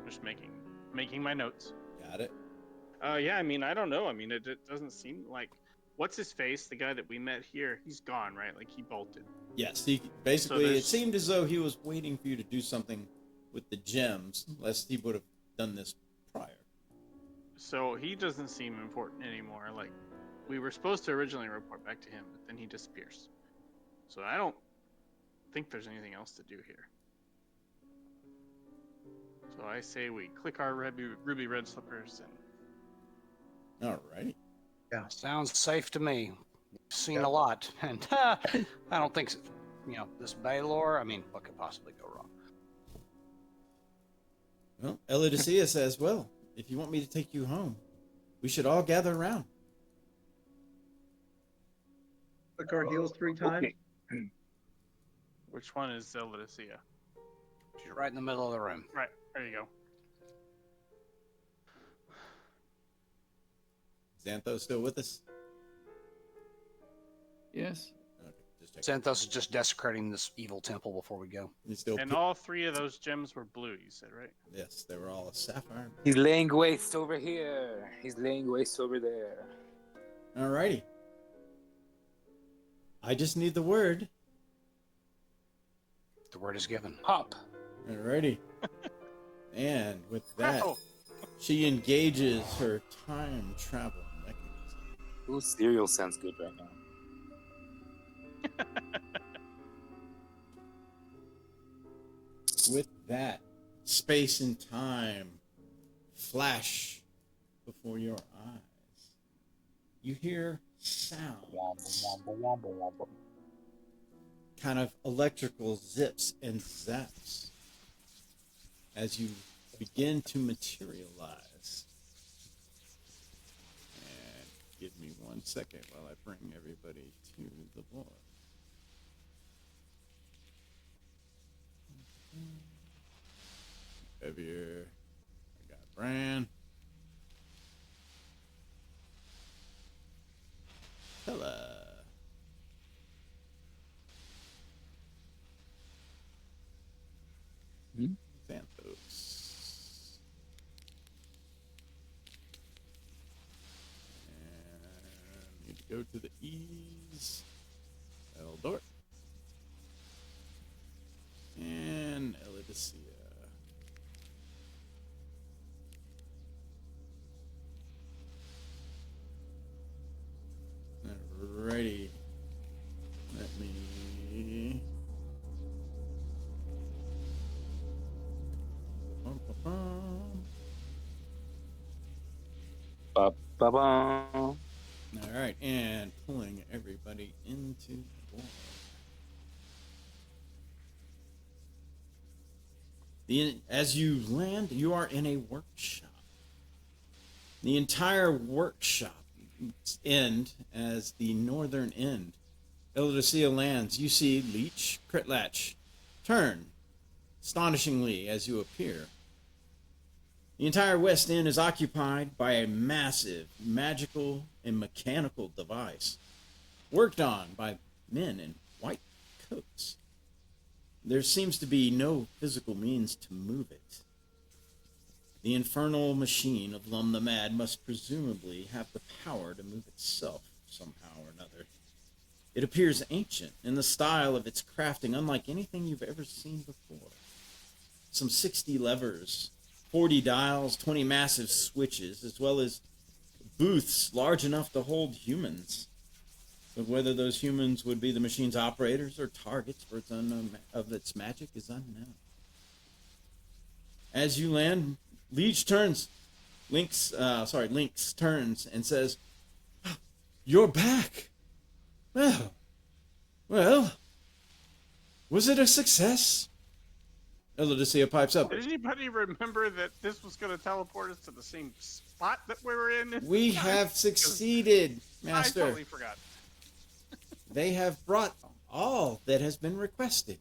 Just making my notes. Got it? Yeah, I mean, I don't know. I mean, it doesn't seem like. What's his face? The guy that we met here, he's gone, right? Like he bolted. Yes. He basically, it there's- seemed as though he was waiting for you to do something with the gems, lest he would have done this prior. So he doesn't seem important anymore. Like we were supposed to originally report back to him, but then he disappears. So I don't think there's anything else to do here. So I say we click our ruby red slippers and Alrighty. Sounds safe to me. We've seen a lot, and I don't think, this Baylor. I mean, what could possibly go wrong? Well, Elodicea says, well, if you want me to take you home, we should all gather around. Click our heels 3 times. Okay. which one is Zelda-Cia? She's right in the middle of the room. Right, there you go. Xanthos still with us? Yes. Okay, just checking. Xanthos is just desecrating this evil temple before we go. He's still And all 3 of those gems were blue, you said, right? Yes, they were all a sapphire. He's laying waste over here. He's laying waste over there. Alrighty. I just need the word. The word is given. Hop. Alrighty. And with that, Oh, she engages her time travel mechanism. Ooh, cereal sounds good right now. With that, space and time flash before your eyes. You hear sound, Womble, womble, womble, womble. kind of electrical zips and zaps as you begin to materialize. And give me 1 second while I bring everybody to the board. Heavier. I got Bran. Hella. Xanthos. And need to go to the E's. Eldor. And Elodicea. Alrighty. Let me. Bum, bum, bum. Ba-ba-bum. All right, and pulling everybody into war. As you land, you are in a workshop. The entire workshop end as the northern end. Elodicea lands. You see Leech, Critlatch turn astonishingly as you appear. The entire west end is occupied by a massive magical and mechanical device worked on by men in white coats. There seems to be no physical means to move it. The infernal machine of Lum the Mad must presumably have the power to move itself somehow or another. It appears ancient in the style of its crafting, unlike anything you've ever seen before. Some 60 levers, 40 dials, 20 massive switches, as well as booths large enough to hold humans. But whether those humans would be the machine's operators or targets for its magic is unknown. As you land, Lynx turns and says, "You're back. Well, was it a success?" Elodicea pipes up. Did anybody remember that this was going to teleport us to the same spot that we were in? We have succeeded, Master. I totally forgot. They have brought all that has been requested.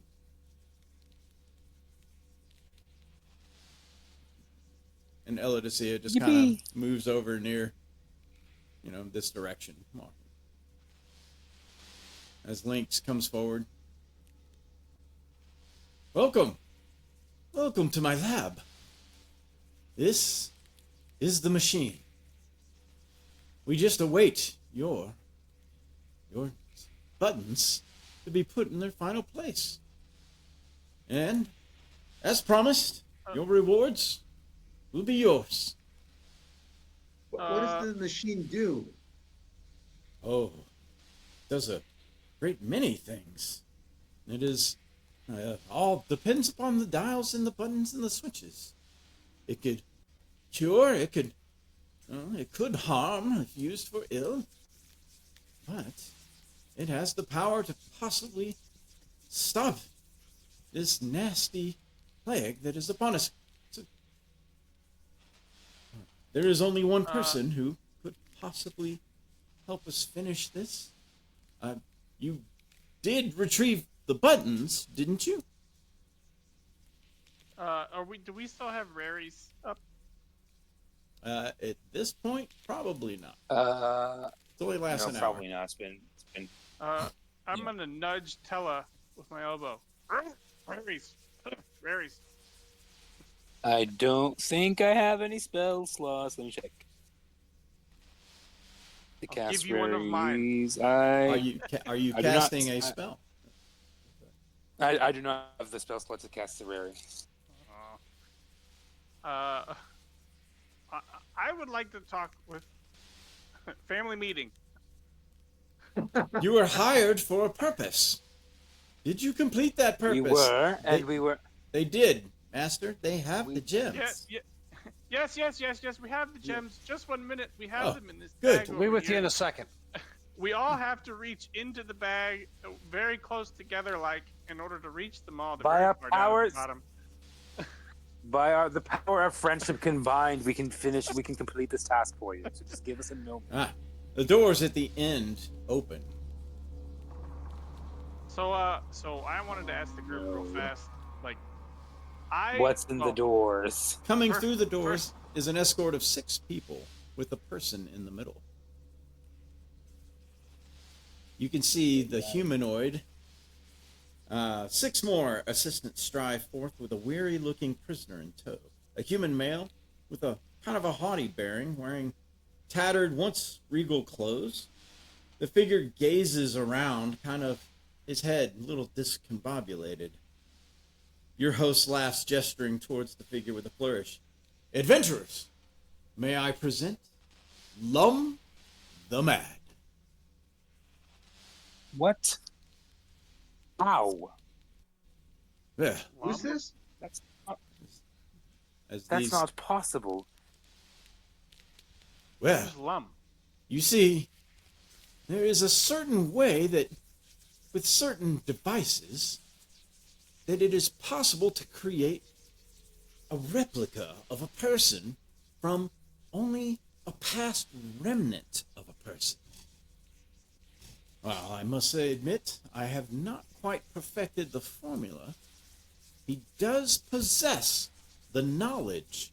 And Elodicea just kind of moves over near, this direction. As Lynx comes forward. Welcome. Welcome to my lab. This is the machine. We just await your buttons to be put in their final place. And, as promised, your rewards will be yours. What does the machine do? Oh, it does a great many things. It is all depends upon the dials and the buttons and the switches. It could cure, it could harm if used for ill, but it has the power to possibly stop this nasty plague that is upon us. There is only one person who could possibly help us finish this. You did retrieve the buttons, didn't you? Do we still have Raries up? At this point, probably not. It's only lasts an hour. Probably not. It's been. I'm gonna nudge Tella with my elbow. Raries. Raries. I don't think I have any spell slots. Let me check. The I'll cast give you one of mine. raries. Are you I do not- casting a spell? I do not have the spell slot to cast the rary. I would like to talk with family meeting. You were hired for a purpose. Did you complete that purpose? We were, and we were. They did, Master. They have the gems. Yes. We have the gems. Just 1 minute. We have them in this good. bag. We'll be over with you here. in a second. We all have to reach into the bag very close together, in order to reach them all. By our far down at the powers- bottom. By the power of friendship combined, we can complete this task for you. So just give us a moment. The doors at the end open. So I wanted to ask the group real fast. What's in the doors? Coming through the doors is an escort of 6 people with a person in the middle. You can see the humanoid. 6 more assistants strive forth with a weary-looking prisoner in tow. A human male with a kind of a haughty bearing, wearing tattered, once regal clothes. The figure gazes around, kind of his head a little discombobulated. Your host laughs, gesturing towards the figure with a flourish. "Adventurers, may I present Lum the Mad." What? Ow. Yeah, Who's this? That's as not possible. well, Who's Lum? you see, there is a certain way that, with certain devices, that it is possible to create a replica of a person from only a past remnant of a person. Well, I must admit, I have not quite perfected the formula. He does possess the knowledge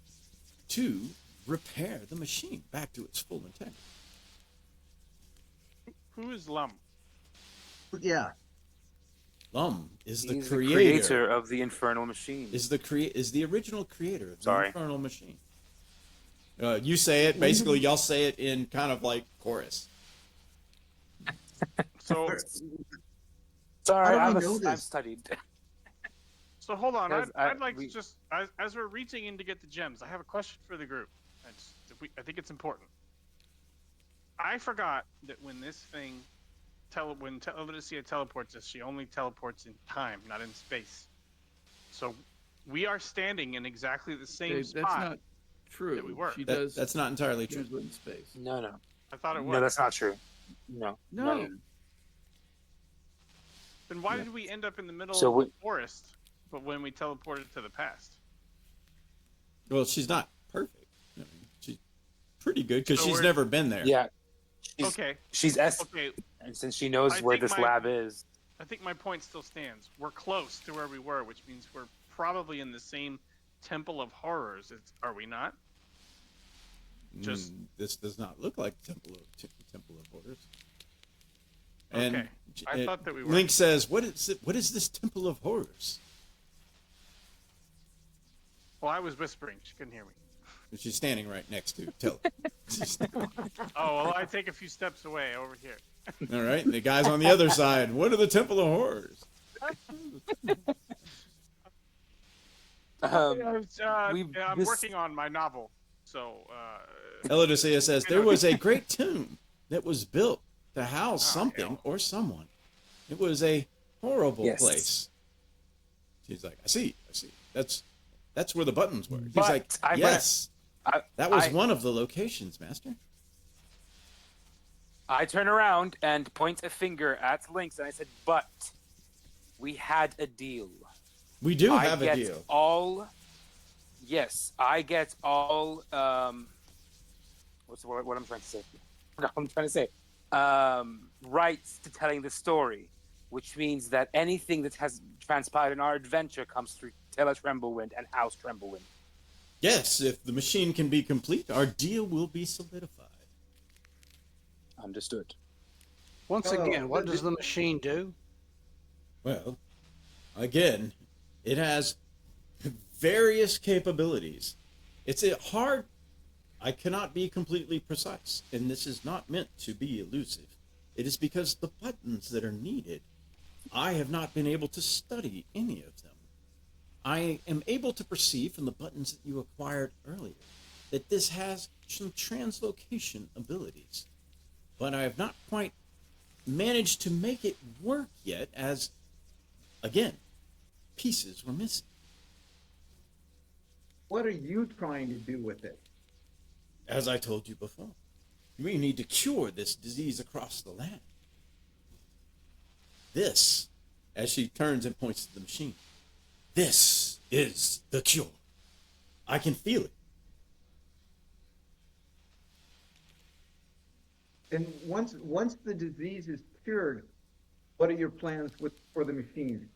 to repair the machine back to its full intent. Who is Lum? Yeah. Lum is the He's creator. of the infernal machine. Is the original creator of the Sorry. infernal machine. You say it, basically y'all say it in kind of like chorus. So, Sorry, How do we know I've this? studied. so hold on. Guys, I'd like we- to just, as we're reaching in to get the gems, I have a question for the group. I think it's important. I forgot that when this thing, when Lucia teleports us, she only teleports in time, not in space. So we are standing in exactly the same Okay, spot. that's not true. that we were. She That, does that's not entirely true. translate in space. No. I thought it was. No, that's not true. No. No. Then why did we end up in the middle So of the forest, but when we teleported to the past? Well, she's not perfect. I mean, she's pretty good because So she's we're- never been there. Yeah. She's, Okay. She's Okay. and since she knows I where think this my- lab is. I think my point still stands. We're close to where we were, which means we're probably in the same Temple of Horrors. Are we not? Just- This does not look like Temple of Horrors. And Okay. I thought that we were. Link says, "What is it? What is this Temple of Horrors?" Well, I was whispering. She couldn't hear me. And she's standing right next to Tell. Oh, well, I take a few steps away over here. All right, and the guy's on the other side. What are the Temple of Horrors? I'm this- working on my novel, so Elodicea says there was a great tomb that was built to house Oh, something hell. or someone. It was a horrible Yes. place. She's like, I see. That's where the buttons were. He's But like, I- yes, I- that was I- one of the locations, Master. I turn around and point a finger at Lynx and I said, "But we had a deal. We do I have a get deal. all. Yes, I get all. What's the word? What I'm trying to say? I'm trying to say. Rights to telling the story, which means that anything that has transpired in our adventure comes through Tella Tremblewind and House Tremblewind. Yes, if the machine can be complete, our deal will be solidified. Understood. Once No, again, what but does the machine do? Well, again, it has various capabilities. It's a hard. I cannot be completely precise, and this is not meant to be elusive. It is because the buttons that are needed, I have not been able to study any of them. I am able to perceive from the buttons that you acquired earlier that this has some translocation abilities, but I have not quite managed to make it work yet, as again, pieces were missing. What are you trying to do with it? As I told you before, we need to cure this disease across the land. This, as she turns and points to the machine, this is the cure. I can feel it. And once the disease is cured, what are your plans for the machine?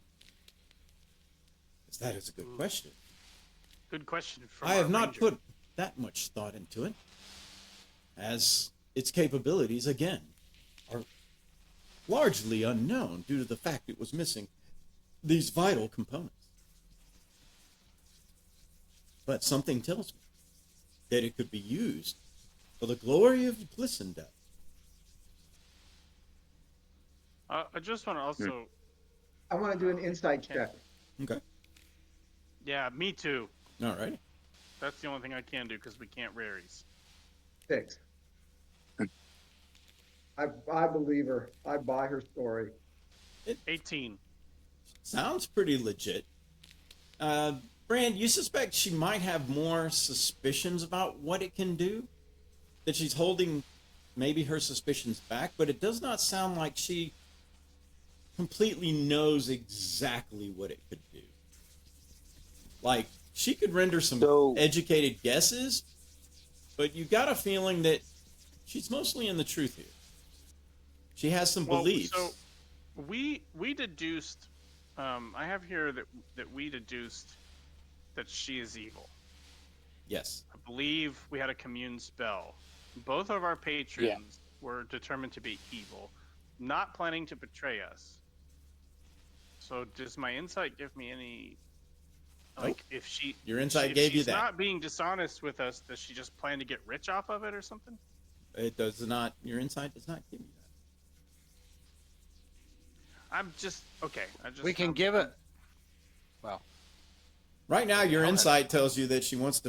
That is a good question. good question. From I our have not ranger. put that much thought into it, as its capabilities, again, are largely unknown due to the fact it was missing these vital components. But something tells me that it could be used for the glory of Glissendale. I just want to also. I want to do an insight check. Okay. Yeah, me too. All right. That's the only thing I can do because we can't raries. 6. I believe her. I buy her story. 18. Sounds pretty legit. Brand, you suspect she might have more suspicions about what it can do? That she's holding maybe her suspicions back, but it does not sound like she completely knows exactly what it could do. Like, she could render some educated guesses, but you got a feeling that she's mostly in the truth here. She has some beliefs. So we deduced. I have here that we deduced that she is evil. Yes. I believe we had a commune spell. Both of our patrons were determined to be evil, not planning to betray us. So does my insight give me any? Like, if she, your insight if gave you she's that. not being dishonest with us, does she just plan to get rich off of it or something? It does not. Your insight does not give you that. I'm just okay. We can give it. Well, right now, your insight tells you that she wants to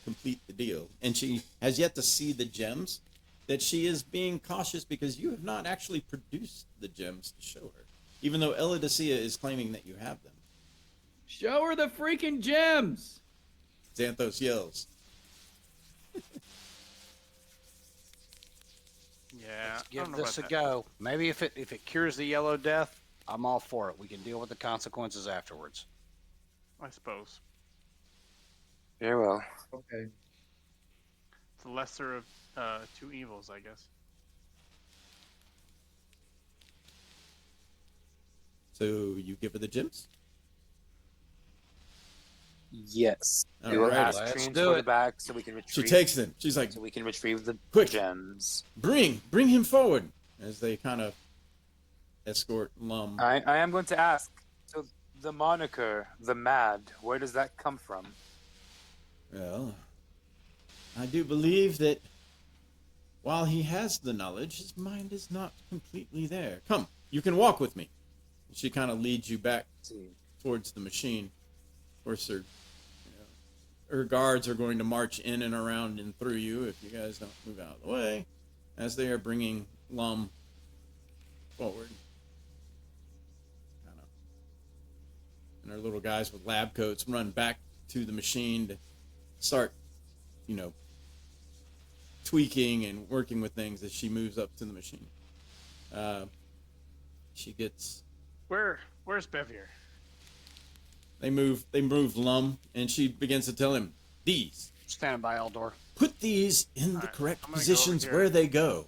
complete the deal, and she has yet to see the gems. That she is being cautious because you have not actually produced the gems to show her, even though Elodicea is claiming that you have them. Show her the freaking gems! Xanthos yells. Yeah, let's give this a go. Maybe if it cures the yellow death, I'm all for it. We can deal with the consequences afterwards. I suppose. Very well. Okay. It's the lesser of two evils, I guess. So you give her the gems? Yes. We will Alrighty. ask Let's Trian to do go it. back so we can She retrieve. takes them. She's like, So we can retrieve the Quick. gems. bring him forward, as they kind of escort Lum. I am going to ask. So the moniker, the Mad, where does that come from? Well, I do believe that while he has the knowledge, his mind is not completely there. Come, you can walk with me. She kind of leads you back Let's see. towards the machine. Of course, her guards are going to march in and around and through you if you guys don't move out of the way, as they are bringing Lum forward. Kind of. And our little guys with lab coats run back to the machine to start, tweaking and working with things as she moves up to the machine. She gets. Where's Bevier? They move Lum, and she begins to tell him, these. Standing by, Eldor. Put these in the Alright, correct I'm gonna go positions over here. where they go.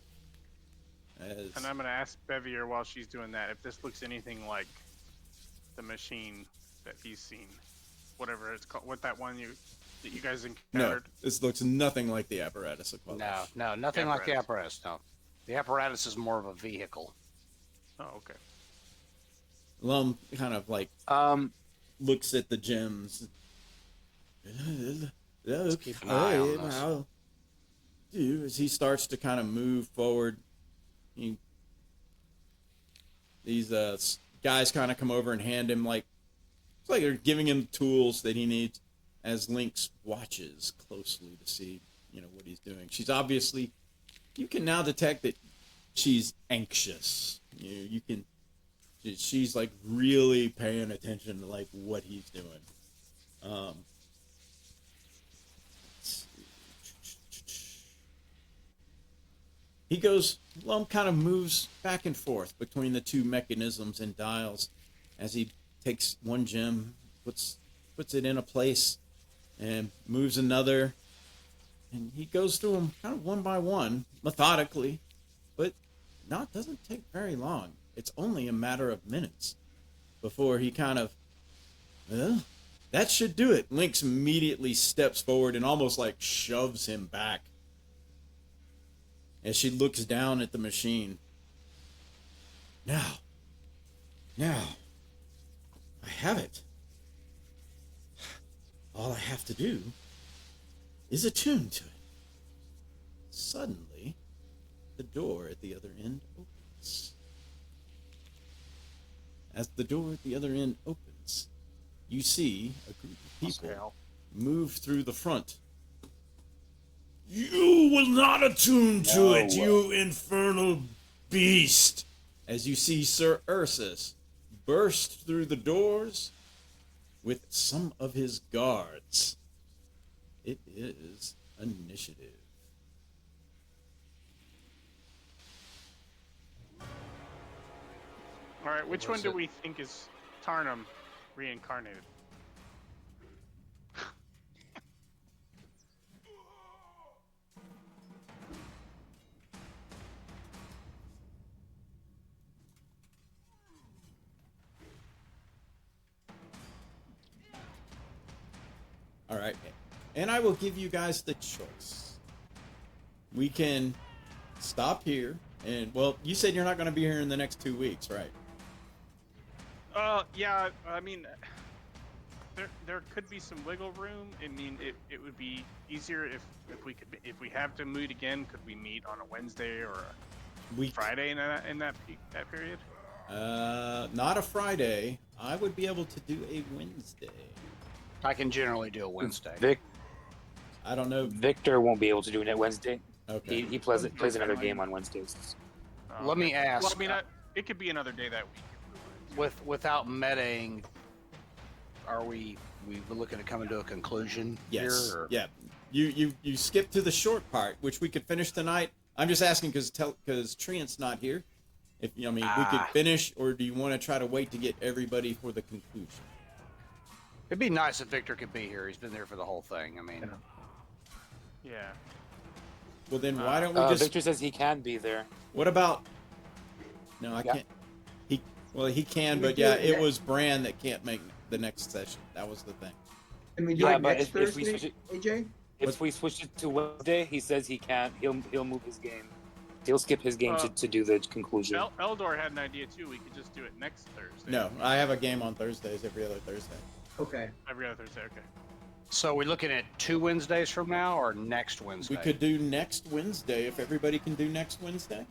And I'm gonna ask Bevier while she's doing that if this looks anything like the machine that he's seen, whatever it's called, what that one that you guys No, encountered. this looks nothing like the apparatus of Qualash. No, nothing like the apparatus. No, the apparatus is more of a vehicle. Oh, okay. Lum kind of like looks at the gems. Let's keep an eye on this. I'll do as he starts to kind of move forward. These guys kind of come over and hand him it's like they're giving him tools that he needs, as Lynx watches closely to see what he's doing. She's obviously, you can now detect that she's anxious. You can. She's like really paying attention to what he's doing. He goes, Lum kind of moves back and forth between the two mechanisms and dials as he takes one gem, puts it in a place, and moves another. And he goes through them kind of one by one, methodically, but doesn't take very long. It's only a matter of minutes before he kind of, that should do it. Lynx immediately steps forward and almost shoves him back as she looks down at the machine. Now, I have it. All I have to do is attune to it. Suddenly, the door at the other end opens. As the door at the other end opens, you see a group of people move through the front. You will not attune to it, you infernal beast! As you see Sir Ursus burst through the doors with some of his guards. It is initiative. right, which one was do it? we think is Tarnum reincarnated? All right. And I will give you guys the choice. We can stop here. And, well, you said you're not going to be here in the next 2 weeks, right? Yeah. I mean, there could be some wiggle room. I mean, it would be easier if we have to meet again. Could we meet on a Wednesday or a We Friday in that period? Not a Friday. I would be able to do a Wednesday. I can generally do a Wednesday. I don't know. Victor won't be able to do it Wednesday. Okay. He plays another game on Wednesdays. Oh, Let me okay. ask. Well, I mean, it could be another day that week. If we wanted to. Without metaing, are we looking to coming to a conclusion Yes. here? Or? Yeah. You skipped to the short part, which we could finish tonight. I'm just asking because Treant's not here. If we could finish, or do you want to try to wait to get everybody for the conclusion? It'd be nice if Victor could be here. He's been there for the whole thing. I mean, Yeah. Well, then why don't we just? Victor says he can be there. What about? No, I Yeah. can't. He can, We but do yeah, it it next- was Bran that can't make the next session. That was the thing. Can we do Yeah, it but next if we Thursday, switch it- AJ? If we switch it to Wednesday, he says he can't. He'll move his game. He'll skip his game to do the conclusion. Eldor had an idea too. We could just do it next Thursday. No, I have a game on Thursdays every other Thursday. Okay. Every other Thursday. Okay. so we're looking at 2 Wednesdays from now or next Wednesday? We could do next Wednesday if everybody can do next Wednesday.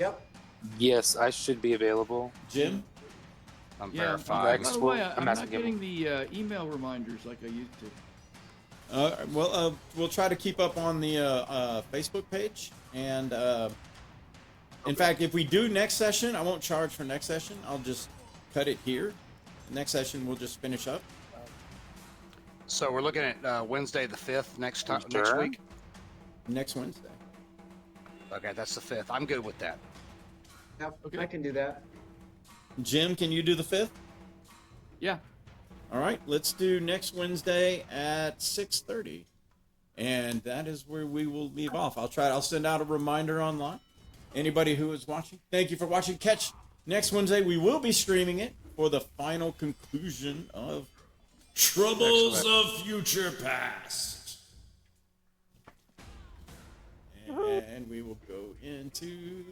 Yep. Yes, I should be available. Jim, I'm Yeah. verifying. By the Well, way, I'm I'm not asking him. getting the email reminders like I used to. we'll try to keep up on the Facebook page, and in fact, if we do next session, I won't charge for next session. I'll just cut it here. Next session, we'll just finish up So we're looking at Wednesday the 5th next next Sure. week. next Wednesday. Okay, that's the 5th. I'm good with that. Yep. Okay. I can do that. Jim, can you do the 5th? Yeah. All right, let's do next Wednesday at 6:30, and that is where we will leave off. I'll send out a reminder online. Anybody who is watching, thank you for watching. Catch next Wednesday. We will be streaming it for the final conclusion of Troubles of Future Past, and we will go into.